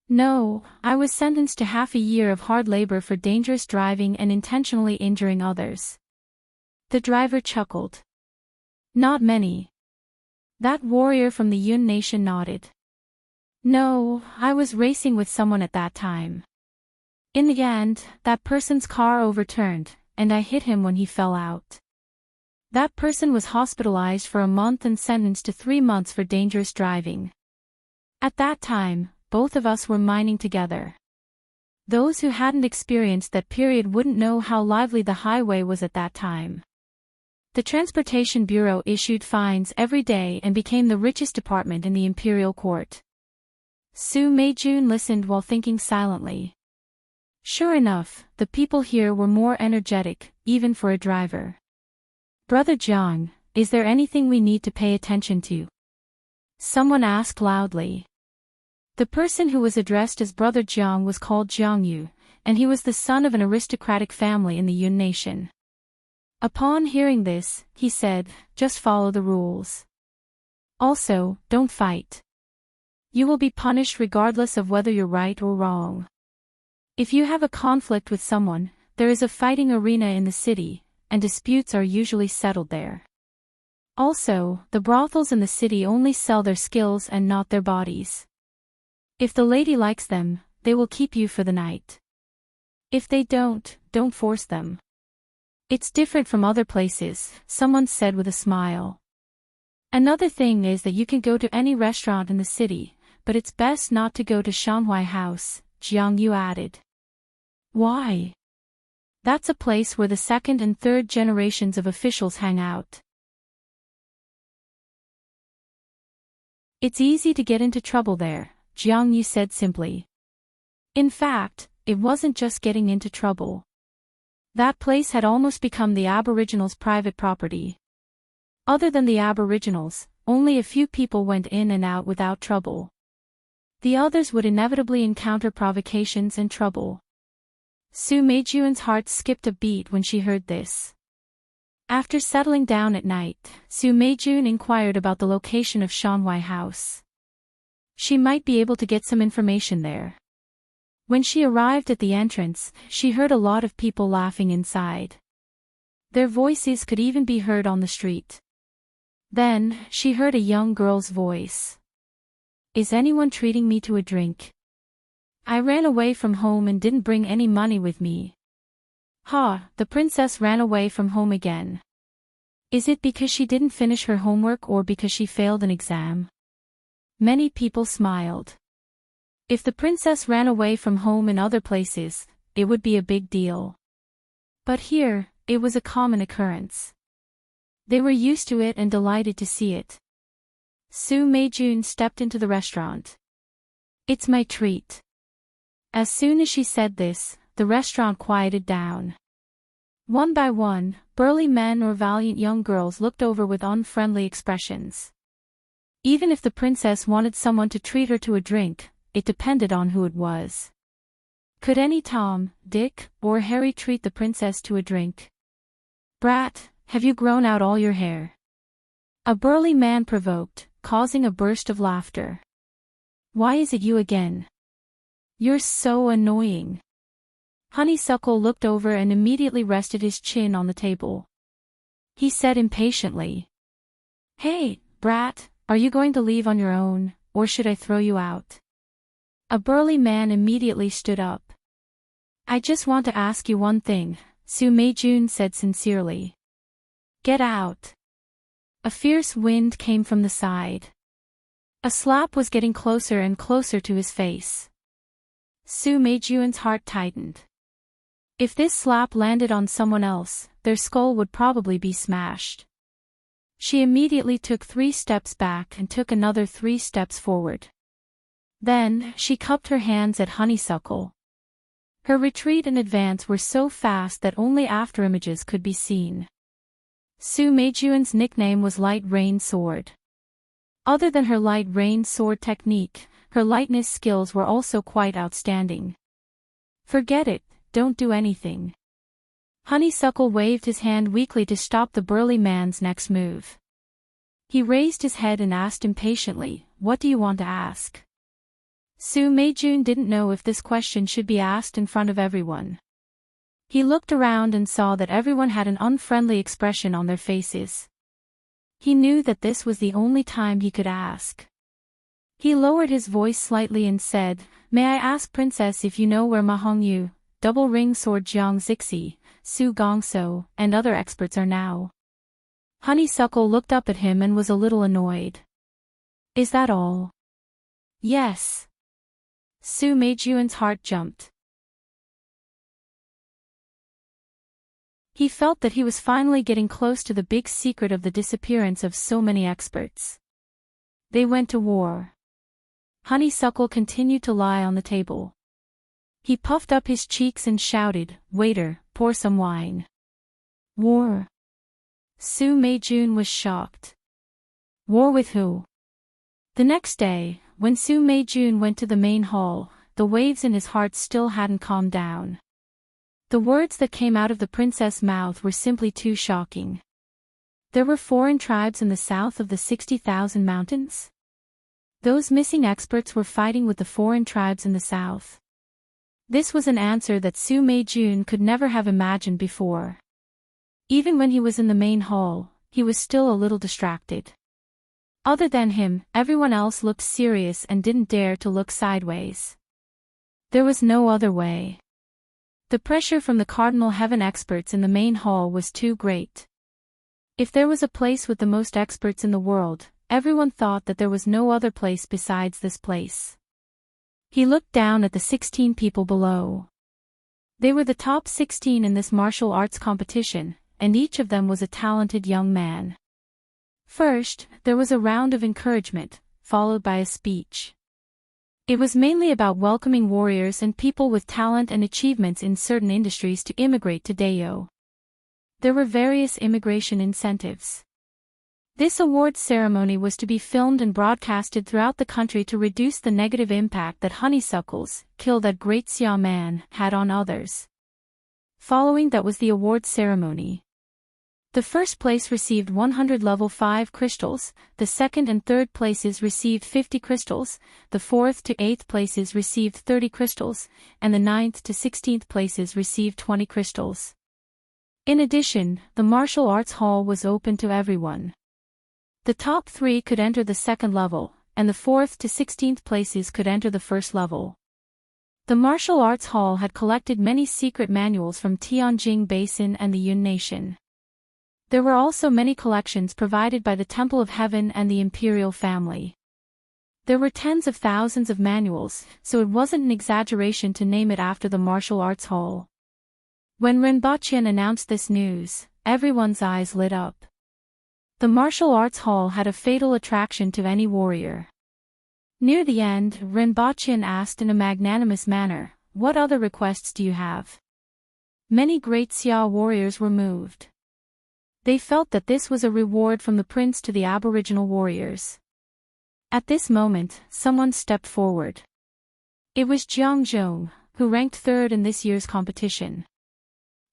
"No, I was sentenced to half a year of hard labor for dangerous driving and intentionally injuring others." The driver chuckled. "Not many. That warrior from the Yun nation nodded. No, I was racing with someone at that time. In the end, that person's car overturned, and I hit him when he fell out. That person was hospitalized for a month and sentenced to 3 months for dangerous driving. At that time, both of us were mining together. Those who hadn't experienced that period wouldn't know how lively the highway was at that time. The Transportation Bureau issued fines every day and became the richest department in the imperial court. Su Meijun listened while thinking silently. Sure enough, the people here were more energetic, even for a driver. Brother Jiang, is there anything we need to pay attention to? Someone asked loudly. The person who was addressed as Brother Jiang was called Jiang Yu, and he was the son of an aristocratic family in the Yun nation. Upon hearing this, he said, just follow the rules. Also, don't fight. You will be punished regardless of whether you're right or wrong. If you have a conflict with someone, there is a fighting arena in the city, and disputes are usually settled there. Also, the brothels in the city only sell their skills and not their bodies. If the lady likes them, they will keep you for the night. If they don't force them. It's different from other places, someone said with a smile. Another thing is that you can go to any restaurant in the city, but it's best not to go to Shanhui House, Jiang Yu added. Why? That's a place where the second and third generations of officials hang out. It's easy to get into trouble there, Jiang Yu said simply. In fact, it wasn't just getting into trouble. That place had almost become the Aboriginals' private property. Other than the Aboriginals, only a few people went in and out without trouble. The others would inevitably encounter provocations and trouble. Su Meijun's heart skipped a beat when she heard this. After settling down at night, Su Meijun inquired about the location of Shanhui House. She might be able to get some information there. When she arrived at the entrance, she heard a lot of people laughing inside. Their voices could even be heard on the street. Then, she heard a young girl's voice. Is anyone treating me to a drink? I ran away from home and didn't bring any money with me. The princess ran away from home again. Is it because she didn't finish her homework or because she failed an exam? Many people smiled. If the princess ran away from home in other places, it would be a big deal. But here, it was a common occurrence. They were used to it and delighted to see it. Su Meijun stepped into the restaurant. It's my treat. As soon as she said this, the restaurant quieted down. One by one, burly men or valiant young girls looked over with unfriendly expressions. Even if the princess wanted someone to treat her to a drink, it depended on who it was. Could any Tom, Dick, or Harry treat the princess to a drink? Brat, have you grown out all your hair? A burly man provoked, causing a burst of laughter. Why is it you again? You're so annoying. Honeysuckle looked over and immediately rested his chin on the table. He said impatiently. Hey, brat, are you going to leave on your own, or should I throw you out? A burly man immediately stood up. I just want to ask you one thing, Su Meijun said sincerely. Get out. A fierce wind came from the side. A slap was getting closer and closer to his face. Su Meijun's heart tightened. If this slap landed on someone else, their skull would probably be smashed. She immediately took 3 steps back and took another 3 steps forward. Then, she cupped her hands at Honeysuckle. Her retreat and advance were so fast that only afterimages could be seen. Su Meijun's nickname was Light Rain Sword. Other than her light rain sword technique, her lightness skills were also quite outstanding. Forget it, don't do anything. Honeysuckle waved his hand weakly to stop the burly man's next move. He raised his head and asked impatiently, What do you want to ask? Su Meijun didn't know if this question should be asked in front of everyone. He looked around and saw that everyone had an unfriendly expression on their faces. He knew that this was the only time he could ask. He lowered his voice slightly and said, "May I ask, Princess, if you know where Ma Hongyu, Double Ring Sword Jiang Zixi, Su Gongso, and other experts are now?" Honeysuckle looked up at him and was a little annoyed. "Is that all?" "Yes." Su Meijun's heart jumped. He felt that he was finally getting close to the big secret of the disappearance of so many experts. They went to war. Honeysuckle continued to lie on the table. He puffed up his cheeks and shouted, "Waiter, pour some wine." "War?" Su Meijun was shocked. "War with who?" The next day, when Su Meijun went to the main hall, the waves in his heart still hadn't calmed down. The words that came out of the princess' mouth were simply too shocking. There were foreign tribes in the south of the 60,000 mountains? Those missing experts were fighting with the foreign tribes in the south. This was an answer that Su Meijun could never have imagined before. Even when he was in the main hall, he was still a little distracted. Other than him, everyone else looked serious and didn't dare to look sideways. There was no other way. The pressure from the Cardinal Heaven experts in the main hall was too great. If there was a place with the most experts in the world, everyone thought that there was no other place besides this place. He looked down at the 16 people below. They were the top 16 in this martial arts competition, and each of them was a talented young man. First, there was a round of encouragement, followed by a speech. It was mainly about welcoming warriors and people with talent and achievements in certain industries to immigrate to Dayo. There were various immigration incentives. This awards ceremony was to be filmed and broadcasted throughout the country to reduce the negative impact that honeysuckles, kill that great Xia man, had on others. Following that was the awards ceremony. The first place received 100 level 5 crystals, the second and third places received 50 crystals, the fourth to 8th places received 30 crystals, and the 9th to 16th places received 20 crystals. In addition, the martial arts hall was open to everyone. The top 3 could enter the second level, and the 4th to 16th places could enter the first level. The martial arts hall had collected many secret manuals from Tianjing Basin and the Yun Nation. There were also many collections provided by the Temple of Heaven and the imperial family. There were tens of thousands of manuals, so it wasn't an exaggeration to name it after the martial arts hall. When Renbaqian announced this news, everyone's eyes lit up. The martial arts hall had a fatal attraction to any warrior. Near the end, Renbaqian asked in a magnanimous manner, "What other requests do you have?" Many great Xia warriors were moved. They felt that this was a reward from the prince to the aboriginal warriors. At this moment, someone stepped forward. It was Jiang Zhong, who ranked 3rd in this year's competition.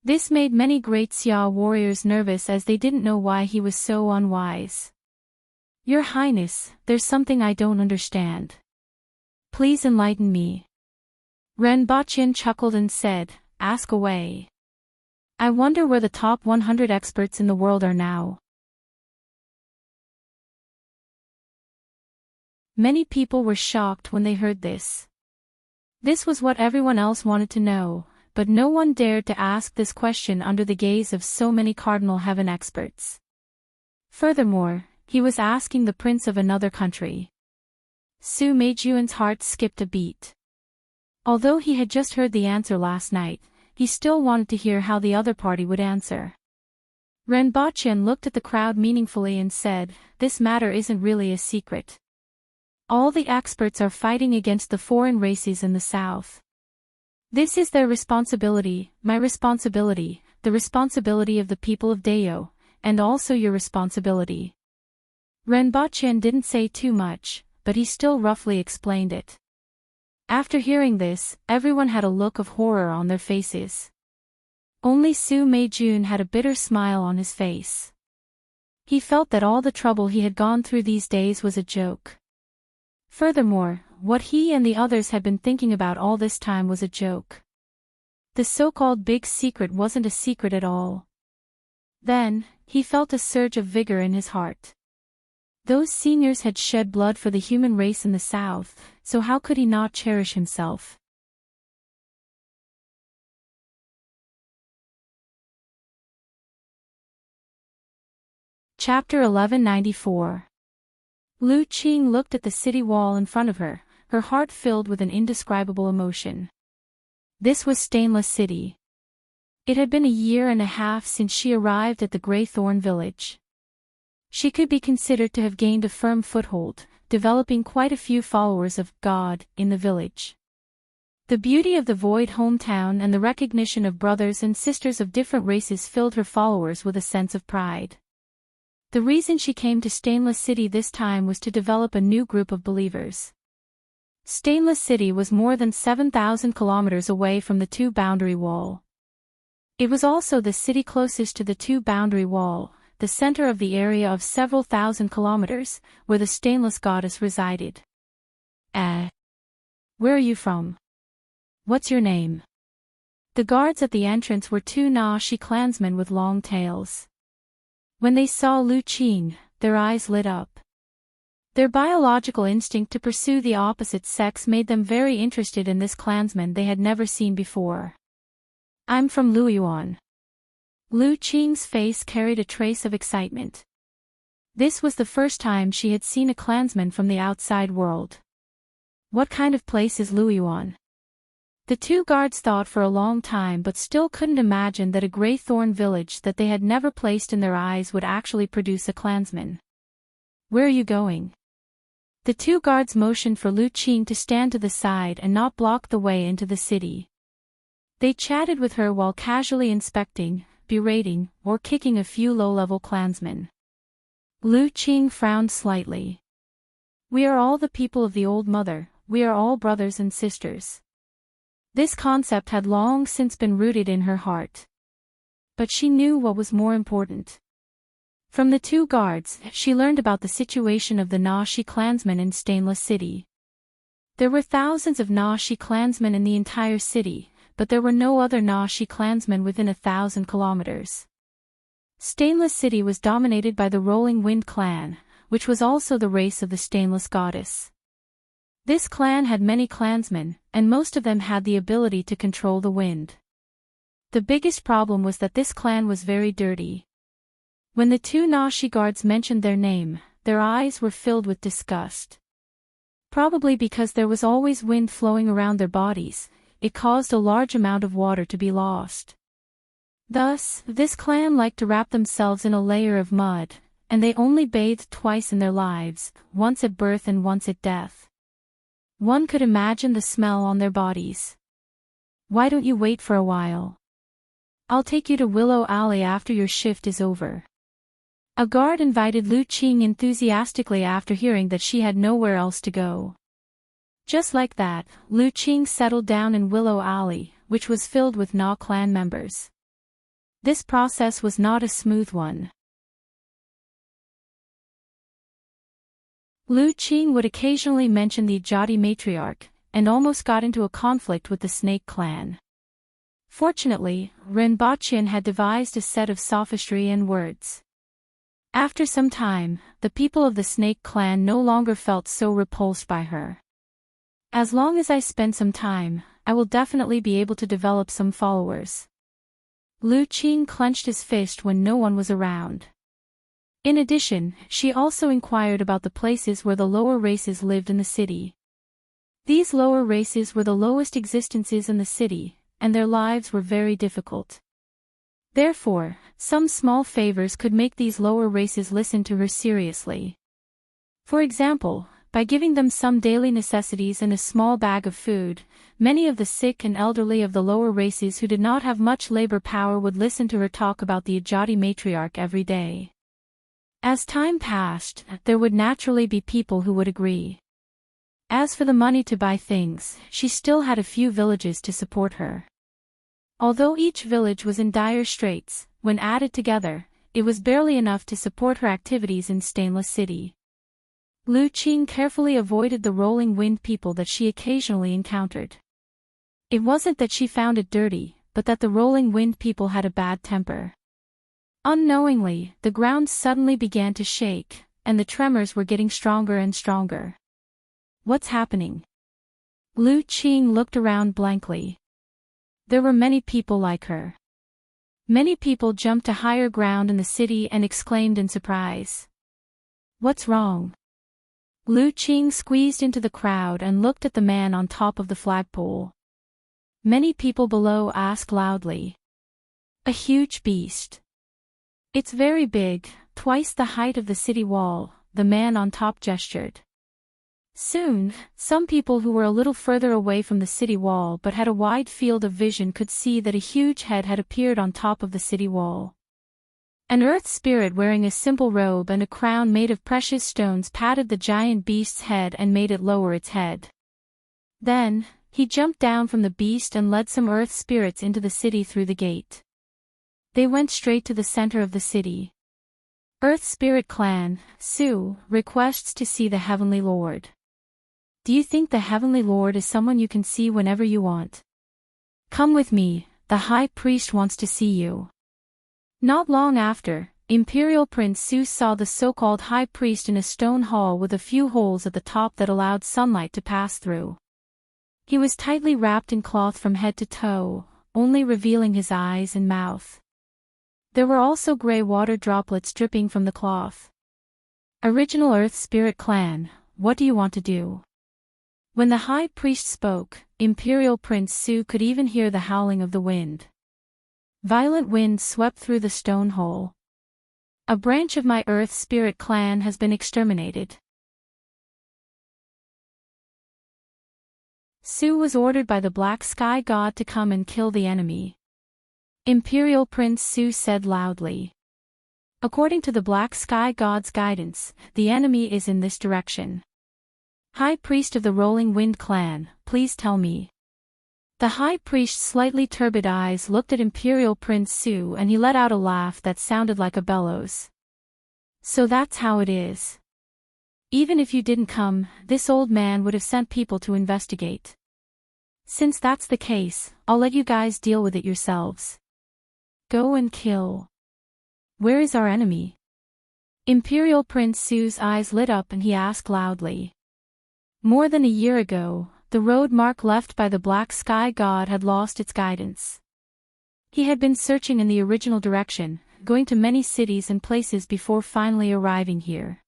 This made many great Xia warriors nervous as they didn't know why he was so unwise. "Your Highness, there's something I don't understand. Please enlighten me." Renbaqian chuckled and said, "Ask away. I wonder where the top 100 experts in the world are now." Many people were shocked when they heard this. This was what everyone else wanted to know, but no one dared to ask this question under the gaze of so many Cardinal Heaven experts. Furthermore, he was asking the prince of another country. Su Meijun's heart skipped a beat. Although he had just heard the answer last night, he still wanted to hear how the other party would answer. Renbaqian looked at the crowd meaningfully and said, "This matter isn't really a secret. All the experts are fighting against the foreign races in the south. This is their responsibility, my responsibility, the responsibility of the people of Dayo, and also your responsibility." Renbaqian didn't say too much, but he still roughly explained it. After hearing this, everyone had a look of horror on their faces. Only Su Meijun had a bitter smile on his face. He felt that all the trouble he had gone through these days was a joke. Furthermore, what he and the others had been thinking about all this time was a joke. The so-called big secret wasn't a secret at all. Then, he felt a surge of vigor in his heart. Those seniors had shed blood for the human race in the South, so how could he not cherish himself? Chapter 1194. Lu Qing looked at the city wall in front of her, her heart filled with an indescribable emotion. This was Stainless City. It had been a year and a half since she arrived at the Greythorn village. She could be considered to have gained a firm foothold, developing quite a few followers of God in the village. The beauty of the Void hometown and the recognition of brothers and sisters of different races filled her followers with a sense of pride. The reason she came to Stainless City this time was to develop a new group of believers. Stainless City was more than 7,000 kilometers away from the two-boundary wall. It was also the city closest to the two-boundary wall, the center of the area of several thousand kilometers, where the Stainless Goddess resided. Where are you from? What's your name? The guards at the entrance were two Nashi clansmen with long tails. When they saw Lu Qing, their eyes lit up. Their biological instinct to pursue the opposite sex made them very interested in this clansman they had never seen before. I'm from Luoyuan. Lu Qing's face carried a trace of excitement. This was the first time she had seen a clansman from the outside world. What kind of place is Luoyuan? The two guards thought for a long time but still couldn't imagine that a Greythorn village that they had never placed in their eyes would actually produce a clansman. Where are you going? The two guards motioned for Lu Qing to stand to the side and not block the way into the city. They chatted with her while casually inspecting, berating, or kicking a few low-level clansmen. Lu Qing frowned slightly. We are all the people of the Old Mother, we are all brothers and sisters. This concept had long since been rooted in her heart. But she knew what was more important. From the two guards, she learned about the situation of the Nashi clansmen in Stainless City. There were thousands of Nashi clansmen in the entire city, but there were no other Nashi clansmen within 1,000 kilometers. Stainless City was dominated by the Rolling Wind clan, which was also the race of the Stainless Goddess. This clan had many clansmen, and most of them had the ability to control the wind. The biggest problem was that this clan was very dirty. When the two Nashi guards mentioned their name, their eyes were filled with disgust. Probably because there was always wind flowing around their bodies, it caused a large amount of water to be lost. Thus, this clan liked to wrap themselves in a layer of mud, and they only bathed twice in their lives, once at birth and once at death. One could imagine the smell on their bodies. Why don't you wait for a while? I'll take you to Willow Alley after your shift is over. A guard invited Lu Qing enthusiastically after hearing that she had nowhere else to go. Just like that, Lu Qing settled down in Willow Alley, which was filled with Na clan members. This process was not a smooth one. Lu Qing would occasionally mention the Ajati matriarch, and almost got into a conflict with the Snake clan. Fortunately, Rinpoche had devised a set of sophistry and words. After some time, the people of the Snake clan no longer felt so repulsed by her. As long as I spend some time, I will definitely be able to develop some followers. Lu Qing clenched his fist when no one was around. In addition, she also inquired about the places where the lower races lived in the city. These lower races were the lowest existences in the city, and their lives were very difficult. Therefore, some small favors could make these lower races listen to her seriously. For example, by giving them some daily necessities and a small bag of food, many of the sick and elderly of the lower races who did not have much labor power would listen to her talk about the Ajati matriarch every day. As time passed, there would naturally be people who would agree. As for the money to buy things, she still had a few villages to support her. Although each village was in dire straits, when added together, it was barely enough to support her activities in Stainless City. Lu Qing carefully avoided the Rolling Wind people that she occasionally encountered. It wasn't that she found it dirty, but that the Rolling Wind people had a bad temper. Unknowingly, the ground suddenly began to shake, and the tremors were getting stronger and stronger. What's happening? Lu Qing looked around blankly. There were many people like her. Many people jumped to higher ground in the city and exclaimed in surprise. What's wrong? Lu Qing squeezed into the crowd and looked at the man on top of the flagpole. Many people below asked loudly. A huge beast. It's very big, twice the height of the city wall, the man on top gestured. Soon, some people who were a little further away from the city wall but had a wide field of vision could see that a huge head had appeared on top of the city wall. An earth spirit wearing a simple robe and a crown made of precious stones patted the giant beast's head and made it lower its head. Then, he jumped down from the beast and led some earth spirits into the city through the gate. They went straight to the center of the city. Earth Spirit Clan, Su, requests to see the Heavenly Lord. Do you think the Heavenly Lord is someone you can see whenever you want? Come with me, the High Priest wants to see you. Not long after, Imperial Prince Su saw the so-called High Priest in a stone hall with a few holes at the top that allowed sunlight to pass through. He was tightly wrapped in cloth from head to toe, only revealing his eyes and mouth. There were also gray water droplets dripping from the cloth. Original Earth Spirit Clan, what do you want to do? When the High Priest spoke, Imperial Prince Su could even hear the howling of the wind. Violent winds swept through the stone hole. A branch of my Earth Spirit Clan has been exterminated. Su was ordered by the Black Sky God to come and kill the enemy. Imperial Prince Su said loudly. According to the Black Sky God's guidance, the enemy is in this direction. High Priest of the Rolling Wind Clan, please tell me. The High Priest's slightly turbid eyes looked at Imperial Prince Su and he let out a laugh that sounded like a bellows. So that's how it is. Even if you didn't come, this old man would have sent people to investigate. Since that's the case, I'll let you guys deal with it yourselves. Go and kill. Where is our enemy? Imperial Prince Su's eyes lit up and he asked loudly. More than a year ago, the road mark left by the Black Sky God had lost its guidance. He had been searching in the original direction, going to many cities and places before finally arriving here.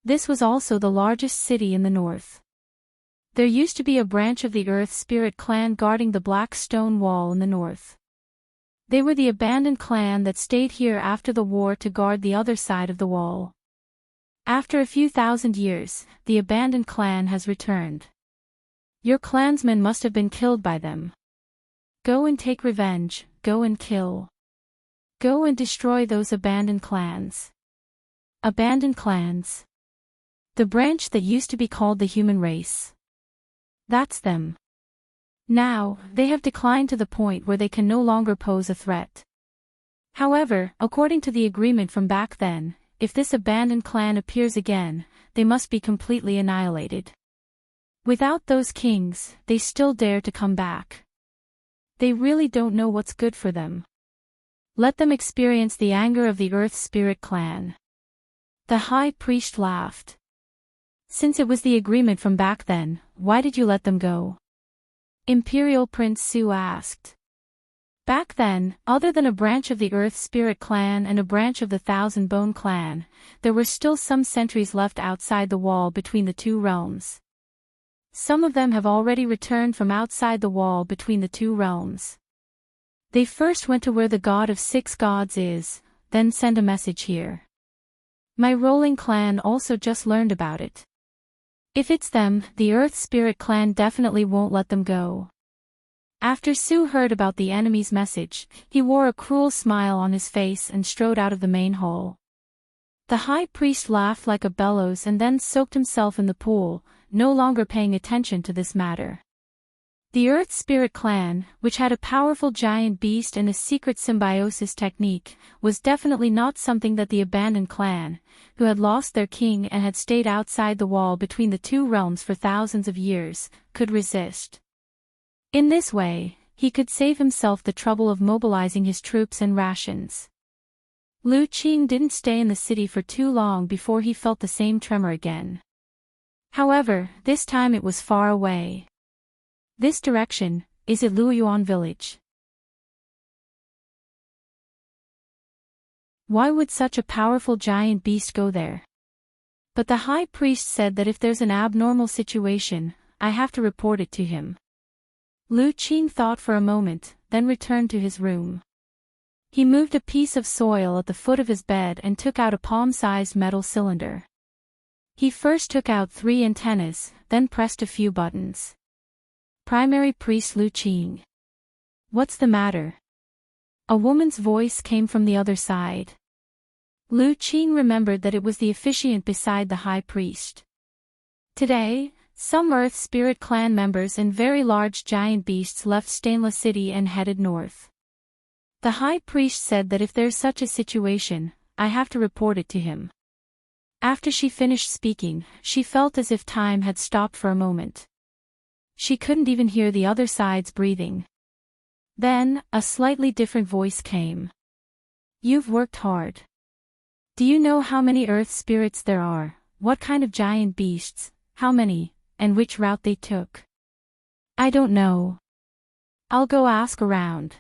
This was also the largest city in the north. There used to be a branch of the Earth Spirit Clan guarding the Black Stone Wall in the north. They were the abandoned clan that stayed here after the war to guard the other side of the wall. After a few thousand years, the abandoned clan has returned. Your clansmen must have been killed by them. Go and take revenge, go and kill. Go and destroy those abandoned clans. Abandoned clans. The branch that used to be called the human race. That's them. Now, they have declined to the point where they can no longer pose a threat. However, according to the agreement from back then, if this abandoned clan appears again, they must be completely annihilated. Without those kings, they still dare to come back. They really don't know what's good for them. Let them experience the anger of the Earth Spirit Clan. The High Priest laughed. Since it was the agreement from back then, why did you let them go? Imperial Prince Su asked. Back then, other than a branch of the Earth Spirit Clan and a branch of the Thousand Bone Clan, there were still some sentries left outside the wall between the two realms. Some of them have already returned from outside the wall between the two realms. They first went to where the God of Six Gods is, then sent a message here. My Rolling Clan also just learned about it. If it's them, the Earth Spirit Clan definitely won't let them go. After Su heard about the enemy's message, he wore a cruel smile on his face and strode out of the main hall. The High Priest laughed like a bellows and then soaked himself in the pool, no longer paying attention to this matter. The Earth Spirit Clan, which had a powerful giant beast and a secret symbiosis technique, was definitely not something that the abandoned clan, who had lost their king and had stayed outside the wall between the two realms for thousands of years, could resist. In this way, he could save himself the trouble of mobilizing his troops and rations. Lu Qing didn't stay in the city for too long before he felt the same tremor again. However, this time it was far away. This direction, is it Luoyuan village? Why would such a powerful giant beast go there? But the high priest said that if there's an abnormal situation, I have to report it to him. Lu Qing thought for a moment, then returned to his room. He moved a piece of soil at the foot of his bed and took out a palm-sized metal cylinder. He first took out 3 antennas, then pressed a few buttons. Primary Priest Lu Qing. What's the matter? A woman's voice came from the other side. Lu Qing remembered that it was the officiant beside the high priest. Today, some Earth Spirit clan members and very large giant beasts left Stainless City and headed north. The high priest said that if there's such a situation, I have to report it to him. After she finished speaking, she felt as if time had stopped for a moment. She couldn't even hear the other side's breathing. Then, a slightly different voice came. You've worked hard. Do you know how many Earth spirits there are, what kind of giant beasts, how many, and which route they took? I don't know. I'll go ask around.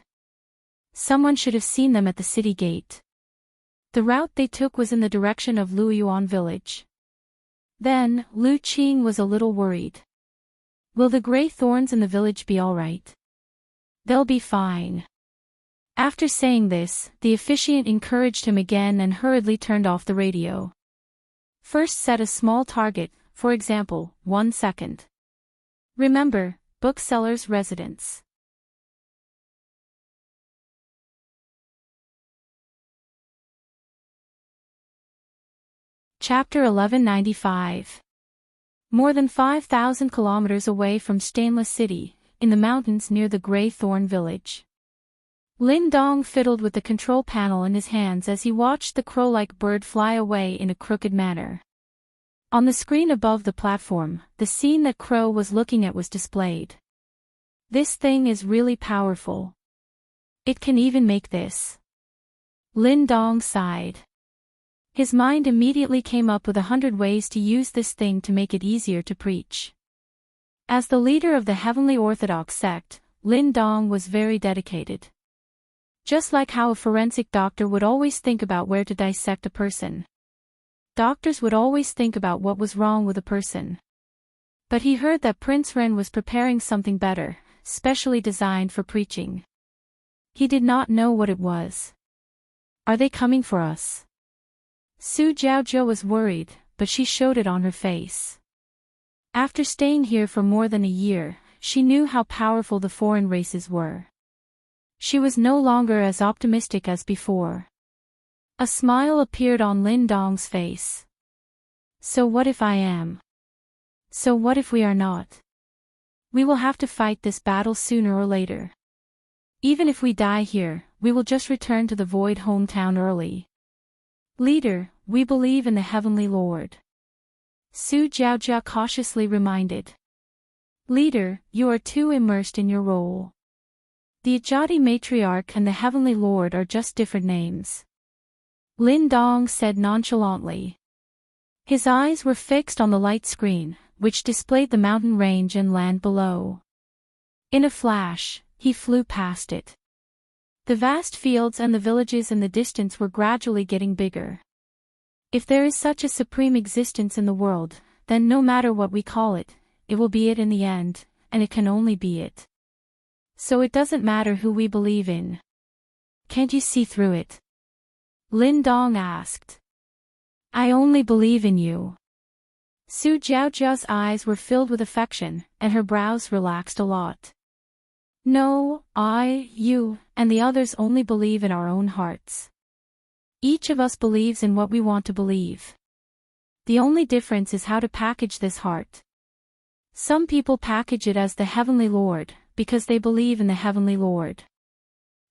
Someone should have seen them at the city gate. The route they took was in the direction of Luoyuan village. Then, Lu Qing was a little worried. Will the gray thorns in the village be all right? They'll be fine. After saying this, the officiant encouraged him again and hurriedly turned off the radio. First set a small target, for example, 1 second. Remember, bookseller's residence. Chapter 1195. More than 5,000 kilometers away from Stainless City, in the mountains near the Grey Thorn village. Lin Dong fiddled with the control panel in his hands as he watched the crow-like bird fly away in a crooked manner. On the screen above the platform, the scene that Crow was looking at was displayed. This thing is really powerful. It can even make this. Lin Dong sighed. His mind immediately came up with 100 ways to use this thing to make it easier to preach. As the leader of the Heavenly Orthodox sect, Lin Dong was very dedicated. Just like how a forensic doctor would always think about where to dissect a person. Doctors would always think about what was wrong with a person. But he heard that Prince Ren was preparing something better, specially designed for preaching. He did not know what it was. Are they coming for us? Su Jiaojia was worried, but she showed it on her face. After staying here for more than a year, she knew how powerful the foreign races were. She was no longer as optimistic as before. A smile appeared on Lin Dong's face. So what if I am? So what if we are not? We will have to fight this battle sooner or later. Even if we die here, we will just return to the Void hometown early. Leader, we believe in the Heavenly Lord. Su Jiaojia cautiously reminded. Leader, you are too immersed in your role. The Ajati Matriarch and the Heavenly Lord are just different names. Lin Dong said nonchalantly. His eyes were fixed on the light screen, which displayed the mountain range and land below. In a flash, he flew past it. The vast fields and the villages in the distance were gradually getting bigger. If there is such a supreme existence in the world, then no matter what we call it, it will be it in the end, and it can only be it. So it doesn't matter who we believe in. Can't you see through it? Lin Dong asked. I only believe in you. Su Jiaojia's eyes were filled with affection, and her brows relaxed a lot. No, I, you, and the others only believe in our own hearts. Each of us believes in what we want to believe. The only difference is how to package this heart. Some people package it as the Heavenly Lord, because they believe in the Heavenly Lord.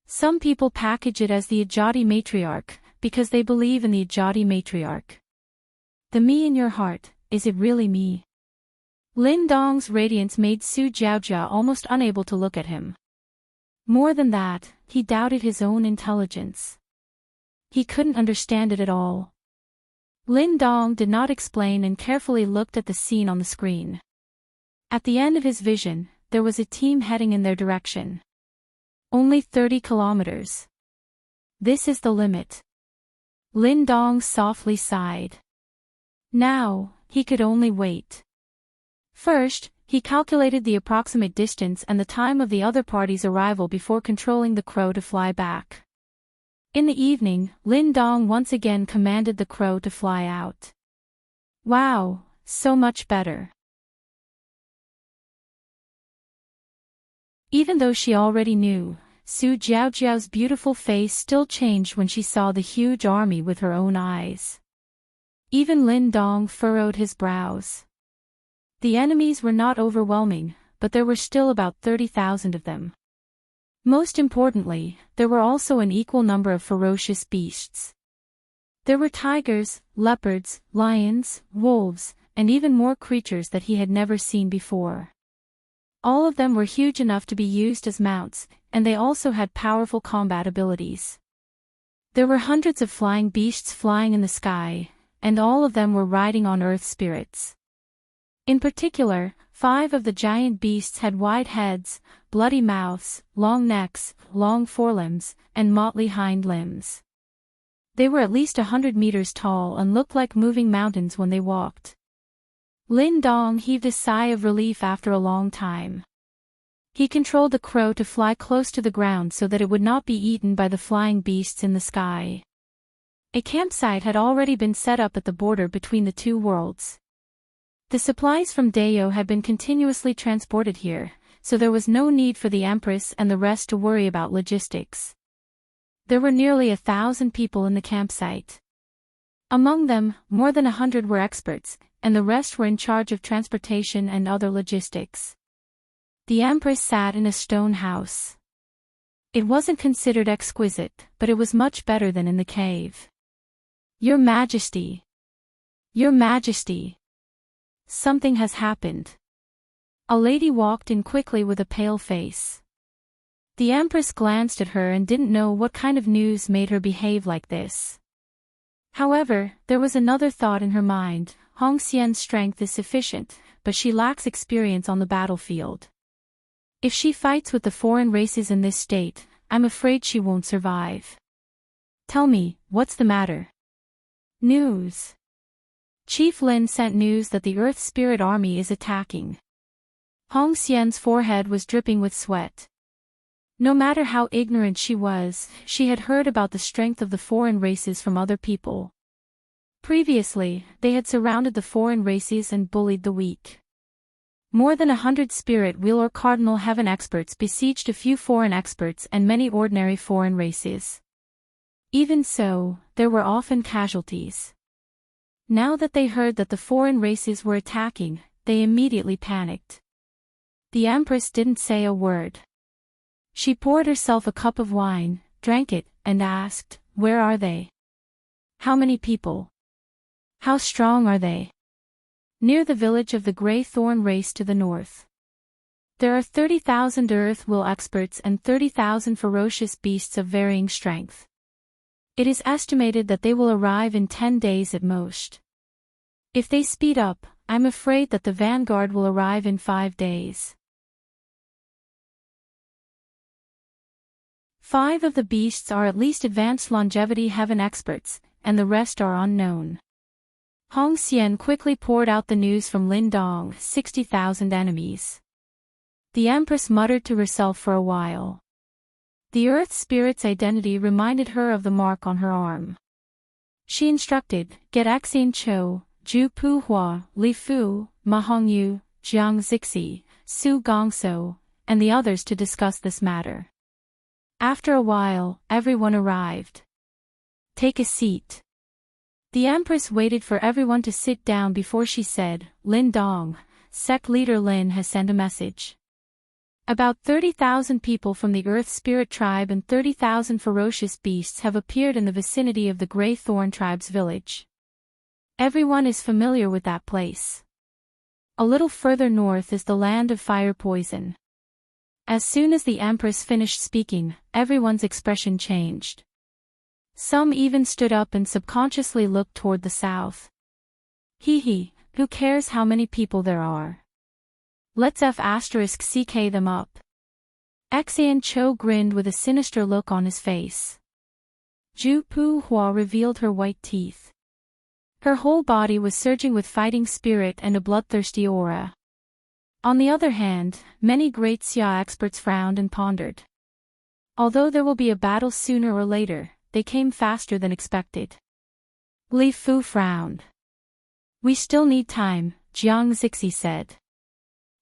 Some people package it as the Ajati Matriarch, because they believe in the Ajati Matriarch. The me in your heart, is it really me? Lin Dong's radiance made Su Jiaojia almost unable to look at him. More than that, he doubted his own intelligence. He couldn't understand it at all. Lin Dong did not explain and carefully looked at the scene on the screen. At the end of his vision, there was a team heading in their direction. Only 30 kilometers. This is the limit. Lin Dong softly sighed. Now, he could only wait. First, he calculated the approximate distance and the time of the other party's arrival before controlling the crow to fly back. In the evening, Lin Dong once again commanded the crow to fly out. Wow, so much better. Even though she already knew, Su Jiaojiao's beautiful face still changed when she saw the huge army with her own eyes. Even Lin Dong furrowed his brows. The enemies were not overwhelming, but there were still about 30,000 of them. Most importantly, there were also an equal number of ferocious beasts. There were tigers, leopards, lions, wolves, and even more creatures that he had never seen before. All of them were huge enough to be used as mounts, and they also had powerful combat abilities. There were hundreds of flying beasts flying in the sky, and all of them were riding on earth spirits. In particular, 5 of the giant beasts had wide heads, bloody mouths, long necks, long forelimbs, and motley hind limbs. They were at least 100 meters tall and looked like moving mountains when they walked. Lin Dong heaved a sigh of relief after a long time. He controlled the crow to fly close to the ground so that it would not be eaten by the flying beasts in the sky. A campsite had already been set up at the border between the two worlds. The supplies from Dayo had been continuously transported here, so there was no need for the Empress and the rest to worry about logistics. There were nearly 1,000 people in the campsite. Among them, more than 100 were experts, and the rest were in charge of transportation and other logistics. The Empress sat in a stone house. It wasn't considered exquisite, but it was much better than in the cave. Your Majesty. Your Majesty. Something has happened. A lady walked in quickly with a pale face. The Empress glanced at her and didn't know what kind of news made her behave like this. However, there was another thought in her mind. Hong Xian's strength is sufficient, but she lacks experience on the battlefield. If she fights with the foreign races in this state, I'm afraid she won't survive. Tell me, what's the matter? News. Chief Lin sent news that the Earth Spirit Army is attacking. Hong Xian's forehead was dripping with sweat. No matter how ignorant she was, she had heard about the strength of the foreign races from other people. Previously, they had surrounded the foreign races and bullied the weak. More than 100 spirit wheel or cardinal heaven experts besieged a few foreign experts and many ordinary foreign races. Even so, there were often casualties. Now that they heard that the foreign races were attacking, they immediately panicked. The Empress didn't say a word. She poured herself a cup of wine, drank it, and asked, "Where are they? How many people? How strong are they?" Near the village of the Grey Thorn race to the north. There are 30,000 Earth Will experts and 30,000 ferocious beasts of varying strength. It is estimated that they will arrive in 10 days at most. If they speed up, I'm afraid that the vanguard will arrive in 5 days. 5 of the beasts are at least advanced longevity heaven experts, and the rest are unknown. Hong Xian quickly poured out the news from Lin Dong, 60,000 enemies. The Empress muttered to herself for a while. The Earth Spirit's identity reminded her of the mark on her arm. She instructed, "Get Xian Chou, Zhu Puhua, Li Fu, Ma Hongyu, Jiang Zixi, Su Gongso, and the others to discuss this matter." After a while, everyone arrived. "Take a seat." The Empress waited for everyone to sit down before she said, "Lin Dong, sect leader Lin has sent a message. About 30,000 people from the Earth Spirit tribe and 30,000 ferocious beasts have appeared in the vicinity of the Grey Thorn tribe's village. Everyone is familiar with that place. A little further north is the land of fire poison." As soon as the Empress finished speaking, everyone's expression changed. Some even stood up and subconsciously looked toward the south. Hee, who cares how many people there are? Let's *CK them up. Xian Cho grinned with a sinister look on his face. Zhu Pu Hua revealed her white teeth. Her whole body was surging with fighting spirit and a bloodthirsty aura. On the other hand, many great Xia experts frowned and pondered. Although there will be a battle sooner or later, they came faster than expected. Li Fu frowned. We still need time, Jiang Zixi said.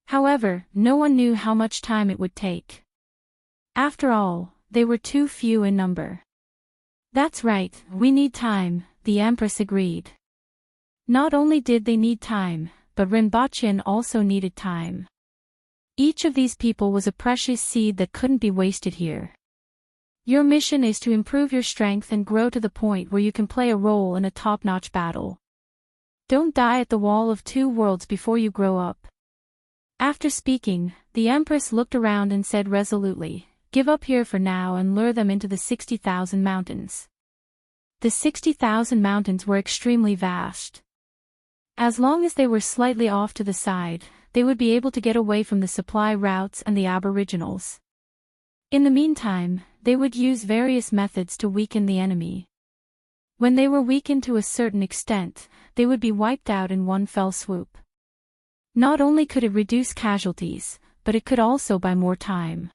However, no one knew how much time it would take. After all, they were too few in number. That's right, we need time, the Empress agreed. Not only did they need time, but Rinpochen also needed time. Each of these people was a precious seed that couldn't be wasted here. Your mission is to improve your strength and grow to the point where you can play a role in a top-notch battle. Don't die at the Wall of Two Worlds before you grow up. After speaking, the Empress looked around and said resolutely, give up here for now and lure them into the 60,000 mountains. The 60,000 mountains were extremely vast. As long as they were slightly off to the side, they would be able to get away from the supply routes and the aboriginals. In the meantime, they would use various methods to weaken the enemy. When they were weakened to a certain extent, they would be wiped out in one fell swoop. Not only could it reduce casualties, but it could also buy more time.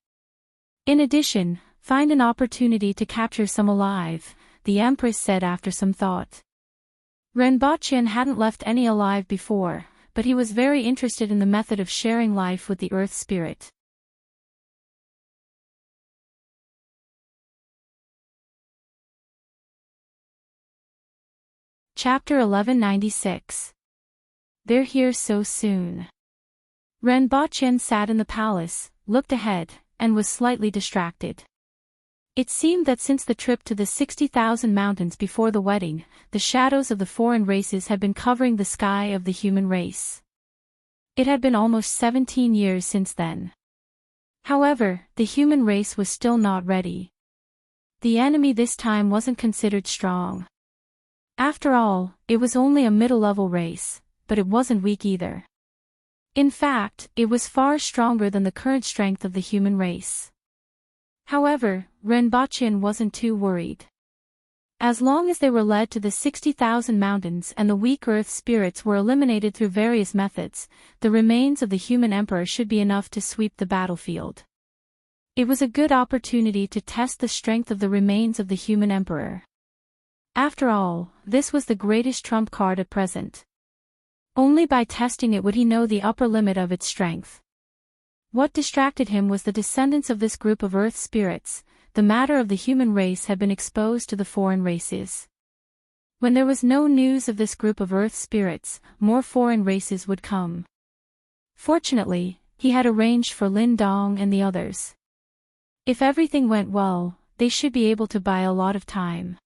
In addition, find an opportunity to capture some alive, the Empress said after some thought. Rinpochen hadn't left any alive before, but he was very interested in the method of sharing life with the Earth Spirit. Chapter 1196. They're here so soon. Rinpochen sat in the palace, looked ahead, and was slightly distracted. It seemed that since the trip to the 60,000 mountains before the wedding, the shadows of the foreign races had been covering the sky of the human race. It had been almost 17 years since then. However, the human race was still not ready. The enemy this time wasn't considered strong. After all, it was only a middle-level race, but it wasn't weak either. In fact, it was far stronger than the current strength of the human race. However, Rinpochen wasn't too worried. As long as they were led to the 60,000 mountains and the weak earth spirits were eliminated through various methods, the remains of the human emperor should be enough to sweep the battlefield. It was a good opportunity to test the strength of the remains of the human emperor. After all, this was the greatest trump card at present. Only by testing it would he know the upper limit of its strength. What distracted him was the descendants of this group of earth spirits. The matter of the human race had been exposed to the foreign races. When there was no news of this group of earth spirits, more foreign races would come. Fortunately, he had arranged for Lin Dong and the others. If everything went well, they should be able to buy a lot of time.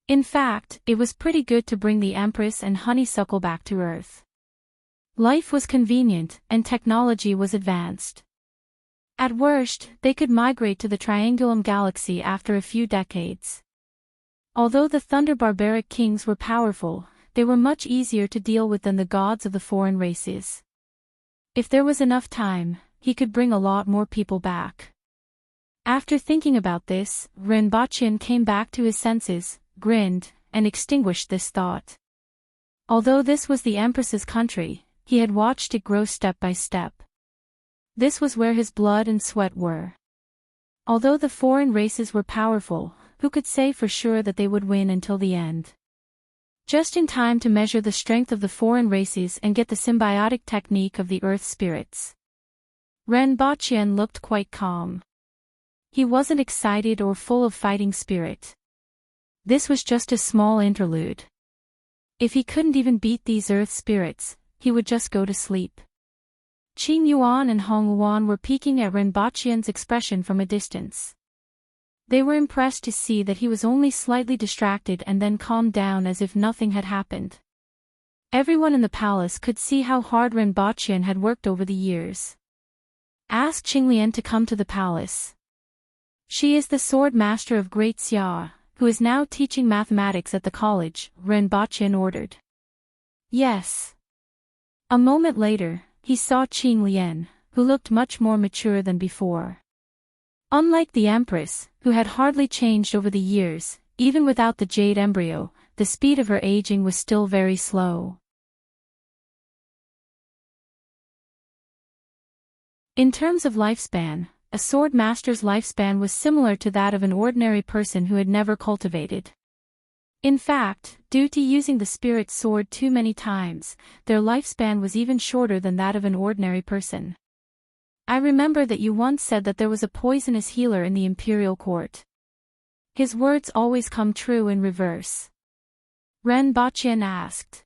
In fact, it was pretty good to bring the Empress and Honeysuckle back to Earth. Life was convenient, and technology was advanced. At worst, they could migrate to the Triangulum Galaxy after a few decades. Although the Thunder Barbaric Kings were powerful, they were much easier to deal with than the gods of the foreign races. If there was enough time, he could bring a lot more people back. After thinking about this, Rinpochen came back to his senses, grinned, and extinguished this thought. Although this was the Empress's country, he had watched it grow step by step. This was where his blood and sweat were. Although the foreign races were powerful, who could say for sure that they would win until the end? Just in time to measure the strength of the foreign races and get the symbiotic technique of the earth spirits. Rinpochen looked quite calm. He wasn't excited or full of fighting spirit. This was just a small interlude. If he couldn't even beat these earth spirits, he would just go to sleep. Qing Yuan and Hong Yuan were peeking at Rinpochen's expression from a distance. They were impressed to see that he was only slightly distracted and then calmed down as if nothing had happened. Everyone in the palace could see how hard Rinpochen had worked over the years. Ask Qinglian to come to the palace. She is the sword master of Great Xia, who is now teaching mathematics at the college, Renbochin ordered. Yes. A moment later, he saw Qing Lian, who looked much more mature than before. Unlike the Empress, who had hardly changed over the years, even without the jade embryo, the speed of her aging was still very slow. In terms of lifespan, a sword master's lifespan was similar to that of an ordinary person who had never cultivated. In fact, due to using the spirit sword too many times, their lifespan was even shorter than that of an ordinary person. I remember that you once said that there was a poisonous healer in the imperial court. His words always come true in reverse. Renbochin asked.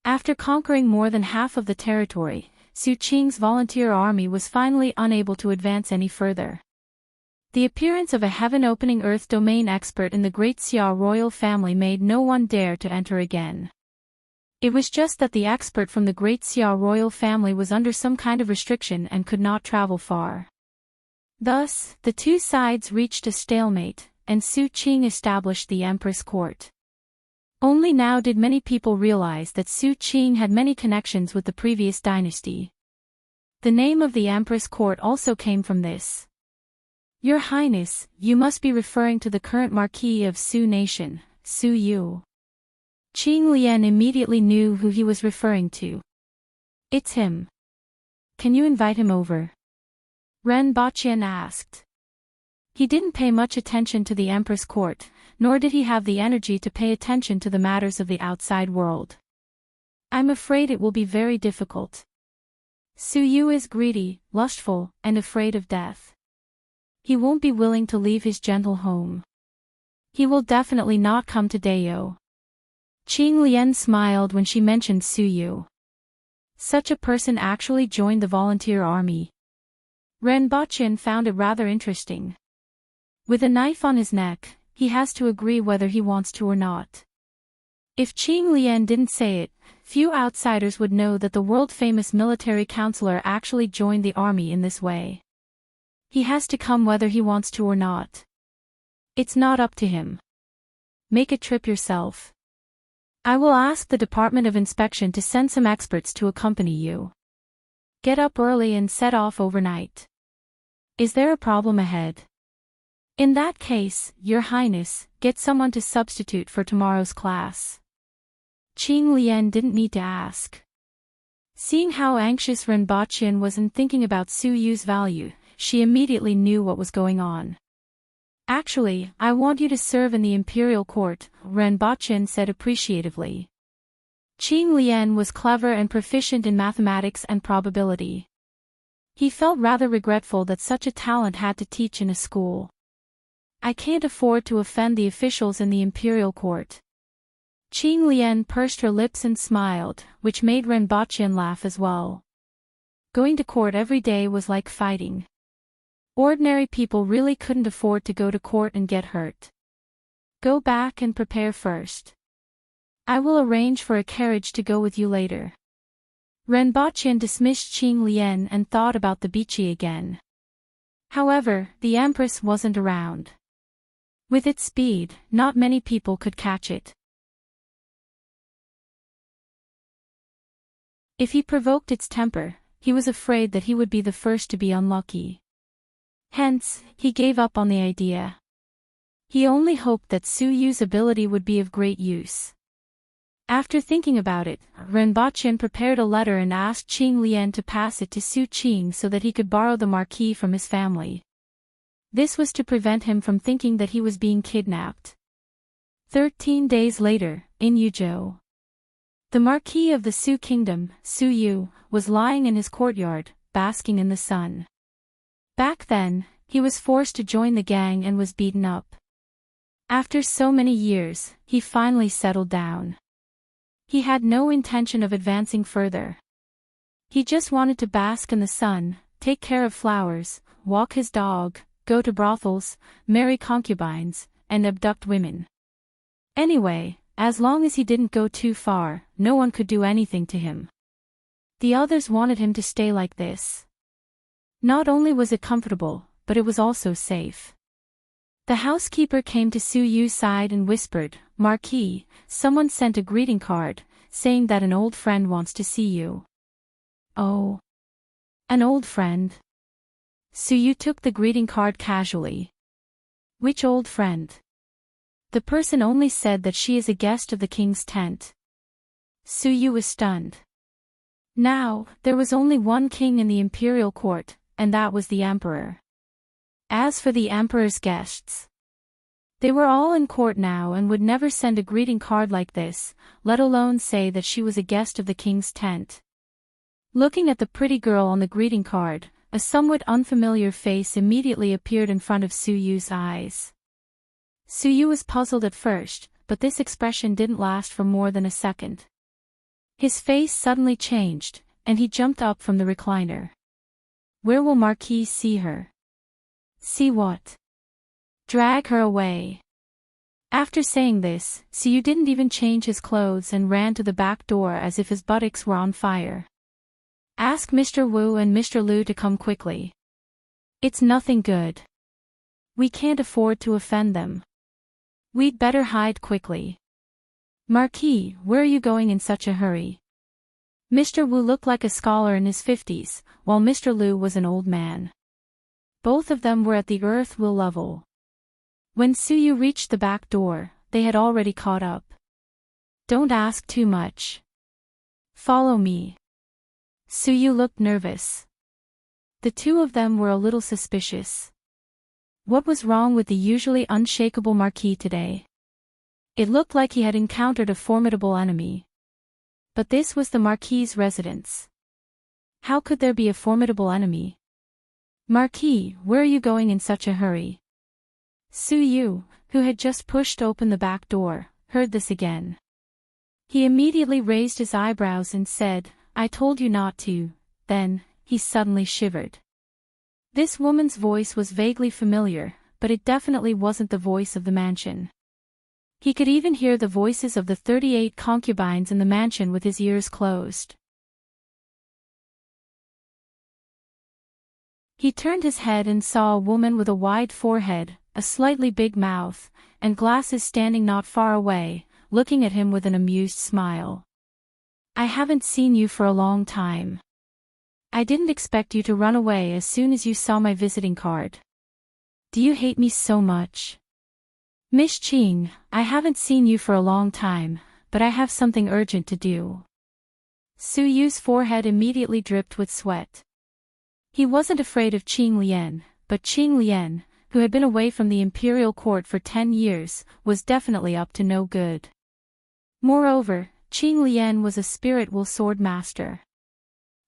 After conquering more than half of the territory, Su Qing's volunteer army was finally unable to advance any further. The appearance of a heaven-opening earth domain expert in the Great Xia royal family made no one dare to enter again. It was just that the expert from the Great Xia royal family was under some kind of restriction and could not travel far. Thus, the two sides reached a stalemate, and Su Qing established the Empress court. Only now did many people realize that Su Qing had many connections with the previous dynasty. The name of the Empress court also came from this. Your Highness, you must be referring to the current Marquis of Su Nation, Su Yu. Qing Lian immediately knew who he was referring to. It's him. Can you invite him over? Renbochin asked. He didn't pay much attention to the Empress court, nor did he have the energy to pay attention to the matters of the outside world. I'm afraid it will be very difficult. Su Yu is greedy, lustful, and afraid of death. He won't be willing to leave his gentle home. He will definitely not come to Deo. Qing Lian smiled when she mentioned Su Yu. Such a person actually joined the volunteer army. Renbochin found it rather interesting. With a knife on his neck, he has to agree whether he wants to or not. If Qing Lian didn't say it, few outsiders would know that the world-famous military counselor actually joined the army in this way. He has to come whether he wants to or not. It's not up to him. Make a trip yourself. I will ask the Department of Inspection to send some experts to accompany you. Get up early and set off overnight. Is there a problem ahead? In that case, Your Highness, get someone to substitute for tomorrow's class. Qing Lian didn't need to ask. Seeing how anxious Renbochin was in thinking about Su Yu's value, she immediately knew what was going on. Actually, I want you to serve in the imperial court, Renbochin said appreciatively. Qing Lian was clever and proficient in mathematics and probability. He felt rather regretful that such a talent had to teach in a school. I can't afford to offend the officials in the imperial court. Qing Lian pursed her lips and smiled, which made Renbochin laugh as well. Going to court every day was like fighting. Ordinary people really couldn't afford to go to court and get hurt. Go back and prepare first. I will arrange for a carriage to go with you later. Renbochin dismissed Qing Lian and thought about the Bichi again. However, the Empress wasn't around. With its speed, not many people could catch it. If he provoked its temper, he was afraid that he would be the first to be unlucky. Hence, he gave up on the idea. He only hoped that Su Yu's ability would be of great use. After thinking about it, Renbochin prepared a letter and asked Qing Lian to pass it to Su Qing so that he could borrow the marquis from his family. This was to prevent him from thinking that he was being kidnapped. 13 days later, in Yuzhou. The Marquis of the Su Kingdom, Su Yu, was lying in his courtyard, basking in the sun. Back then, he was forced to join the gang and was beaten up. After so many years, he finally settled down. He had no intention of advancing further. He just wanted to bask in the sun, take care of flowers, walk his dog, go to brothels, marry concubines, and abduct women. Anyway, as long as he didn't go too far, no one could do anything to him. The others wanted him to stay like this. Not only was it comfortable, but it was also safe. The housekeeper came to Su Yu's side and whispered, "Marquis, someone sent a greeting card, saying that an old friend wants to see you." "Oh. An old friend?" Su Yu took the greeting card casually. "Which old friend?" "The person only said that she is a guest of the king's tent." Su Yu was stunned. Now, there was only one king in the imperial court, and that was the emperor. As for the emperor's guests, they were all in court now and would never send a greeting card like this, let alone say that she was a guest of the king's tent. Looking at the pretty girl on the greeting card, a somewhat unfamiliar face immediately appeared in front of Su Yu's eyes. Su Yu was puzzled at first, but this expression didn't last for more than a second. His face suddenly changed, and he jumped up from the recliner. "Where will Marquise see her?" "See what?" "Drag her away." After saying this, Su Yu didn't even change his clothes and ran to the back door as if his buttocks were on fire. "Ask Mr. Wu and Mr. Lu to come quickly. It's nothing good. We can't afford to offend them. We'd better hide quickly." "Marquis, where are you going in such a hurry?" Mr. Wu looked like a scholar in his 50s, while Mr. Lu was an old man. Both of them were at the earth-will level. When Su Yu reached the back door, they had already caught up. "Don't ask too much. Follow me." Su Yu looked nervous. The two of them were a little suspicious. What was wrong with the usually unshakable Marquis today? It looked like he had encountered a formidable enemy. But this was the Marquis's residence. How could there be a formidable enemy? "Marquis, where are you going in such a hurry?" Su Yu, who had just pushed open the back door, heard this again. He immediately raised his eyebrows and said, "I told you not to." Then, he suddenly shivered. This woman's voice was vaguely familiar, but it definitely wasn't the voice of the mansion. He could even hear the voices of the 38 concubines in the mansion with his ears closed. He turned his head and saw a woman with a wide forehead, a slightly big mouth, and glasses standing not far away, looking at him with an amused smile. "I haven't seen you for a long time. I didn't expect you to run away as soon as you saw my visiting card. Do you hate me so much?" "Miss Qing, I haven't seen you for a long time, but I have something urgent to do." Su Yu's forehead immediately dripped with sweat. He wasn't afraid of Qing Lian, but Qing Lian, who had been away from the imperial court for 10 years, was definitely up to no good. Moreover, Qing Lian was a spirit-will sword master.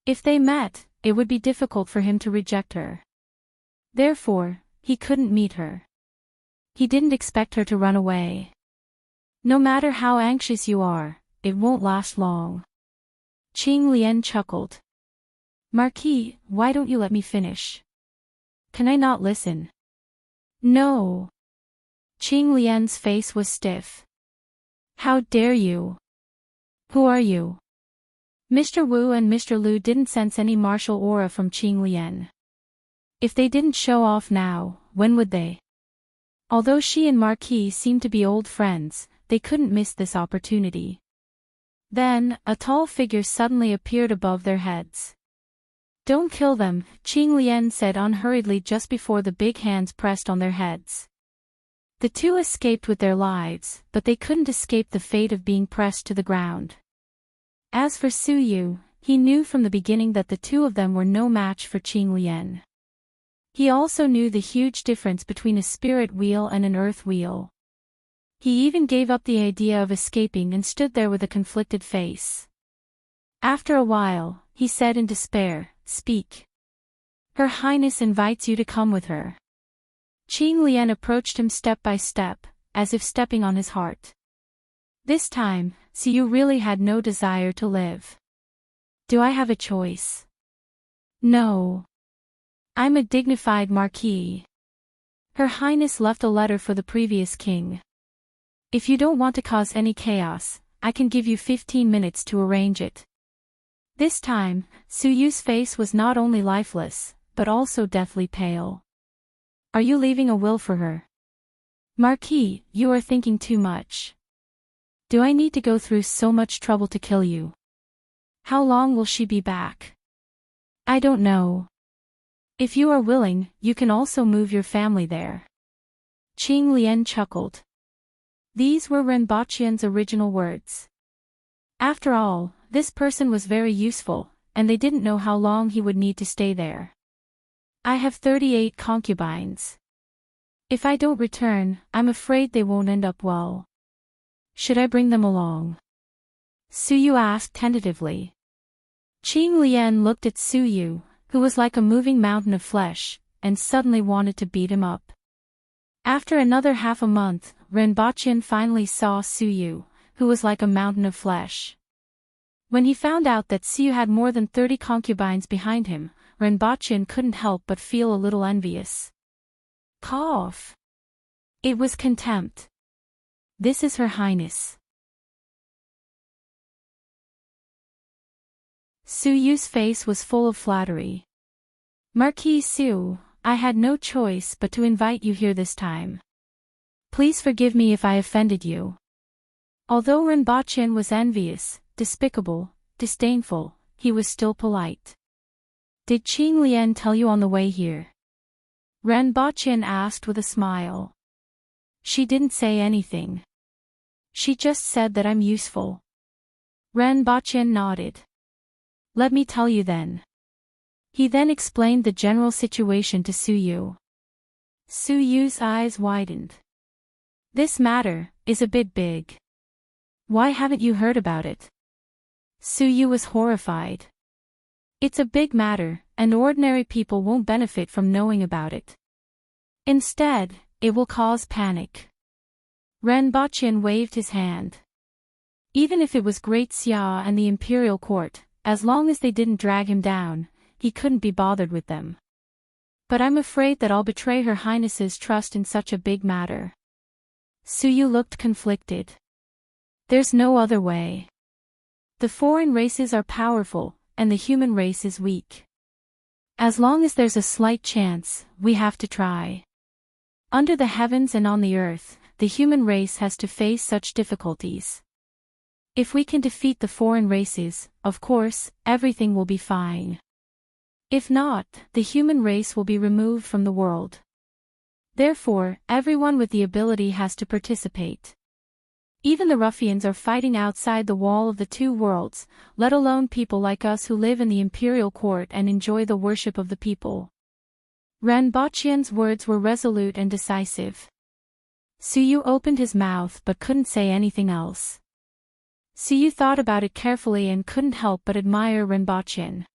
If they met, it would be difficult for him to reject her. Therefore, he couldn't meet her. He didn't expect her to run away. "No matter how anxious you are, it won't last long." Qing Lian chuckled. "Marquis, why don't you let me finish? Can I not listen?" "No." Qing Lian's face was stiff. "How dare you? Who are you?" Mr. Wu and Mr. Lu didn't sense any martial aura from Qing Lian. If they didn't show off now, when would they? Although she and Marquis seemed to be old friends, they couldn't miss this opportunity. Then, a tall figure suddenly appeared above their heads. "Don't kill them," Qing Lian said unhurriedly just before the big hands pressed on their heads. The two escaped with their lives, but they couldn't escape the fate of being pressed to the ground. As for Su Yu, he knew from the beginning that the two of them were no match for Qing Lian. He also knew the huge difference between a spirit wheel and an earth wheel. He even gave up the idea of escaping and stood there with a conflicted face. After a while, he said in despair, "Speak. Her Highness invites you to come with her." Qing Lian approached him step by step, as if stepping on his heart. This time, Su Yu really had no desire to live. "Do I have a choice?" "No. I'm a dignified marquis. Her Highness left a letter for the previous king. If you don't want to cause any chaos, I can give you 15 minutes to arrange it." This time, Su Yu's face was not only lifeless, but also deathly pale. "Are you leaving a will for her?" Marquis, you are thinking too much. Do I need to go through so much trouble to kill you? How long will she be back? I don't know. If you are willing, you can also move your family there. Qing Lian chuckled. These were Renbaqian's original words. After all, this person was very useful, and they didn't know how long he would need to stay there. I have 38 concubines. If I don't return, I'm afraid they won't end up well. Should I bring them along? Suyu asked tentatively. Qing Lian looked at Suyu, who was like a moving mountain of flesh, and suddenly wanted to beat him up. After another half a month, Renbaqian finally saw Suyu, who was like a mountain of flesh. When he found out that Suyu had more than 30 concubines behind him, Renbaqian couldn't help but feel a little envious. Cough. It was contempt. This is Her Highness. Suyu's face was full of flattery. Marquis Su, I had no choice but to invite you here this time. Please forgive me if I offended you. Although Renbaqian was envious, despicable, disdainful, he was still polite. Did Qing Lian tell you on the way here? Renbaqian asked with a smile. She didn't say anything. She just said that I'm useful. Renbaqian nodded. Let me tell you then. He then explained the general situation to Suyu. Suyu's eyes widened. This matter is a bit big. Why haven't you heard about it? Suyu was horrified. It's a big matter, and ordinary people won't benefit from knowing about it. Instead, it will cause panic. Renbaqian waved his hand. Even if it was Great Xia and the imperial court, as long as they didn't drag him down, he couldn't be bothered with them. But I'm afraid that I'll betray Her Highness's trust in such a big matter. Suyu looked conflicted. There's no other way. The foreign races are powerful, and the human race is weak. As long as there's a slight chance, we have to try. Under the heavens and on the earth, the human race has to face such difficulties. If we can defeat the foreign races, of course, everything will be fine. If not, the human race will be removed from the world. Therefore, everyone with the ability has to participate. Even the ruffians are fighting outside the wall of the two worlds, let alone people like us who live in the imperial court and enjoy the worship of the people. Renbaqian's words were resolute and decisive. Suyu opened his mouth but couldn't say anything else. Suyu thought about it carefully and couldn't help but admire Renbaqian.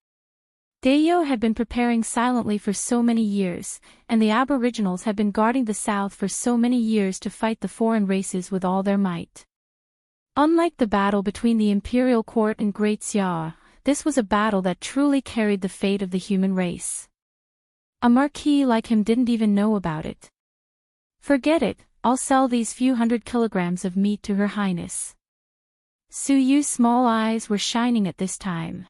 Dayo had been preparing silently for so many years, and the aboriginals had been guarding the south for so many years to fight the foreign races with all their might. Unlike the battle between the imperial court and Great Xia, this was a battle that truly carried the fate of the human race. A marquis like him didn't even know about it. Forget it, I'll sell these few 100 kilograms of meat to Her Highness. Suyu's small eyes were shining at this time.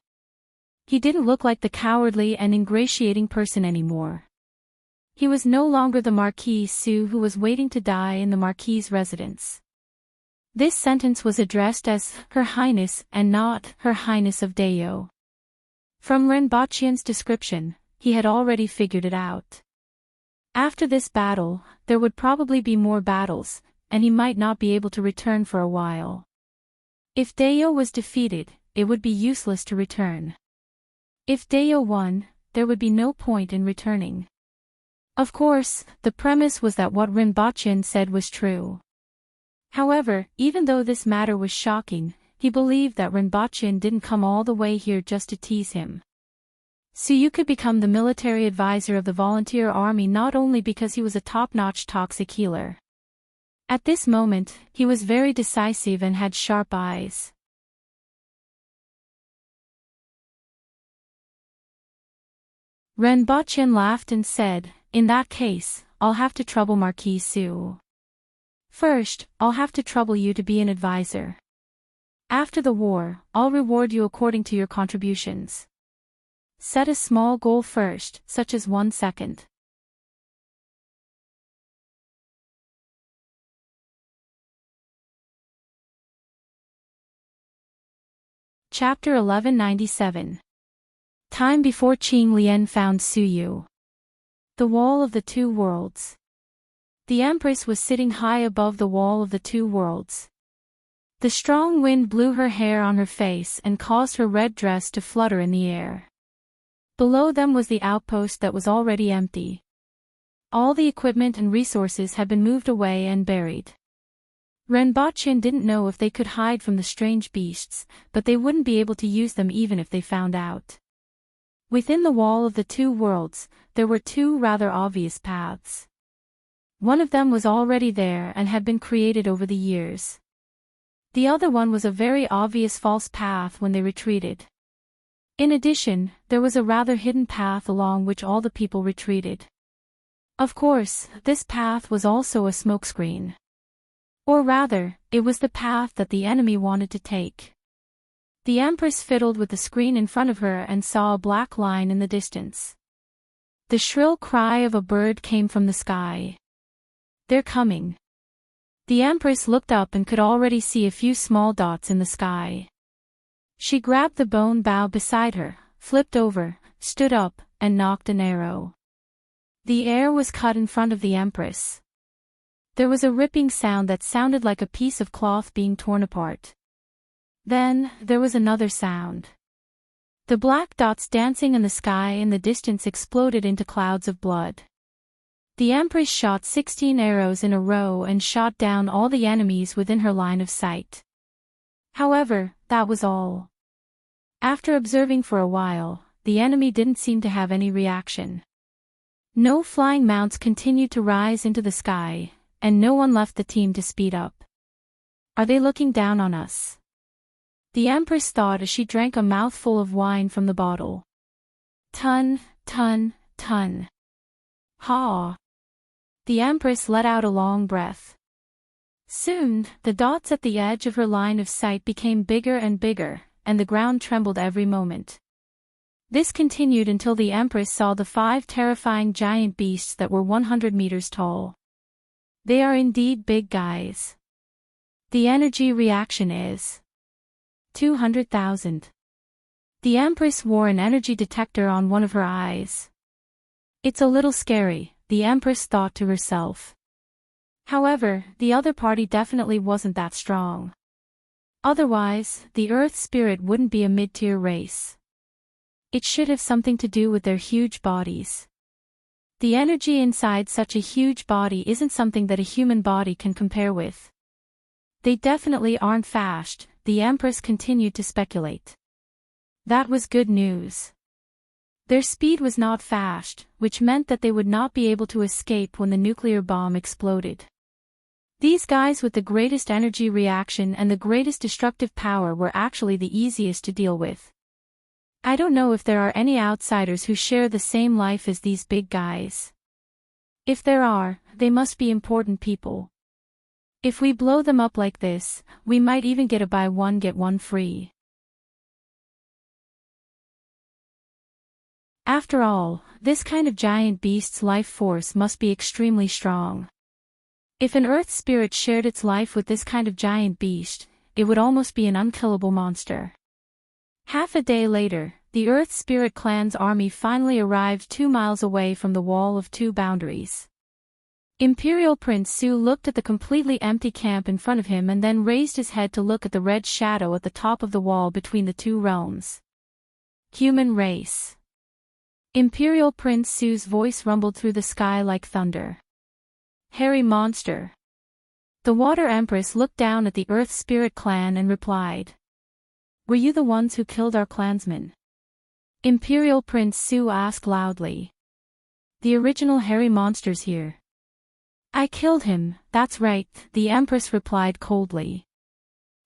He didn't look like the cowardly and ingratiating person anymore. He was no longer the Marquis Su who was waiting to die in the Marquis's residence. This sentence was addressed as Her Highness and not Her Highness of Dayo. From Renbaqian's description, he had already figured it out. After this battle, there would probably be more battles, and he might not be able to return for a while. If Dayo was defeated, it would be useless to return. If Dayo won, there would be no point in returning. Of course, the premise was that what Renbaqian said was true. However, even though this matter was shocking, he believed that Renbaqian didn't come all the way here just to tease him. Suyu could become the military advisor of the volunteer army not only because he was a top-notch toxic healer. At this moment, he was very decisive and had sharp eyes. Renbaqian laughed and said, in that case, I'll have to trouble Marquis Su. First, I'll have to trouble you to be an advisor. After the war, I'll reward you according to your contributions. Set a small goal first, such as 1 second. Chapter 1197. Time before Qing Lian found Suyu. The Wall of the Two Worlds. The Empress was sitting high above the Wall of the Two Worlds. The strong wind blew her hair on her face and caused her red dress to flutter in the air. Below them was the outpost that was already empty. All the equipment and resources had been moved away and buried. Renbochin didn't know if they could hide from the strange beasts, but they wouldn't be able to use them even if they found out. Within the Wall of the Two Worlds, there were two rather obvious paths. One of them was already there and had been created over the years. The other one was a very obvious false path when they retreated. In addition, there was a rather hidden path along which all the people retreated. Of course, this path was also a smokescreen. Or rather, it was the path that the enemy wanted to take. The Empress fiddled with the screen in front of her and saw a black line in the distance. The shrill cry of a bird came from the sky. "They're coming." The Empress looked up and could already see a few small dots in the sky. She grabbed the bone bough beside her, flipped over, stood up, and nocked an arrow. The air was cut in front of the Empress. There was a ripping sound that sounded like a piece of cloth being torn apart. Then, there was another sound. The black dots dancing in the sky in the distance exploded into clouds of blood. The Empress shot 16 arrows in a row and shot down all the enemies within her line of sight. However, that was all. After observing for a while, the enemy didn't seem to have any reaction. No flying mounts continued to rise into the sky, and no one left the team to speed up. "Are they looking down on us?" the Empress thought as she drank a mouthful of wine from the bottle. Ton, ton, ton. Ha! The Empress let out a long breath. Soon, the dots at the edge of her line of sight became bigger and bigger, and the ground trembled every moment. This continued until the Empress saw the 5 terrifying giant beasts that were 100 meters tall. They are indeed big guys. The energy reaction is 200,000. The Empress wore an energy detector on one of her eyes. "It's a little scary," the Empress thought to herself. However, the other party definitely wasn't that strong. Otherwise, the Earth Spirit wouldn't be a mid-tier race. It should have something to do with their huge bodies. The energy inside such a huge body isn't something that a human body can compare with. They definitely aren't fast, the Empress continued to speculate. That was good news. Their speed was not fast, which meant that they would not be able to escape when the nuclear bomb exploded. These guys with the greatest energy reaction and the greatest destructive power were actually the easiest to deal with. I don't know if there are any outsiders who share the same life as these big guys. If there are, they must be important people. If we blow them up like this, we might even get a buy one get one free. After all, this kind of giant beast's life force must be extremely strong. If an Earth Spirit shared its life with this kind of giant beast, it would almost be an unkillable monster. Half a day later, the Earth Spirit Clan's army finally arrived 2 miles away from the Wall of Two Boundaries. Imperial Prince Su looked at the completely empty camp in front of him and then raised his head to look at the red shadow at the top of the wall between the two realms. Human race. Imperial Prince Su's voice rumbled through the sky like thunder. Hairy monster. The Water Empress looked down at the Earth Spirit Clan and replied. Were you the ones who killed our clansmen? Imperial Prince Su asked loudly. The original hairy monster's here. I killed him, that's right, the Empress replied coldly.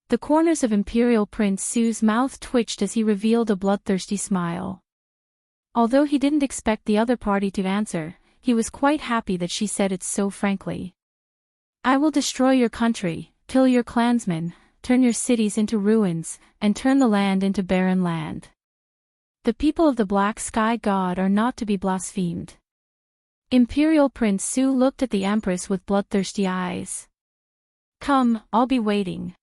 The corners of Imperial Prince Su's mouth twitched as he revealed a bloodthirsty smile. Although he didn't expect the other party to answer, he was quite happy that she said it so frankly. I will destroy your country, kill your clansmen, turn your cities into ruins, and turn the land into barren land. The people of the Black Sky God are not to be blasphemed. Imperial Prince Su looked at the Empress with bloodthirsty eyes. Come, I'll be waiting.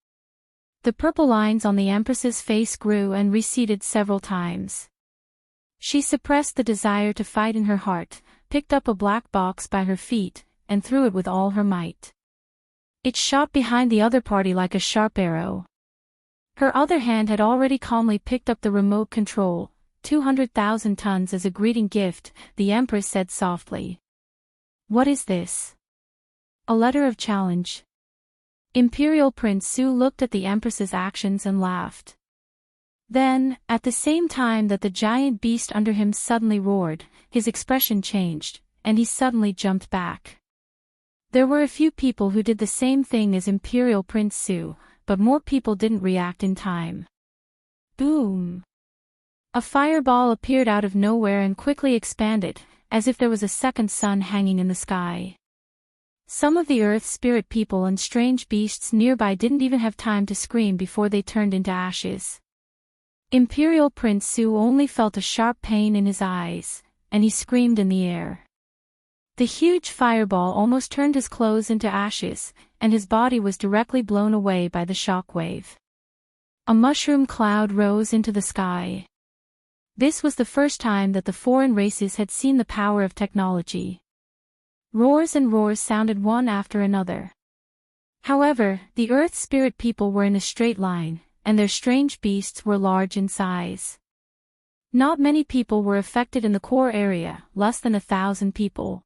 The purple lines on the Empress's face grew and receded several times. She suppressed the desire to fight in her heart, picked up a black box by her feet, and threw it with all her might. It shot behind the other party like a sharp arrow. Her other hand had already calmly picked up the remote control. 200,000 tons as a greeting gift, the Empress said softly. What is this? A letter of challenge. Imperial Prince Su looked at the Empress's actions and laughed. Then, at the same time that the giant beast under him suddenly roared, his expression changed, and he suddenly jumped back. There were a few people who did the same thing as Imperial Prince Su, but more people didn't react in time. Boom! A fireball appeared out of nowhere and quickly expanded, as if there was a second sun hanging in the sky. Some of the Earth Spirit people and strange beasts nearby didn't even have time to scream before they turned into ashes. Imperial Prince Su only felt a sharp pain in his eyes, and he screamed in the air. The huge fireball almost turned his clothes into ashes, and his body was directly blown away by the shockwave. A mushroom cloud rose into the sky. This was the first time that the foreign races had seen the power of technology. Roars and roars sounded one after another. However, the Earth Spirit people were in a straight line, and their strange beasts were large in size. Not many people were affected in the core area, less than 1,000 people.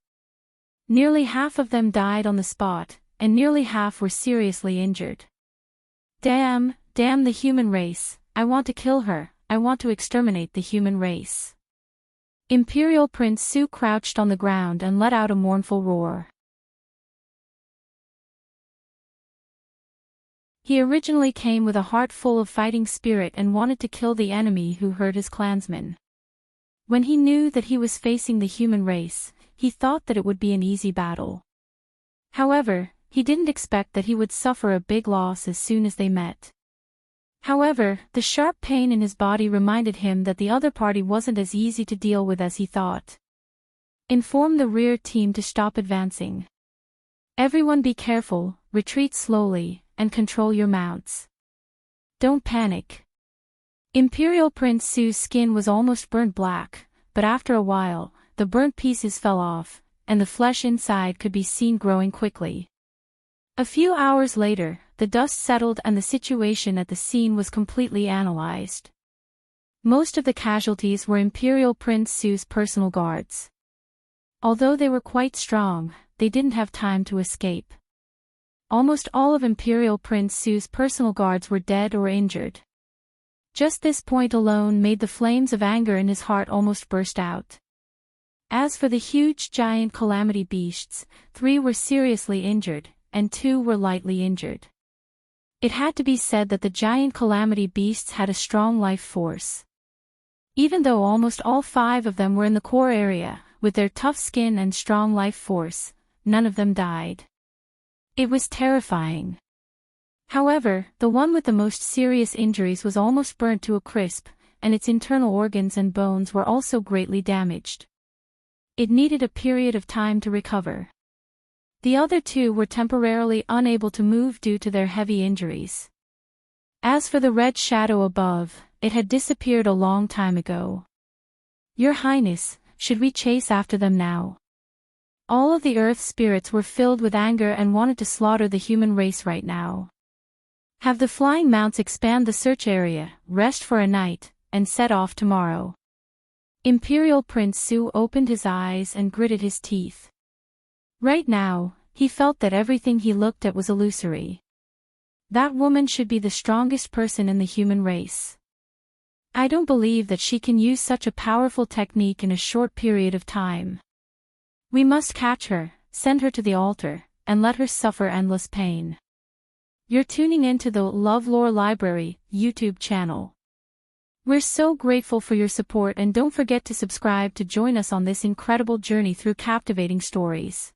Nearly half of them died on the spot, and nearly half were seriously injured. Damn the human race, I want to kill her, I want to exterminate the human race. Imperial Prince Su crouched on the ground and let out a mournful roar. He originally came with a heart full of fighting spirit and wanted to kill the enemy who hurt his clansmen. When he knew that he was facing the human race, he thought that it would be an easy battle. However, he didn't expect that he would suffer a big loss as soon as they met. However, the sharp pain in his body reminded him that the other party wasn't as easy to deal with as he thought. Inform the rear team to stop advancing. Everyone be careful, retreat slowly, and control your mounts. Don't panic. Imperial Prince Su's skin was almost burnt black, but after a while, the burnt pieces fell off, and the flesh inside could be seen growing quickly. A few hours later, the dust settled and the situation at the scene was completely analyzed. Most of the casualties were Imperial Prince Su's personal guards. Although they were quite strong, they didn't have time to escape. Almost all of Imperial Prince Su's personal guards were dead or injured. Just this point alone made the flames of anger in his heart almost burst out. As for the huge giant calamity beasts, 3 were seriously injured, and 2 were lightly injured. It had to be said that the giant calamity beasts had a strong life force. Even though almost all 5 of them were in the core area, with their tough skin and strong life force, none of them died. It was terrifying. However, the one with the most serious injuries was almost burnt to a crisp, and its internal organs and bones were also greatly damaged. It needed a period of time to recover. The other 2 were temporarily unable to move due to their heavy injuries. As for the red shadow above, it had disappeared a long time ago. Your Highness, should we chase after them now? All of the Earth spirits were filled with anger and wanted to slaughter the human race right now. Have the flying mounts expand the search area, rest for a night, and set off tomorrow. Imperial Prince Su opened his eyes and gritted his teeth. Right now, he felt that everything he looked at was illusory. That woman should be the strongest person in the human race. I don't believe that she can use such a powerful technique in a short period of time. We must catch her, send her to the altar, and let her suffer endless pain. You're tuning into the LoveLore Library YouTube channel. We're so grateful for your support, and don't forget to subscribe to join us on this incredible journey through captivating stories.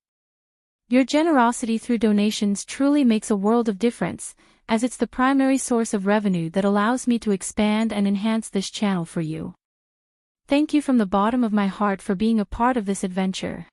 Your generosity through donations truly makes a world of difference, as it's the primary source of revenue that allows me to expand and enhance this channel for you. Thank you from the bottom of my heart for being a part of this adventure.